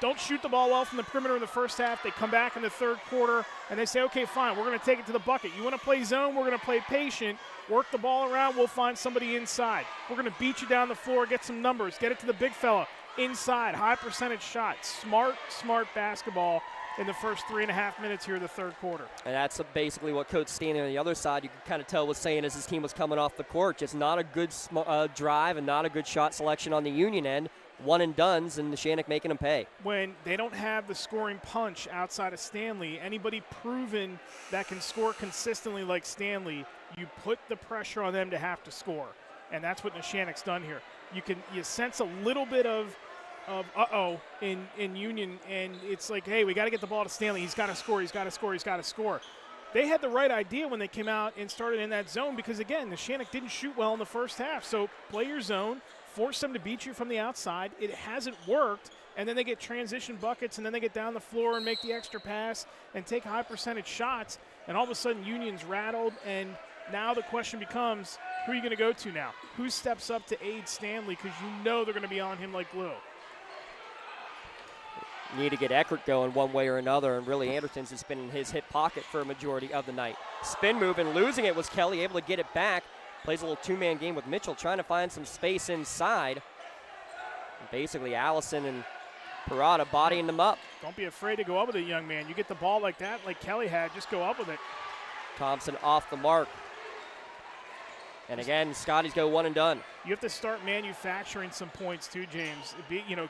don't shoot the ball well from the perimeter in the first half. They come back in the third quarter, and they say, okay, fine, we're going to take it to the bucket. You want to play zone? We're going to play patient. Work the ball around. We'll find somebody inside. We're going to beat you down the floor, get some numbers, get it to the big fella inside. High percentage shot. Smart basketball in the first 3.5 minutes here of the third quarter. And that's basically what Coach Stanley on the other side, you can kind of tell, was saying as his team was coming off the court. Just not a good drive and not a good shot selection on the Union end. One and dones, and Neshannock making them pay. When they don't have the scoring punch outside of Stanley, anybody proven that can score consistently like Stanley, you put the pressure on them to have to score. And that's what Neshannock's done here. You sense a little bit of uh-oh in Union, and it's like, hey, we got to get the ball to Stanley. He's got to score, he's got to score, he's got to score. They had the right idea when they came out and started in that zone because, again, Neshannock didn't shoot well in the first half. So play your zone. Force them to beat you from the outside. It hasn't worked, and then they get transition buckets, and then they get down the floor and make the extra pass and take high percentage shots, and all of a sudden Union's rattled, and now the question becomes, who are you going to go to now? Who steps up to aid Stanley, because you know they're going to be on him like glue. Need to get Eckert going one way or another, and really Anderton's has been in his hip pocket for a majority of the night. Spin move and losing it was Kelly, able to get it back. Plays a little two-man game with Mitchell, trying to find some space inside. And basically, Allison and Parada bodying them up. Don't be afraid to go up with it, young man. You get the ball like that, like Kelly had, just go up with it. Thompson off the mark. And again, Scotties go one and done. You have to start manufacturing some points too, James.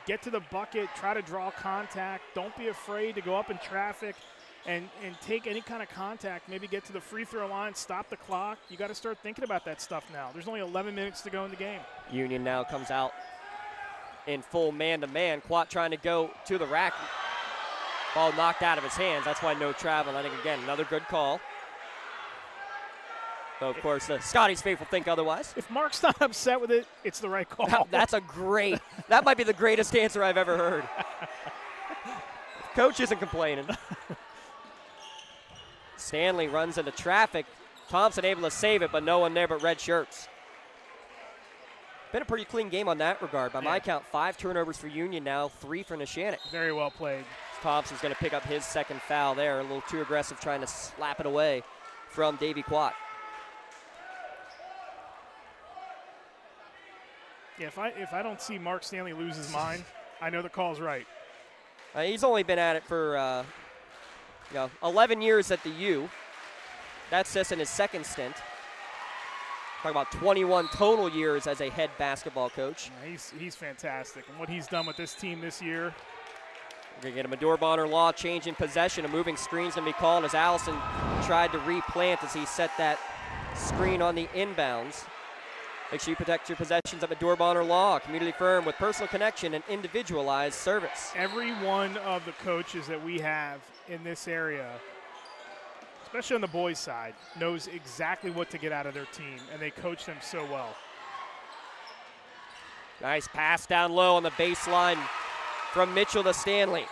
Get to the bucket, try to draw contact. Don't be afraid to go up in traffic. And take any kind of contact, maybe get to the free throw line, stop the clock. You got to start thinking about that stuff now. There's only 11 minutes to go in the game. Union now comes out in full man-to-man. Quat trying to go to the rack. Ball knocked out of his hands. That's why no travel. I think, again, another good call. Though, of course, the Scotties faithful think otherwise. If Mark's not upset with it, it's the right call. That's a great, that might be the greatest answer I've ever heard. Coach isn't complaining. Stanley runs into traffic. Thompson able to save it, but no one there but red shirts. Been a pretty clean game on that regard. By my count, 5 turnovers for Union now, 3 for Neshannock. Very well played. Thompson's going to pick up his second foul there. A little too aggressive trying to slap it away from Davy Quat. Yeah, if I don't see Mark Stanley lose his mind, I know the call's right. He's only been at it for 11 years at the U. That's just in his second stint. Talking about 21 total years as a head basketball coach. Yeah, he's fantastic. And what he's done with this team this year. We're going to get a Medor Bonner Law change in possession. A moving screen's going to be called as Allison tried to replant as he set that screen on the inbounds. Make sure you protect your possessions at Medor Bonner Law, a community firm with personal connection and individualized service. Every one of the coaches that we have in this area, especially on the boys' side, knows exactly what to get out of their team, and they coach them so well. Nice pass down low on the baseline from Mitchell to Stanley.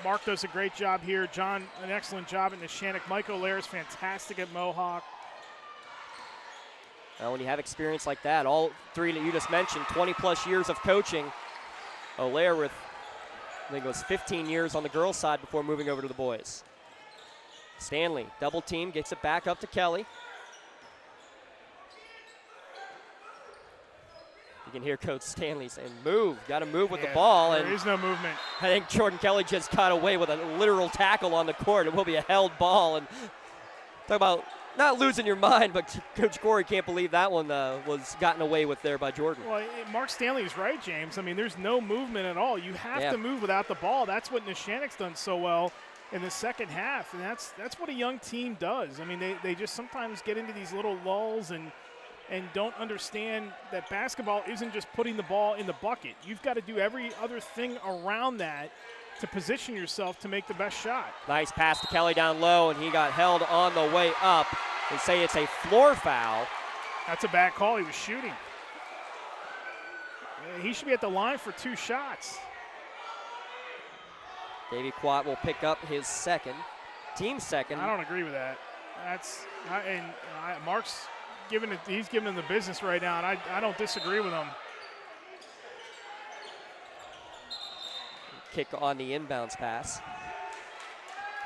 Mark does a great job here. John, an excellent job at Neshannock. Mike O'Leary is fantastic at Mohawk. When you have experience like that, all 3 that you just mentioned, 20-plus years of coaching. O'Leary with, I think it was 15 years on the girls' side before moving over to the boys. Stanley, double team, gets it back up to Kelly. You can hear Coach Stanley saying, move, got to move with the ball. There is no movement. I think Jordan Kelly just got away with a literal tackle on the court. It will be a held ball. And talk about not losing your mind, but Coach Corey can't believe that one was gotten away with there by Jordan. Well, Mark Stanley's right, James. I mean, there's no movement at all. You have to move without the ball. That's what Neshannock's done so well in the second half, and that's what a young team does. I mean, they just sometimes get into these little lulls and don't understand that basketball isn't just putting the ball in the bucket. You've got to do every other thing around that to position yourself to make the best shot. Nice pass to Kelly down low, and he got held on the way up. They say it's a floor foul. That's a bad call. He was shooting. He should be at the line for 2 shots. Davy Quat will pick up his second, team second. I don't agree with that. Mark's he's giving him the business right now, and I don't disagree with him. Kick on the inbounds pass.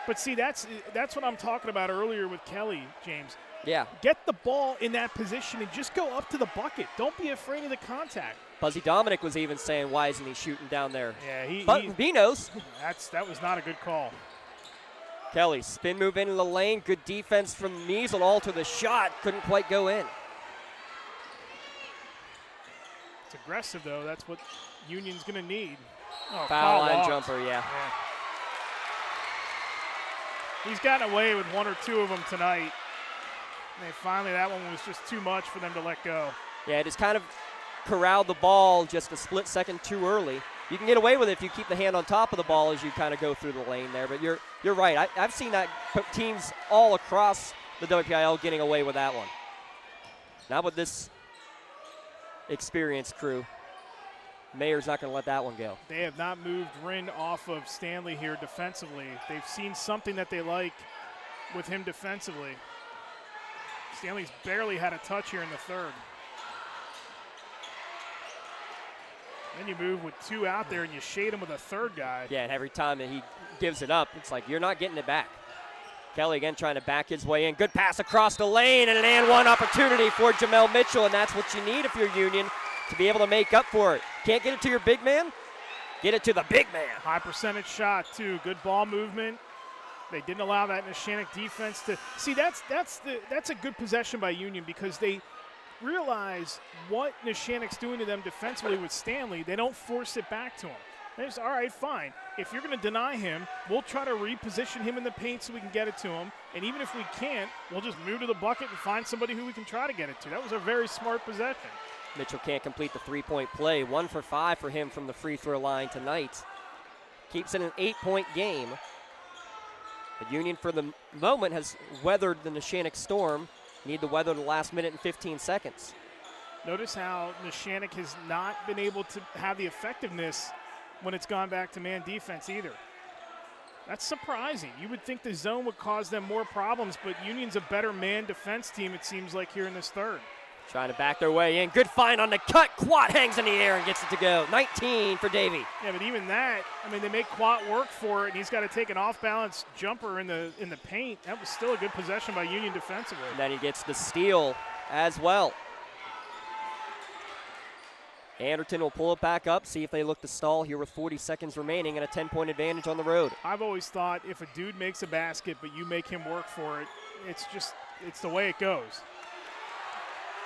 But see, that's what I'm talking about earlier with Kelly, James. Yeah. Get the ball in that position and just go up to the bucket. Don't be afraid of the contact. Buzzy Dominic was even saying, why isn't he shooting down there? Yeah, but he knows. That was not a good call. Kelly, spin move into the lane. Good defense from Measle. All to the shot. Couldn't quite go in. It's aggressive, though. That's what Union's going to need. Oh, foul line walked. jumper, yeah. He's gotten away with 1 or 2 of them tonight. And finally, that one was just too much for them to let go. Yeah, just kind of corralled the ball just a split second too early. You can get away with it if you keep the hand on top of the ball as you kind of go through the lane there. But you're right. I've seen that teams all across the WPIAL getting away with that one. Not with this experienced crew. Mayer's not going to let that one go. They have not moved Rinn off of Stanley here defensively. They've seen something that they like with him defensively. Stanley's barely had a touch here in the third. Then you move with 2 out there and you shade him with a third guy. Yeah, and every time that he gives it up, it's like you're not getting it back. Kelly again trying to back his way in. Good pass across the lane and an and one opportunity for Jamel Mitchell, and that's what you need if you're Union to be able to make up for it. Can't get it to your big man? Get it to the big man. High percentage shot, too. Good ball movement. They didn't allow that Neshannock defense to – see, that's a good possession by Union because they realize what Neshannock's doing to them defensively with Stanley. They don't force it back to him. They just, all right, fine. If you're going to deny him, we'll try to reposition him in the paint so we can get it to him. And even if we can't, we'll just move to the bucket and find somebody who we can try to get it to. That was a very smart possession. Mitchell can't complete the 3-point play. 1 for 5 for him from the free throw line tonight. keeps it an 8-point game. But Union, for the moment, has weathered the Neshannock storm. Need to weather the last minute and 15 seconds. Notice how Neshannock has not been able to have the effectiveness when it's gone back to man defense either. That's surprising. You would think the zone would cause them more problems, but Union's a better man defense team, it seems like, here in this third. Trying to back their way in. Good find on the cut. Quat hangs in the air and gets it to go. 19 for Davey. Yeah, but even that, I mean, they make Quat work for it, and he's got to take an off-balance jumper in the paint. That was still a good possession by Union defensively. And then he gets the steal as well. Anderton will pull it back up, see if they look to stall here with 40 seconds remaining and a 10-point advantage on the road. I've always thought if a dude makes a basket but you make him work for it, it's the way it goes.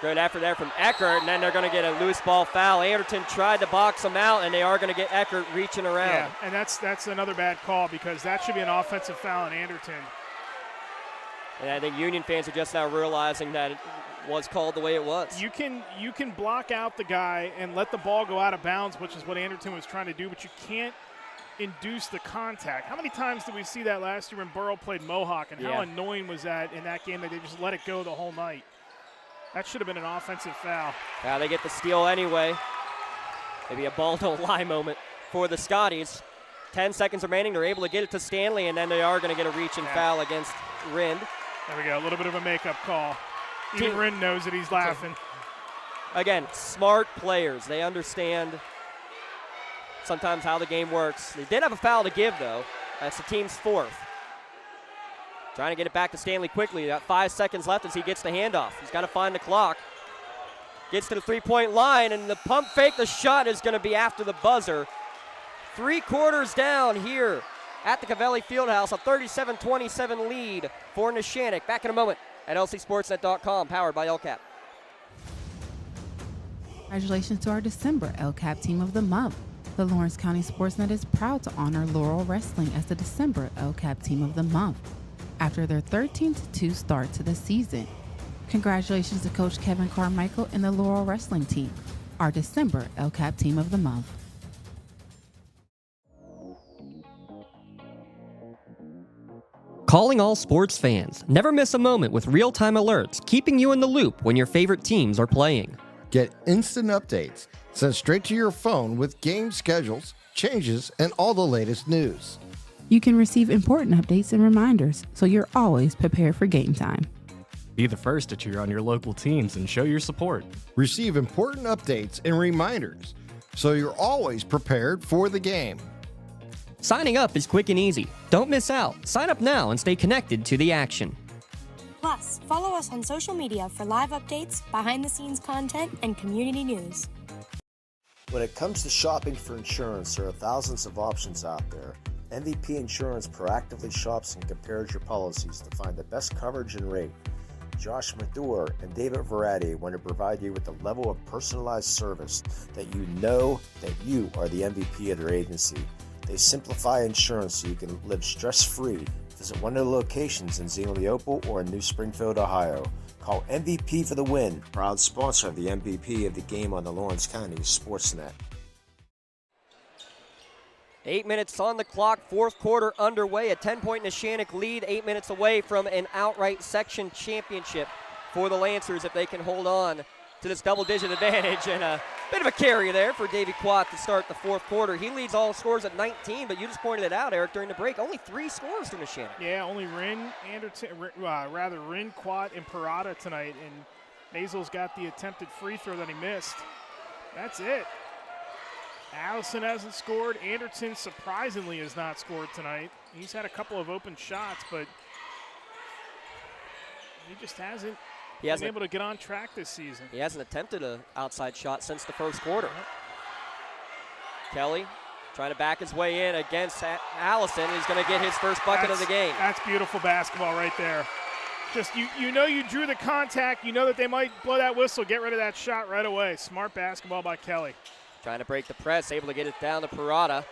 Good effort there from Eckert, and then they're going to get a loose ball foul. Anderton tried to box him out, and they are going to get Eckert reaching around. Yeah, and that's another bad call because that should be an offensive foul on Anderton. And I think Union fans are just now realizing that it was called the way it was. You can block out the guy and let the ball go out of bounds, which is what Anderton was trying to do, but you can't induce the contact. How many times did we see that last year when Burrow played Mohawk, and how annoying was that in that game that they just let it go the whole night? That should have been an offensive foul. Yeah, they get the steal anyway. Maybe a ball don't lie moment for the Scotties. 10 seconds remaining. They're able to get it to Stanley, and then they are going to get a reach and foul against Rind. There we go, a little bit of a makeup call. Even Rind knows that he's laughing. Again, smart players. They understand sometimes how the game works. They did have a foul to give, though. That's the team's fourth. Trying to get it back to Stanley quickly. Got 5 seconds left as he gets the handoff. He's got to find the clock. Gets to the three-point line, and the pump fake, the shot is going to be after the buzzer. 3 quarters down here at the Cavelli Fieldhouse, a 37-27 lead for Neshannock. Back in a moment at lcsportsnet.com, powered by LCAP. Congratulations to our December LCAP Team of the Month. The Lawrence County SportsNet is proud to honor Laurel Wrestling as the December LCAP Team of the Month after their 13-2 start to the season. Congratulations to Coach Kevin Carmichael and the Laurel Wrestling team, our December LCAP Team of the Month. Calling all sports fans. Never miss a moment with real-time alerts, keeping you in the loop when your favorite teams are playing. Get instant updates sent straight to your phone with game schedules, changes, and all the latest news. You can receive important updates and reminders, so you're always prepared for game time. Be the first to cheer on your local teams and show your support. Receive important updates and reminders, so you're always prepared for the game. Signing up is quick and easy. Don't miss out. Sign up now and stay connected to the action. Plus, follow us on social media for live updates, behind-the-scenes content, and community news. When it comes to shopping for insurance, there are thousands of options out there. MVP Insurance proactively shops and compares your policies to find the best coverage and rate. Josh Madure and David Verratti want to provide you with the level of personalized service that you know that you are the MVP of their agency. They simplify insurance so you can live stress-free. Visit one of the locations in Xenia Leopold or in New Springfield, Ohio. Call MVP for the win. Proud sponsor of the MVP of the game on the Lawrence County SportsNet. 8 minutes on the clock, fourth quarter underway. A 10-point Neshannock lead, 8 minutes away from an outright section championship for the Lancers if they can hold on to this double-digit advantage. And a bit of a carry there for Davey Quat to start the fourth quarter. He leads all scores at 19, but you just pointed it out, Eric, during the break. Only 3 scores to Neshannock. Yeah, only Rin, Quat, and Parada tonight. And Mazel's got the attempted free throw that he missed. That's it. Allison hasn't scored. Anderton surprisingly has not scored tonight. He's had a couple of open shots, but he just hasn't been able to get on track this season. He hasn't attempted an outside shot since the first quarter. Kelly trying to back his way in against Allison. He's going to get his first bucket of the game. That's beautiful basketball right there. Just you know you drew the contact. You know that they might blow that whistle. Get rid of that shot right away. Smart basketball by Kelly. Trying to break the press, able to get it down to Parada.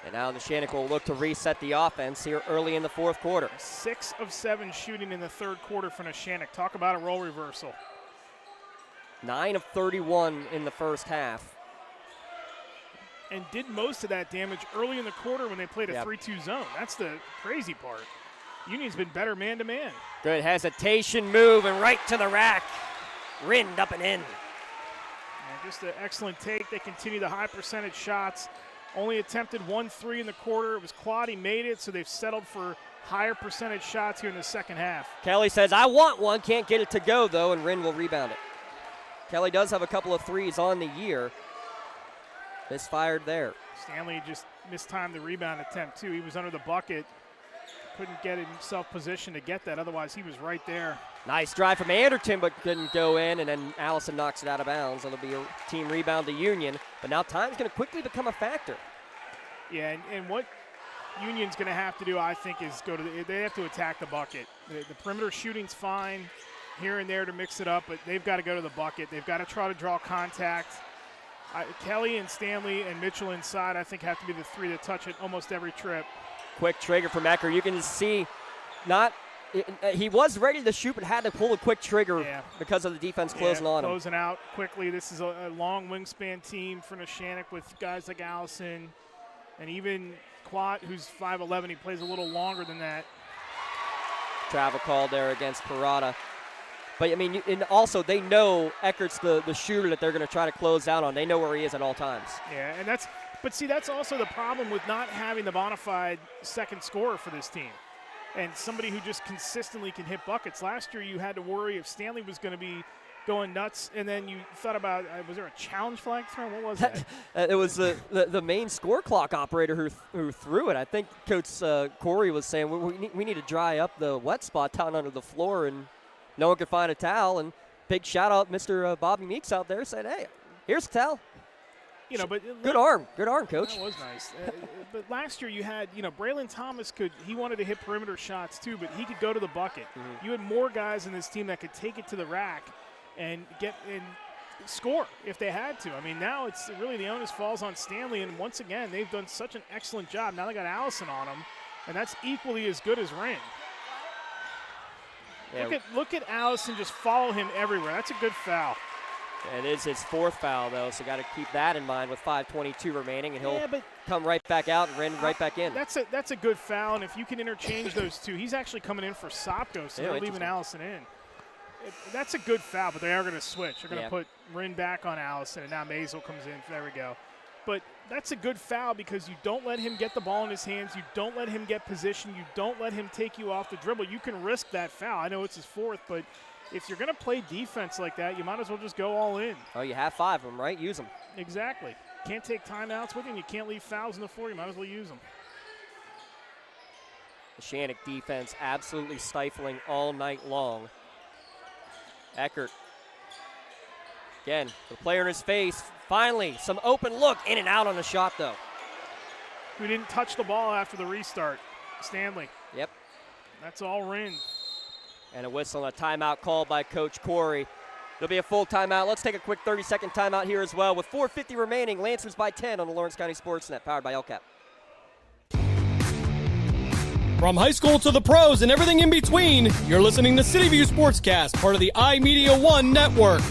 And now Neshannock will look to reset the offense here early in the fourth quarter. 6 of 7 shooting in the third quarter for Neshannock. Talk about a role reversal. 9 of 31 in the first half. and did most of that damage early in the quarter when they played a 3-2 zone. That's the crazy part. Union's been better man-to-man. Good hesitation move and right to the rack. Rind up and in. And just an excellent take. They continue the high percentage shots. Only attempted 1-3 in the quarter. It was quad. He made it, so they've settled for higher percentage shots here in the second half. Kelly says, I want one. Can't get it to go, though, and Rind will rebound it. Kelly does have a couple of threes on the year. Misfired there. Stanley just mistimed the rebound attempt, too. He was under the bucket. Couldn't get himself positioned to get that. Otherwise, he was right there. Nice drive from Anderton, but couldn't go in, and then Allison knocks it out of bounds. It'll be a team rebound to Union, but now time's going to quickly become a factor. Yeah, and what Union's going to have to do, I think, is they have to attack the bucket. The perimeter shooting's fine here and there to mix it up, but they've got to go to the bucket. They've got to try to draw contact. Kelly and Stanley and Mitchell inside, I think, have to be the three that touch it almost every trip. Quick trigger from Ecker. You can see he was ready to shoot, but had to pull a quick trigger because of the defense closing on him. Closing out quickly. This is a long wingspan team for Neshannock with guys like Allison and even Quat, who's 5'11". He plays a little longer than that. Travel call there against Parada. But, I mean, and also they know Eckert's the shooter that they're going to try to close out on. They know where he is at all times. Yeah, and that's also the problem with not having the bona fide second scorer for this team and somebody who just consistently can hit buckets. Last year you had to worry if Stanley was going to be going nuts, and then you thought about, was there a challenge flag thrown? What was that? It was the main score clock operator who threw it. I think Coach Corey was saying we need to dry up the wet spot down under the floor, and no one could find a towel. And big shout out Mr. Bobby Meeks out there said, hey, here's a towel. But good arm, Coach. That was nice. But last year you had, Braylon Thomas he wanted to hit perimeter shots too, but he could go to the bucket. Mm-hmm. You had more guys in this team that could take it to the rack and score if they had to. I mean, now it's really the onus falls on Stanley, and once again, they've done such an excellent job. Now they got Allison on them, and that's equally as good as Rind. Yeah. Look at Allison just follow him everywhere. That's a good foul. It is his fourth foul, though, so got to keep that in mind with 5:22 remaining, and he'll come right back out and Rind right back in. That's a good foul, and if you can interchange those two, he's actually coming in for Sopko, so they're leaving Allison in. That's a good foul, but they are going to switch. They're going to put Rind back on Allison, and now Maisel comes in. There we go. But that's a good foul because you don't let him get the ball in his hands. You don't let him get position. You don't let him take you off the dribble. You can risk that foul. I know it's his fourth, but if you're going to play defense like that, you might as well just go all in. Oh, you have 5 of them, right? Use them. Exactly. Can't take timeouts with you, and you can't leave fouls in the floor. You might as well use them. The Neshannock defense absolutely stifling all night long. Eckert. Again, the player in his face. Finally, some open look. In and out on the shot, though. Who didn't touch the ball after the restart? Stanley. Yep. That's all Rind. And a whistle and a timeout called by Coach Corey. There'll be a full timeout. Let's take a quick 30-second timeout here as well. With 4:50 remaining, Lancers by 10 on the Lawrence County SportsNet, powered by LCAP. From high school to the pros and everything in between, you're listening to City View Sportscast, part of the iMedia One network.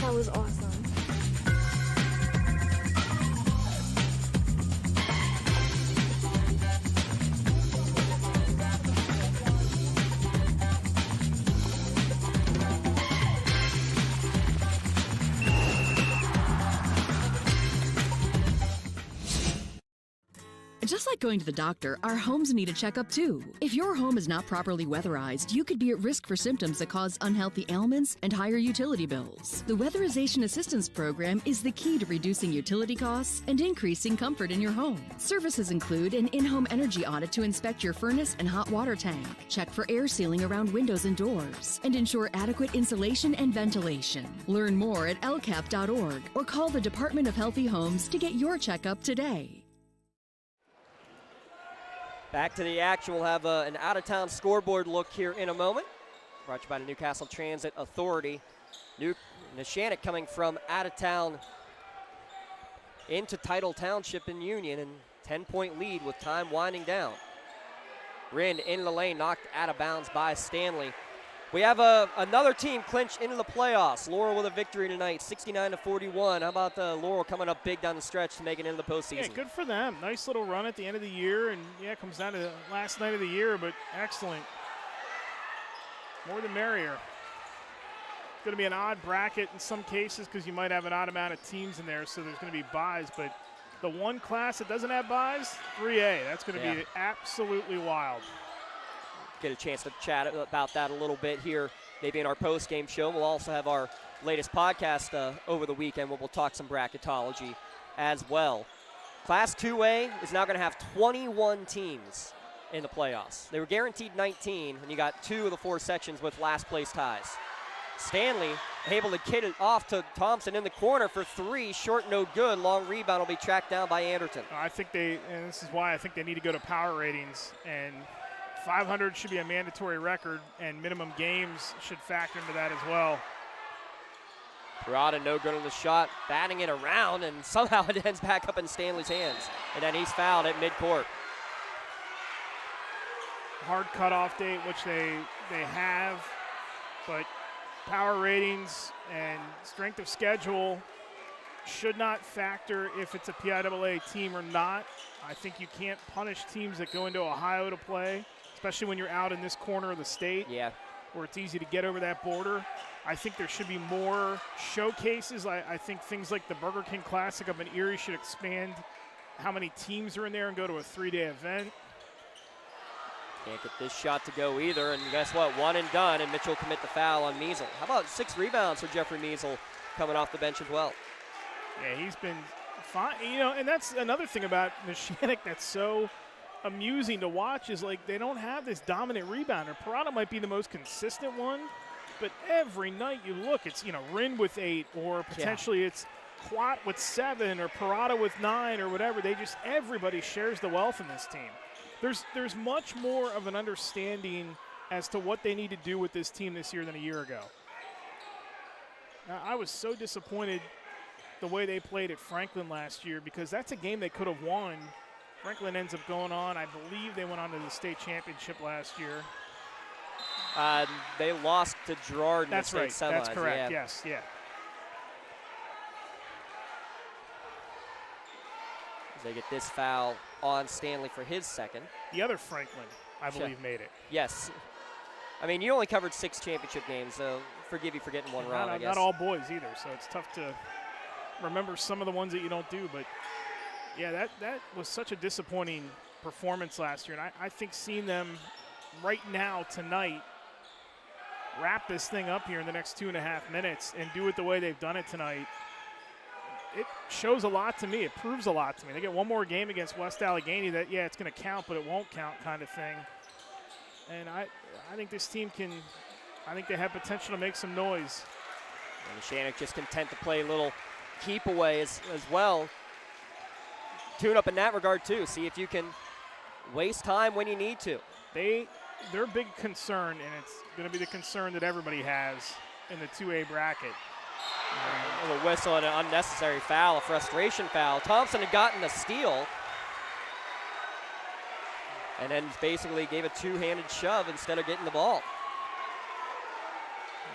That was awesome. Just like going to the doctor, our homes need a checkup too. If your home is not properly weatherized, you could be at risk for symptoms that cause unhealthy ailments and higher utility bills. The Weatherization Assistance Program is the key to reducing utility costs and increasing comfort in your home. Services include an in-home energy audit to inspect your furnace and hot water tank, check for air sealing around windows and doors, and ensure adequate insulation and ventilation. Learn more at lcap.org or call the Department of Healthy Homes to get your checkup today. Back to the action. We'll have an out-of-town scoreboard look here in a moment. brought to you by the Newcastle Transit Authority. Neshannock coming from out of town into Title Township in Union, and 10-point lead with time winding down. Rinn in the lane, knocked out of bounds by Stanley. We have another team clinch into the playoffs. Laurel with a victory tonight, 69-41. How about Laurel coming up big down the stretch to make it into the postseason? Yeah, good for them. Nice little run at the end of the year, and yeah, it comes down to the last night of the year, but excellent. More the merrier. It's going to be an odd bracket in some cases because you might have an odd amount of teams in there, so there's going to be buys, but the one class that doesn't have buys, 3A, that's going to be absolutely wild. Get a chance to chat about that a little bit here, maybe in our post-game show. We'll also have our latest podcast over the weekend where we'll talk some bracketology as well. Class 2A is now going to have 21 teams in the playoffs. They were guaranteed 19, and you got 2 of the 4 sections with last place ties. Stanley able to kid it off to Thompson in the corner for 3, short no good. Long rebound will be tracked down by Anderton. I think and this is why I think they need to go to power ratings, and 500 should be a mandatory record, and minimum games should factor into that as well. Parada no good on the shot, batting it around, and somehow it ends back up in Stanley's hands. And then he's fouled at midcourt. Hard cutoff date, which they have, but power ratings and strength of schedule should not factor if it's a PIAA team or not. I think you can't punish teams that go into Ohio to play, especially when you're out in this corner of the state where it's easy to get over that border. I think there should be more showcases. I think things like the Burger King Classic up in Erie should expand how many teams are in there and go to a 3-day event. Can't get this shot to go either, and guess what? One and done, and Mitchell commit the foul on Measle. How about 6 rebounds for Jeffrey Measle coming off the bench as well? Yeah, he's been fine. You know, and that's another thing about Neshannock that's so amusing to watch is, like, they don't have this dominant rebounder. Parada might be the most consistent one, but every night you look, it's, you know, Rinn with 8, or potentially it's Quat with 7, or Parada with 9, or whatever. Everybody shares the wealth in this team. There's much more of an understanding as to what they need to do with this team this year than a year ago. Now, I was so disappointed the way they played at Franklin last year, because that's a game they could have won. Franklin ends up going on. I believe they went on to the state championship last year. They lost to Girard in the state semis. That's correct, yes, yeah. They get this foul on Stanley for his second. The other Franklin, I believe, made it. Yes. I mean, you only covered 6 championship games, so forgive you for getting one wrong, I guess. Not all boys either, so it's tough to remember some of the ones that you don't do. But, yeah, that was such a disappointing performance last year. And I think seeing them right now, tonight, wrap this thing up here in the next 2.5 minutes and do it the way they've done it tonight, it shows a lot to me. It proves a lot to me. They get one more game against West Allegheny that, yeah, it's going to count, but it won't count kind of thing. And I think this team I think they have potential to make some noise. And Neshannock just content to play a little keep away as well. Tune up in that regard, too. See if you can waste time when you need to. Their big concern, and it's going to be the concern that everybody has in the 2A bracket. A little whistle and an unnecessary foul, a frustration foul. Thompson had gotten the steal and then basically gave a 2-handed shove instead of getting the ball.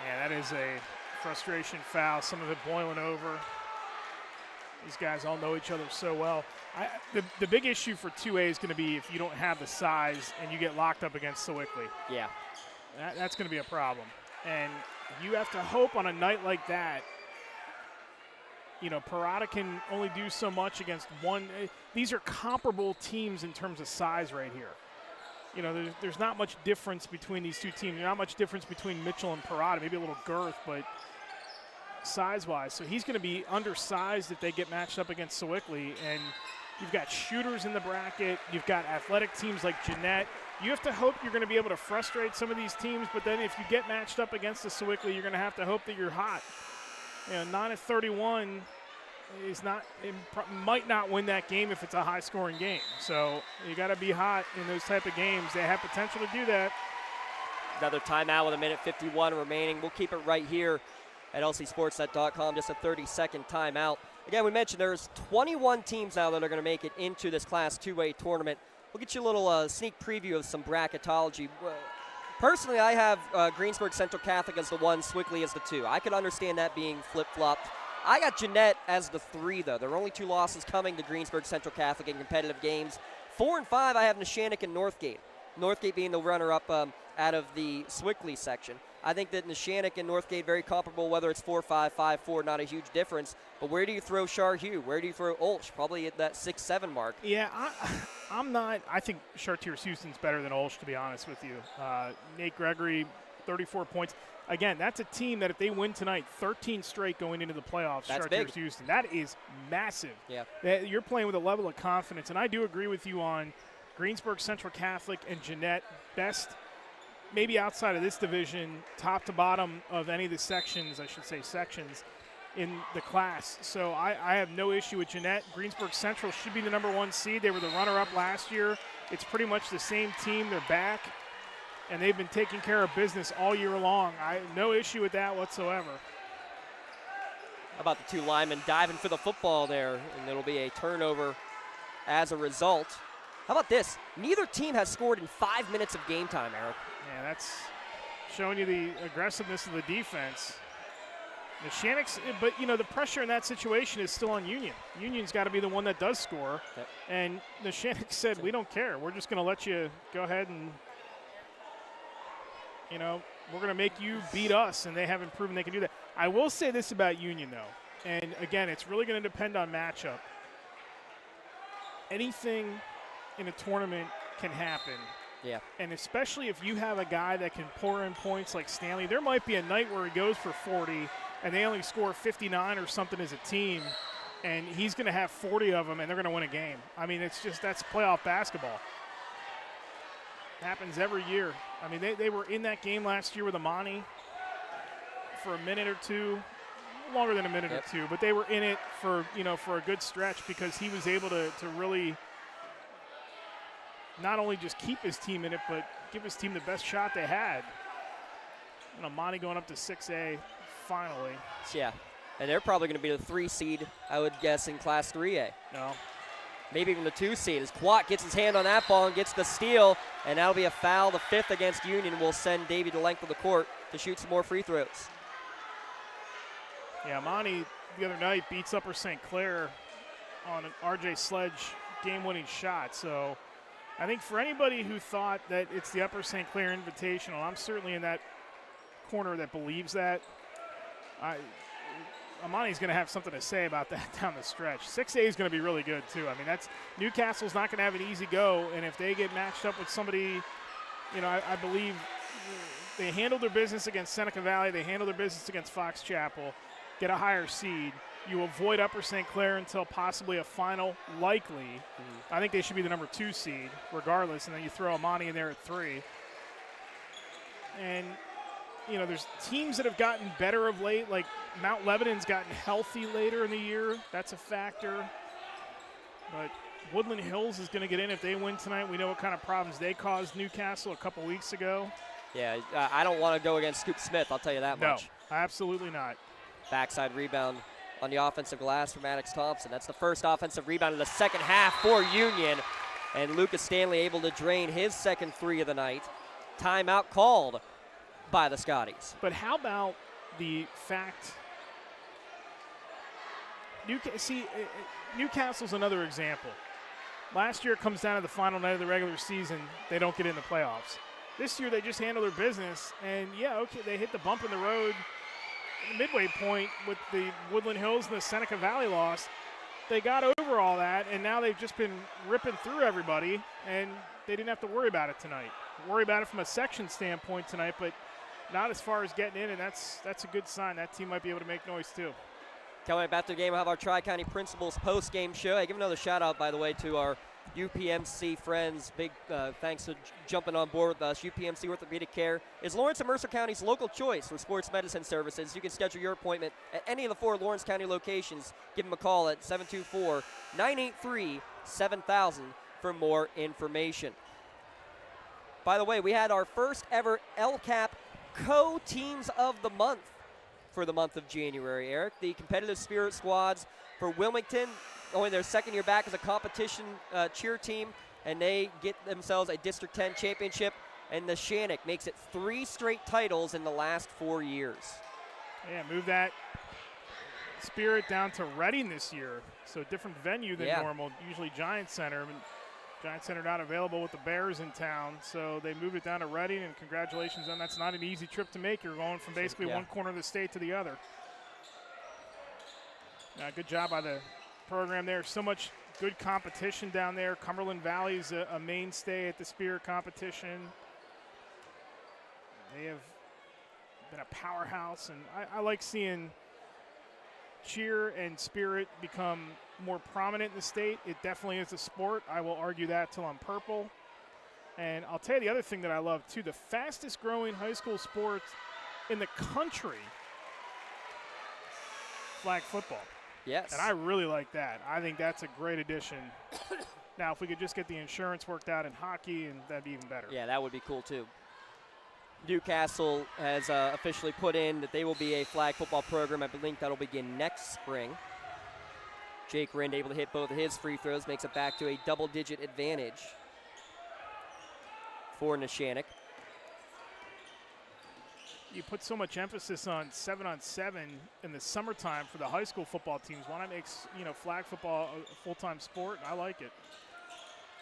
Yeah, that is a frustration foul, some of it boiling over. These guys all know each other so well. The big issue for 2A is going to be if you don't have the size and you get locked up against Sewickley. Yeah. That's going to be a problem. And you have to hope on a night like that, you know, Parada can only do so much against one. These are comparable teams in terms of size right here. You know, there's not much difference between these two teams. There's not much difference between Mitchell and Parada, maybe a little girth, but size-wise. So he's going to be undersized if they get matched up against Sewickley. And you've got shooters in the bracket. You've got athletic teams like Jeanette. You have to hope you're going to be able to frustrate some of these teams, but then if you get matched up against the Sewickley, you're going to have to hope that you're hot. You know, 9-31 might not win that game if it's a high-scoring game. So you got to be hot in those type of games. They have potential to do that. Another timeout with 1:51 remaining. We'll keep it right here at lcsportsnet.com, just a 30-second timeout. Again, we mentioned there's 21 teams now that are going to make it into this Class 2A tournament. We'll get you a little sneak preview of some bracketology. Personally, I have Greensburg Central Catholic as the 1, Swickley as the 2. I could understand that being flip-flopped. I got Jeanette as the 3, though. There are only 2 losses coming to Greensburg Central Catholic in competitive games. 4 and 5, I have Neshannock and Northgate. Northgate being the runner-up out of the Swickley section. I think that Neshannock and Northgate very comparable, whether it's 4-5, 5-4, not a huge difference. But where do you throw Chartier? Where do you throw Olsh? Probably at that 6-7 mark. Yeah, I'm not. I think Chartiers Houston's better than Olsh, to be honest with you. Nate Gregory, 34 points. Again, that's a team that if they win tonight, 13 straight going into the playoffs. That's Chartiers big. Houston. That is massive. Yeah. You're playing with a level of confidence, and I do agree with you on Greensburg Central Catholic and Jeanette, best maybe outside of this division, top to bottom of any of the sections, I should say sections, in the class. So I have no issue with Jeanette. Greensburg Central should be the number 1 seed. They were the runner-up last year. It's pretty much the same team. They're back, and they've been taking care of business all year long. I have no issue with that whatsoever. How about the 2 linemen diving for the football there, and it'll be a turnover as a result. How about this? Neither team has scored in 5 minutes of game time, Eric. Yeah, that's showing you the aggressiveness of the defense. Neshannock's, but the pressure in that situation is still on Union. Union's got to be the one that does score. Yep. And Neshannock said, we don't care. We're just going to let you go ahead and, we're going to make you beat us, and they haven't proven they can do that. I will say this about Union, though, and again, it's really going to depend on matchup. Anything in a tournament can happen. Yeah. And especially if you have a guy that can pour in points like Stanley, there might be a night where he goes for 40 and they only score 59 or something as a team, and he's going to have 40 of them and they're going to win a game. I mean, that's playoff basketball. Happens every year. I mean, they were in that game last year with Amani for a minute or two, longer than a minute or two, but they were in it for a good stretch because he was able to really not only just keep his team in it, but give his team the best shot they had. And Amani going up to 6A finally. Yeah, and they're probably going to be the 3 seed, I would guess, in Class 3A. No. Maybe even the 2 seed. As Quat gets his hand on that ball and gets the steal, and that'll be a foul. The 5th against Union will send Davey the length of the court to shoot some more free throws. Yeah, Amani the other night beats Upper St. Clair on an RJ Sledge game-winning shot. So I think for anybody who thought that it's the Upper St. Clair Invitational, I'm certainly in that corner that believes that. Amani's going to have something to say about that down the stretch. 6A is going to be really good, too. I mean, Newcastle's not going to have an easy go, and if they get matched up with somebody, I believe they handled their business against Seneca Valley. They handled their business against Fox Chapel, get a higher seed. You avoid Upper St. Clair until possibly a final, likely. Mm-hmm. I think they should be the number 2 seed, regardless, and then you throw Amani in there at 3. And there's teams that have gotten better of late, like Mount Lebanon's gotten healthy later in the year. That's a factor. But Woodland Hills is going to get in if they win tonight. We know what kind of problems they caused Newcastle a couple weeks ago. Yeah, I don't want to go against Scoop Smith, I'll tell you that much. No, absolutely not. Backside rebound on the offensive glass for Maddox Thompson. That's the first offensive rebound of the second half for Union. And Lucas Stanley able to drain his second 3 of the night. Timeout called by the Scotties. But how about the fact Newcastle's another example. Last year it comes down to the final night of the regular season, they don't get in the playoffs. This year they just handle their business, and they hit the bump in the road the midway point with the Woodland Hills and the Seneca Valley loss. They got over all that, and now they've just been ripping through everybody, and they didn't have to worry about it tonight. Worry about it from a section standpoint tonight, but not as far as getting in, and that's a good sign. That team might be able to make noise too. Coming up after the game, we'll have our Tri-County Principals post-game show. I give another shout-out, by the way, to our UPMC friends. Big thanks for jumping on board with us. UPMC Orthopedic Care is Lawrence and Mercer County's local choice for sports medicine services. You can schedule your appointment at any of the 4 Lawrence County locations. Give them a call at 724-983-7000 for more information. By the way, we had our first ever LCAP co-teams of the month for the month of January, Eric. The competitive spirit squads for Wilmington, only their second year back as a competition cheer team, and they get themselves a District 10 championship, and Neshannock makes it 3 straight titles in the last 4 years. Yeah, move that spirit down to Reading this year, so a different venue than normal, usually Giant Center. Giant Center not available with the Bears in town, so they moved it down to Reading, and congratulations on that's not an easy trip to make. You're going from basically one corner of the state to the other. Good job by the program there. So much good competition down there. Cumberland Valley is a mainstay at the Spirit competition. They have been a powerhouse, and I like seeing cheer and spirit become more prominent in the state. It definitely is a sport. I will argue that till I'm purple. And I'll tell you the other thing that I love too, the fastest growing high school sport in the country, flag football. Yes. And I really like that. I think that's a great addition. Now, if we could just get the insurance worked out in hockey, and that'd be even better. Yeah, that would be cool too. Newcastle has officially put in that they will be a flag football program. I believe that'll begin next spring. Jake Rind able to hit both of his free throws, makes it back to a double-digit advantage for Neshannock. You put so much emphasis on 7-on-7 in the summertime for the high school football teams. Why not make flag football a full-time sport? I like it.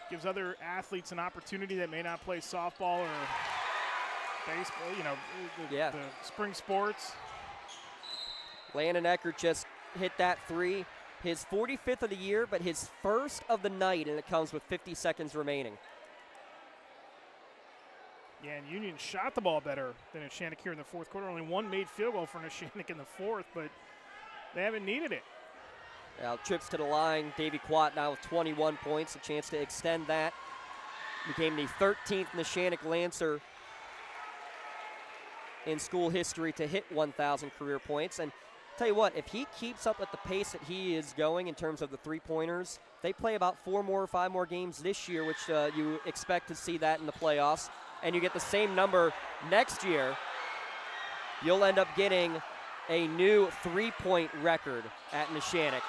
Gives other athletes an opportunity that may not play softball or baseball, the spring sports. Landon Eckert just hit that 3. His 45th of the year, but his first of the night, and it comes with 50 seconds remaining. Yeah, and Union shot the ball better than Neshannock here in the fourth quarter. Only one made field goal for Neshannock in the fourth, but they haven't needed it. Now trips to the line. Davey Quat now with 21 points, a chance to extend that. Became the 13th Neshannock Lancer in school history to hit 1,000 career points. And tell you what, if he keeps up at the pace that he is going in terms of the three-pointers, they play about 4 more or 5 more games this year, which you expect to see that in the playoffs, and you get the same number next year, you'll end up getting a new three-point record at Neshannock,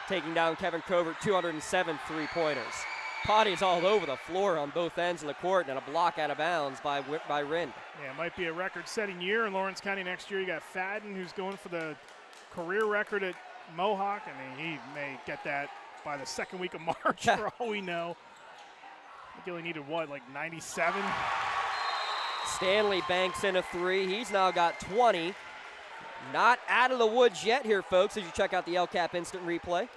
taking down Kevin Covert, 207 three-pointers. Potties all over the floor on both ends of the court, and a block out of bounds by Rind. Yeah, it might be a record-setting year in Lawrence County next year. You got Fadden, who's going for the career record at Mohawk. I mean, he may get that by the second week of March for all we know. I think he only needed, like 97? Stanley banks in a 3. He's now got 20. Not out of the woods yet here, folks, as you check out the LCAP instant replay.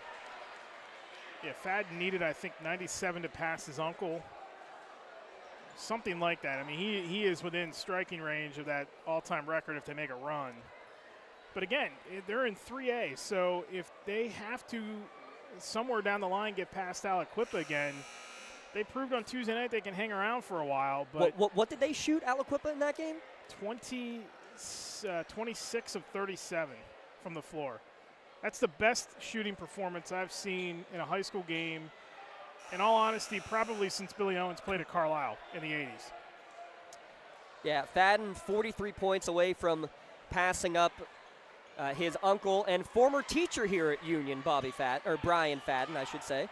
Yeah, Fadden needed, I think, 97 to pass his uncle. Something like that. I mean, he is within striking range of that all-time record if they make a run. But again, they're in 3A, so if they have to somewhere down the line get past Aliquippa again, they proved on Tuesday night they can hang around for a while. But what did they shoot Aliquippa in that game? 26 of 37 from the floor. That's the best shooting performance I've seen in a high school game, in all honesty, probably since Billy Owens played at Carlisle in the 80s. Yeah, Fadden 43 points away from passing up his uncle and former teacher here at Union, Brian Fadden, I should say.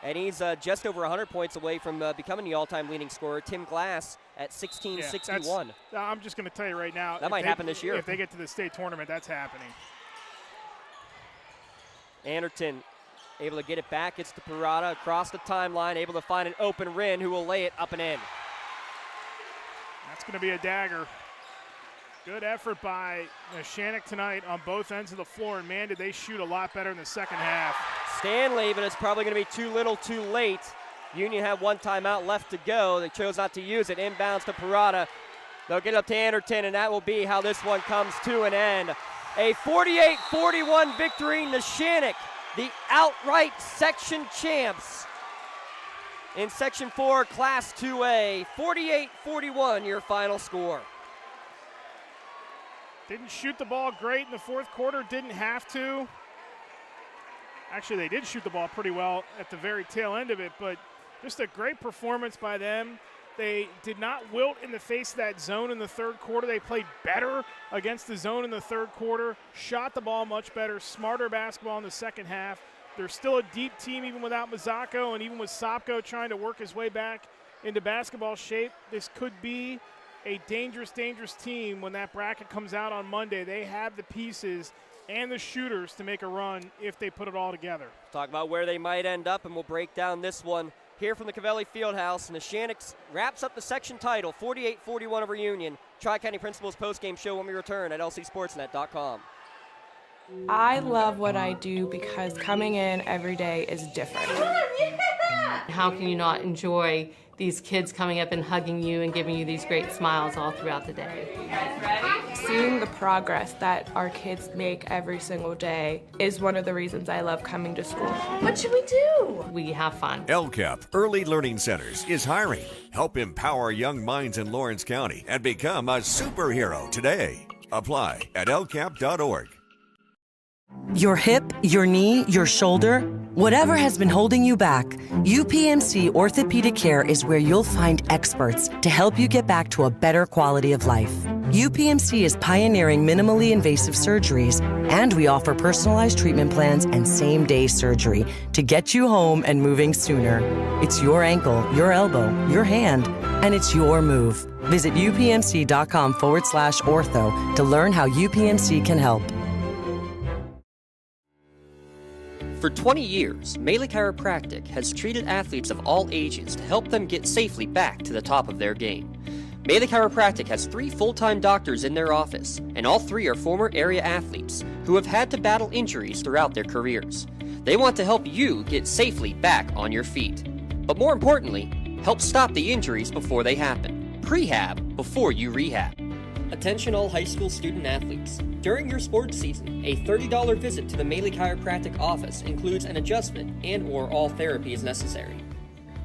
And he's just over 100 points away from becoming the all-time leading scorer, Tim Glass, at 1661. Yeah, I'm just going to tell you right now. That might happen this year. If they get to the state tournament, that's happening. Anderton able to get it back. Gets to Parada across the timeline, able to find an open Rin who will lay it up and in. That's going to be a dagger. Good effort by Neshannock tonight on both ends of the floor, and man, did they shoot a lot better in the second half. Stanley, but it's probably going to be too little too late. Union had one timeout left to go. They chose not to use it. Inbounds to Parada. They'll get up to Anderton, and that will be how this one comes to an end. A 48-41 victory. Neshannock, the outright section champs in Section 4, Class 2A. 48-41, your final score. Didn't shoot the ball great in the fourth quarter, didn't have to. Actually, they did shoot the ball pretty well at the very tail end of it, but just a great performance by them. They did not wilt in the face of that zone in the third quarter. They played better against the zone in the third quarter, shot the ball much better, smarter basketball in the second half. They're still a deep team even without Mazzocco and even with Sopko trying to work his way back into basketball shape. This could be a dangerous, dangerous team when that bracket comes out on Monday. They have the pieces and the shooters to make a run if they put it all together. Talk about where they might end up, and we'll break down this one here from the Covelli Fieldhouse. Neshannock wraps up the section title, 48-41 over Union. Tri-County Principals postgame show when we return at lcsportsnet.com. I love what I do because coming in every day is different. How can you not enjoy these kids coming up and hugging you and giving you these great smiles all throughout the day? You guys ready? Seeing the progress that our kids make every single day is one of the reasons I love coming to school. What should we do? We have fun. LCAP Early Learning Centers is hiring. Help empower young minds in Lawrence County and become a superhero today. Apply at lcap.org. Your hip, your knee, your shoulder, whatever has been holding you back, UPMC Orthopedic Care is where you'll find experts to help you get back to a better quality of life. UPMC is pioneering minimally invasive surgeries, and we offer personalized treatment plans and same-day surgery to get you home and moving sooner. It's your ankle, your elbow, your hand, and it's your move. Visit upmc.com/ortho to learn how UPMC can help. For 20 years, Melee Chiropractic has treated athletes of all ages to help them get safely back to the top of their game. Melee Chiropractic has 3 full-time doctors in their office, and all 3 are former area athletes who have had to battle injuries throughout their careers. They want to help you get safely back on your feet. But more importantly, help stop the injuries before they happen. Prehab before you rehab. Attention all high school student athletes. During your sports season, a $30 visit to the Melee Chiropractic office includes an adjustment and/or all therapy is necessary.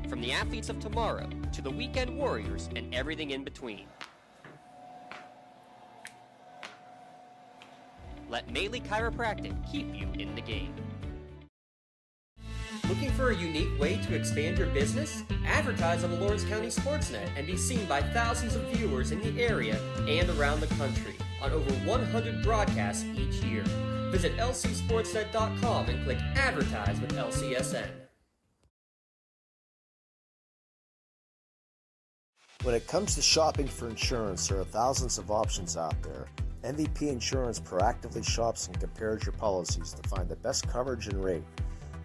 From the athletes of tomorrow to the weekend warriors and everything in between. Let Melee Chiropractic keep you in the game. Looking for a unique way to expand your business? Advertise on the Lawrence County SportsNet and be seen by thousands of viewers in the area and around the country on over 100 broadcasts each year. Visit lcsportsnet.com and click Advertise with LCSN. When it comes to shopping for insurance, there are thousands of options out there. MVP Insurance proactively shops and compares your policies to find the best coverage and rate.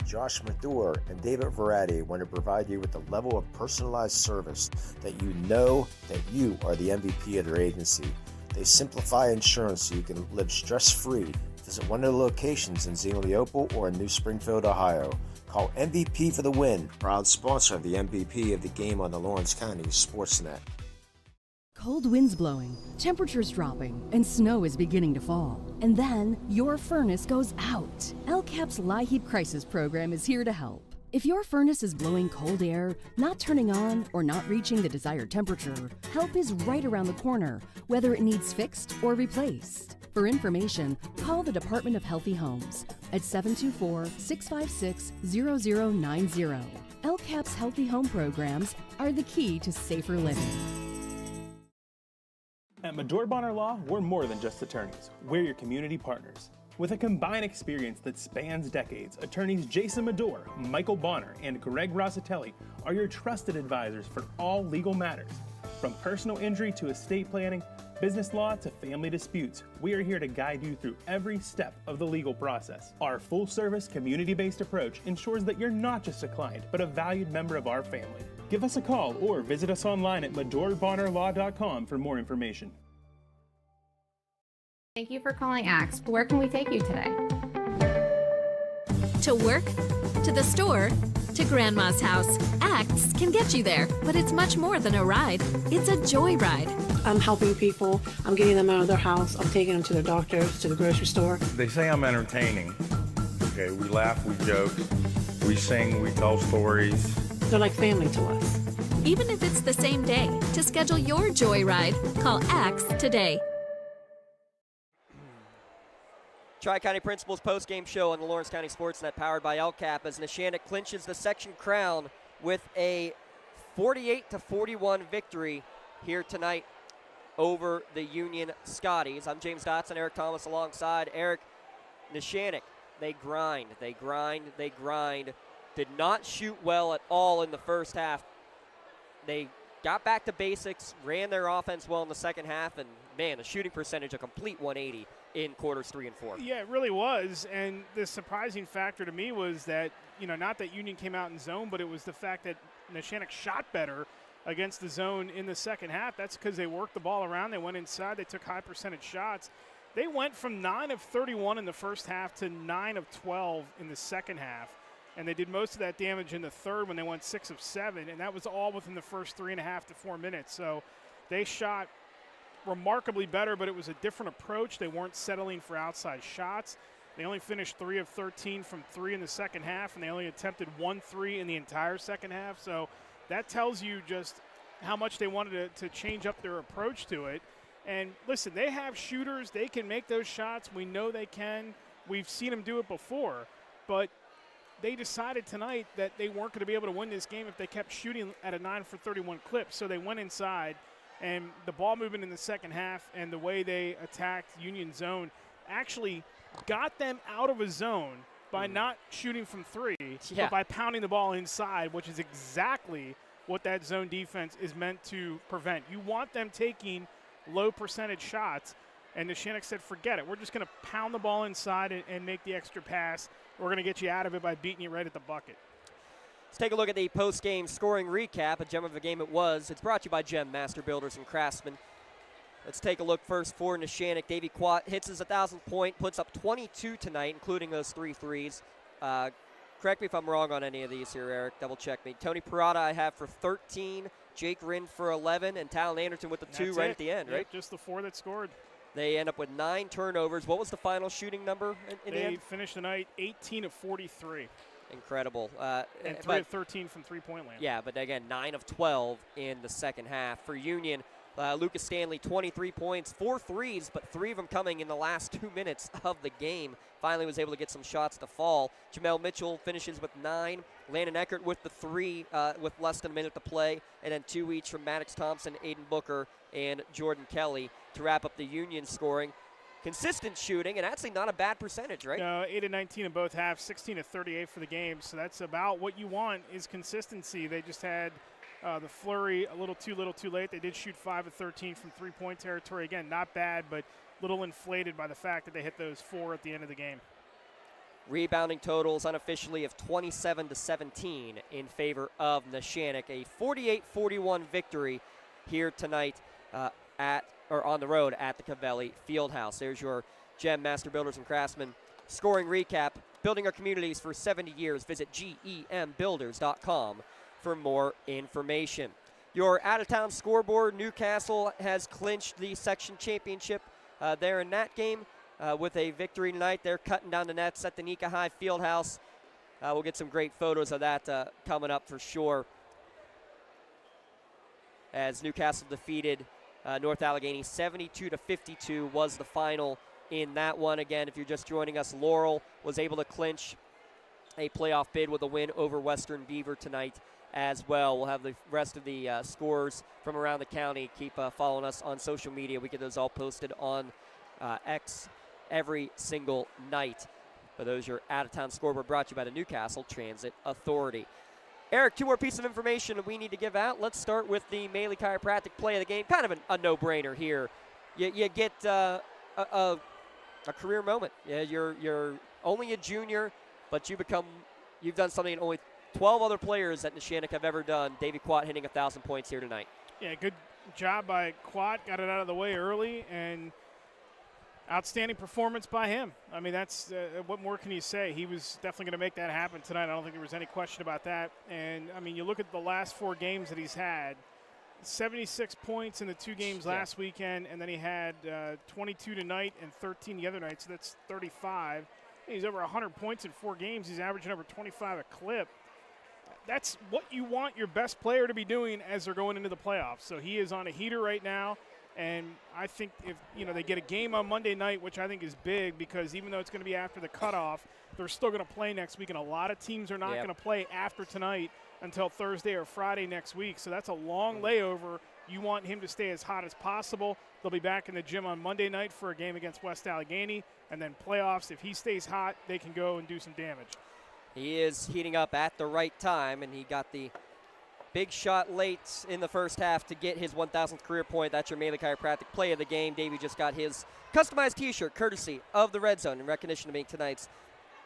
Josh Mathur and David Verratti want to provide you with the level of personalized service that you know that you are the MVP of their agency. They simplify insurance so you can live stress-free. Visit one of the locations in Xenia Leopold or in New Springfield, Ohio. Call MVP for the win. Proud sponsor of the MVP of the game on the Lawrence County SportsNet. Cold winds blowing, temperatures dropping, and snow is beginning to fall. And then your furnace goes out. LCAP's LIHEAP Crisis Program is here to help. If your furnace is blowing cold air, not turning on, or not reaching the desired temperature, help is right around the corner, whether it needs fixed or replaced. For information, call the Department of Healthy Homes at 724-656-0090. LCAP's Healthy Home programs are the key to safer living. At Medore Bonner Law, we're more than just attorneys. We're your community partners. With a combined experience that spans decades, attorneys Jason Medore, Michael Bonner, and Greg Rossatelli are your trusted advisors for all legal matters. From personal injury to estate planning, business law to family disputes, we are here to guide you through every step of the legal process. Our full-service, community-based approach ensures that you're not just a client, but a valued member of our family. Give us a call or visit us online at MedoreBonnerLaw.com for more information. Thank you for calling AXE. Where can we take you today? To work, to the store, to Grandma's house. AXE can get you there, but it's much more than a ride. It's a joyride. I'm helping people. I'm getting them out of their house. I'm taking them to their doctors, to the grocery store. They say I'm entertaining. Okay, we laugh, we joke, we sing, we tell stories. They're like family to us. Even if it's the same day, to schedule your joyride, call AXE today. Tri-County Principals postgame show on the Lawrence County SportsNet powered by LCAP as Neshannock clinches the section crown with a 48-41 victory here tonight over the Union Scotties. I'm James Dotson, Eric Thomas alongside Eric. Neshannock, they grind. Did not shoot well at all in the first half. They got back to basics, ran their offense well in the second half, and, man, the shooting percentage a complete 180 in quarters 3 and 4. Yeah, it really was. And the surprising factor to me was that, not that Union came out in zone, but it was the fact that Neshannock shot better against the zone in the second half. That's because they worked the ball around. They went inside. They took high percentage shots. They went from 9 of 31 in the first half to 9 of 12 in the second half. And they did most of that damage in the third when they went 6 of 7. And that was all within the first 3.5 to 4 minutes. So they shot remarkably better, but it was a different approach. They weren't settling for outside shots. They only finished 3 of 13 from 3 in the second half, and they only attempted 1 3 in the entire second half. So that tells you just how much they wanted to change up their approach to it. And listen, they have shooters. They can make those shots. We know they can. We've seen them do it before. But they decided tonight that they weren't going to be able to win this game if they kept shooting at a 9 for 31 clip. So they went inside, and the ball movement in the second half and the way they attacked Union zone actually got them out of a zone by not shooting from 3, but by pounding the ball inside, which is exactly what that zone defense is meant to prevent. You want them taking low percentage shots, and Neshannock said, forget it. We're just going to pound the ball inside and make the extra pass. We're going to get you out of it by beating you right at the bucket. Let's take a look at the post-game scoring recap. A gem of a game it was. It's brought to you by Gem Master Builders and Craftsmen. Let's take a look first for Neshannock. Davey Quat hits his 1,000th point, puts up 22 tonight, including those 3 threes. Correct me if I'm wrong on any of these here, Eric. Double check me. Tony Parada I have for 13, Jake Rinn for 11, and Talon Anderson with the 2 right at the end, right? Just the 4 that scored. They end up with 9 turnovers. What was the final shooting number in the end? They finished the night 18 of 43. Incredible. And 3 of 13 from three-point land. Yeah, but again, 9 of 12 in the second half. For Union, Lucas Stanley, 23 points, 4 threes, but 3 of them coming in the last 2 minutes of the game. Finally was able to get some shots to fall. Jamel Mitchell finishes with 9. Landon Eckert with the 3 with less than a minute to play. And then 2 each from Maddox Thompson, Aiden Booker, and Jordan Kelly to wrap up the Union scoring. Consistent shooting, and actually not a bad percentage, right? No, 8 of 19 in both halves, 16 of 38 for the game. So that's about what you want is consistency. They just had the flurry a little too late. They did shoot 5 of 13 from three-point territory. Again, not bad, but a little inflated by the fact that they hit those 4 at the end of the game. Rebounding totals unofficially of 27-17 in favor of Neshannock. A 48-41 victory here tonight on the road at the Cavelli Fieldhouse. There's your Gem Master Builders and Craftsmen scoring recap. Building our communities for 70 years. Visit gembuilders.com for more information. Your out-of-town scoreboard, Newcastle has clinched the section championship there in that game with a victory tonight. They're cutting down the nets at the Nika High Fieldhouse. We'll get some great photos of that coming up for sure, as Newcastle defeated North Allegheny 72-52 was the final in that one. Again, if you're just joining us, Laurel was able to clinch a playoff bid with a win over Western Beaver tonight as well. We'll have the rest of the scores from around the county. Keep following us on social media. We get those all posted on X every single night. But those are out-of-town scoreboard brought to you by the Newcastle Transit Authority. Eric, 2 more pieces of information we need to give out. Let's start with the Maley Chiropractic play of the game. Kind of a no-brainer here. You get a career moment. Yeah, you're only a junior, but you've done something that only 12 other players at Neshannock have ever done. Davey Quat hitting 1,000 points here tonight. Yeah, good job by Quat. Got it out of the way early, and outstanding performance by him. I mean, that's what more can you say? He was definitely going to make that happen tonight. I don't think there was any question about that. And, I mean, you look at the last 4 games that he's had, 76 points in the 2 games last weekend, and then he had 22 tonight and 13 the other night, so that's 35. He's over 100 points in 4 games. He's averaging over 25 a clip. That's what you want your best player to be doing as they're going into the playoffs. So he is on a heater right now. And I think if they get a game on Monday night, which I think is big because even though it's going to be after the cutoff, they're still going to play next week, and a lot of teams are not going to play after tonight until Thursday or Friday next week. So that's a long layover. You want him to stay as hot as possible. They'll be back in the gym on Monday night for a game against West Allegheny, and then playoffs. If he stays hot, they can go and do some damage. He is heating up at the right time, and he got the big shot late in the first half to get his 1,000th career point. That's your Maley Chiropractic play of the game. Davey just got his customized T-shirt courtesy of the Red Zone in recognition of being tonight's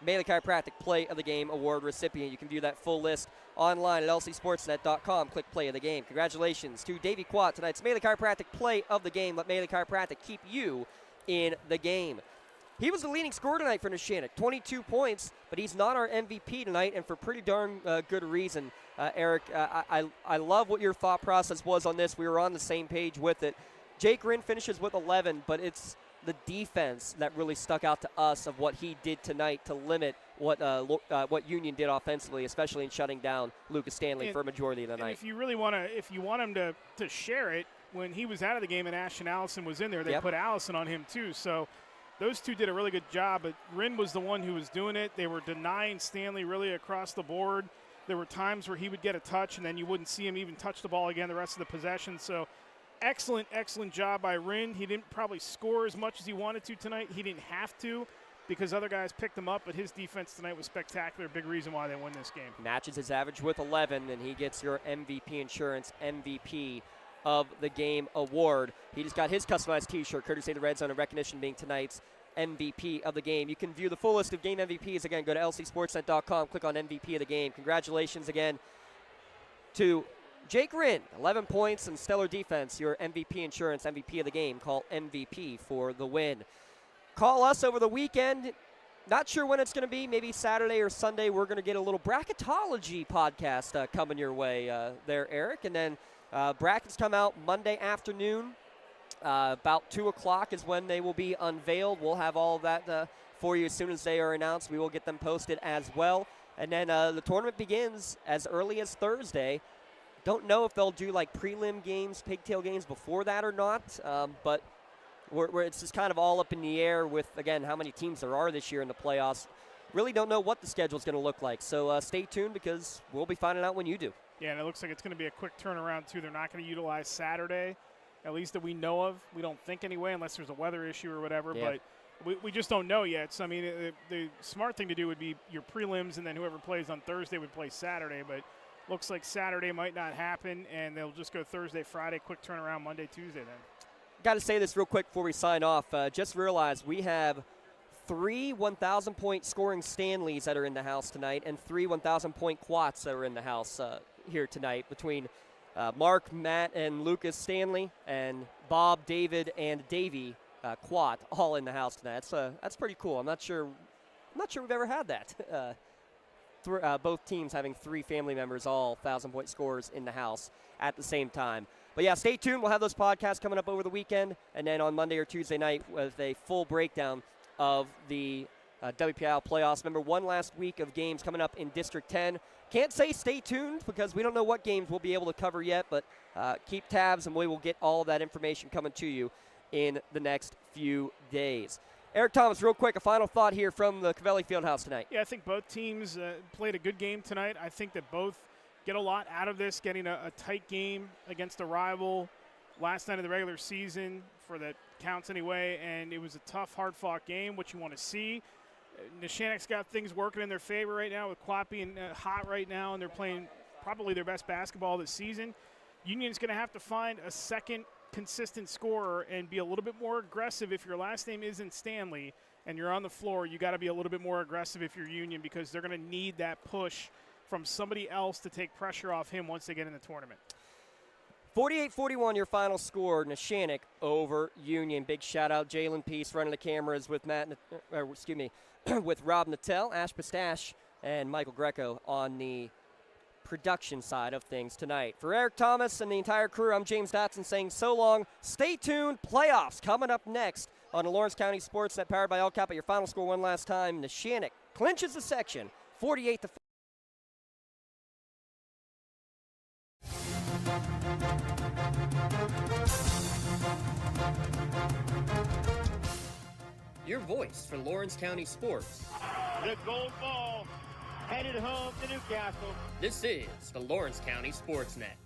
Maley Chiropractic Play of the Game award recipient. You can view that full list online at lcsportsnet.com. Click Play of the Game. Congratulations to Davey Quat, tonight's Maley Chiropractic Play of the Game. Let Maley Chiropractic keep you in the game. He was the leading scorer tonight for Neshannock, 22 points, but he's not our MVP tonight, and for pretty darn good reason. Eric, I love what your thought process was on this. We were on the same page with it. Jake Rinn finishes with 11, but it's the defense that really stuck out to us of what he did tonight to limit what Union did offensively, especially in shutting down Lucas Stanley for a majority of the night. If you really want to, if you want him to share it, when he was out of the game and Ashton Allison was in there, they put Allison on him too. So those two did a really good job, but Rinn was the one who was doing it. They were denying Stanley really across the board. There were times where he would get a touch, and then you wouldn't see him even touch the ball again the rest of the possession. So excellent, excellent job by Rinn. He didn't probably score as much as he wanted to tonight. He didn't have to because other guys picked him up, but his defense tonight was spectacular. Big reason why they won this game. Matches his average with 11, and he gets your MVP Insurance MVP of the Game award. He just got his customized T-shirt, courtesy of the Red Zone, in recognition being tonight's MVP of the game. You can view the full list of game MVPs. Again, go to lcsportsnet.com, click on MVP of the game. Congratulations again to Jake Rinn, 11 points and stellar defense, your MVP Insurance MVP of the game. Call MVP for the win. Call us over the weekend. Not sure when it's going to be, maybe Saturday or Sunday. We're going to get a little bracketology podcast coming your way there, Eric. And then brackets come out Monday afternoon. About 2 o'clock is when they will be unveiled. We'll have all of that for you as soon as they are announced. We will get them posted as well. And then the tournament begins as early as Thursday. Don't know if they'll do like prelim games, pigtail games before that or not, but it's just kind of all up in the air with, again, how many teams there are this year in the playoffs. Really don't know what the schedule is going to look like. So stay tuned because we'll be finding out when you do. Yeah, and it looks like it's going to be a quick turnaround, too. They're not going to utilize Saturday, at least that we know of. We don't think anyway, unless there's a weather issue or whatever. Yeah. But we just don't know yet. So, I mean, the smart thing to do would be your prelims, and then whoever plays on Thursday would play Saturday. But looks like Saturday might not happen, and they'll just go Thursday, Friday, quick turnaround, Monday, Tuesday then. Got to say this real quick before we sign off. Just realized we have 3 1,000-point scoring Stanleys that are in the house tonight and 3 1,000-point Quats that are in the house here tonight between Mark, Matt, and Lucas Stanley, and Bob, David, and Davey Quat all in the house tonight. That's pretty cool. I'm not sure we've ever had that. Both teams having 3 family members, all 1,000-point scorers in the house at the same time. But yeah, stay tuned. We'll have those podcasts coming up over the weekend, and then on Monday or Tuesday night with a full breakdown of the WPIAL playoffs. Remember, one last week of games coming up in District 10. Can't say stay tuned because we don't know what games we'll be able to cover yet, but keep tabs and we will get all of that information coming to you in the next few days. Eric Thomas, real quick, a final thought here from the Covelli Fieldhouse tonight. Yeah, I think both teams played a good game tonight. I think that both get a lot out of this, getting a tight game against a rival last night of the regular season, for that counts anyway, and it was a tough, hard-fought game, which you want to see. Neshannock's got things working in their favor right now with Quat being hot right now, and they're playing probably their best basketball this season. Union's going to have to find a second consistent scorer and be a little bit more aggressive. If your last name isn't Stanley and you're on the floor, you got to be a little bit more aggressive if you're Union, because they're going to need that push from somebody else to take pressure off him once they get in the tournament. 48-41 your final score, Neshannock over Union. Big shout-out, Jalen Peace running the cameras with with Rob Nattel, Ash Pistache, and Michael Greco on the production side of things tonight. For Eric Thomas and the entire crew, I'm James Dotson saying so long. Stay tuned. Playoffs coming up next on the Lawrence County SportsNet, powered by LCAP. At your final score one last time, Neshannock clinches the section, 48-40. your voice for Lawrence County sports. The gold ball headed home to Newcastle. This is the Lawrence County SportsNet.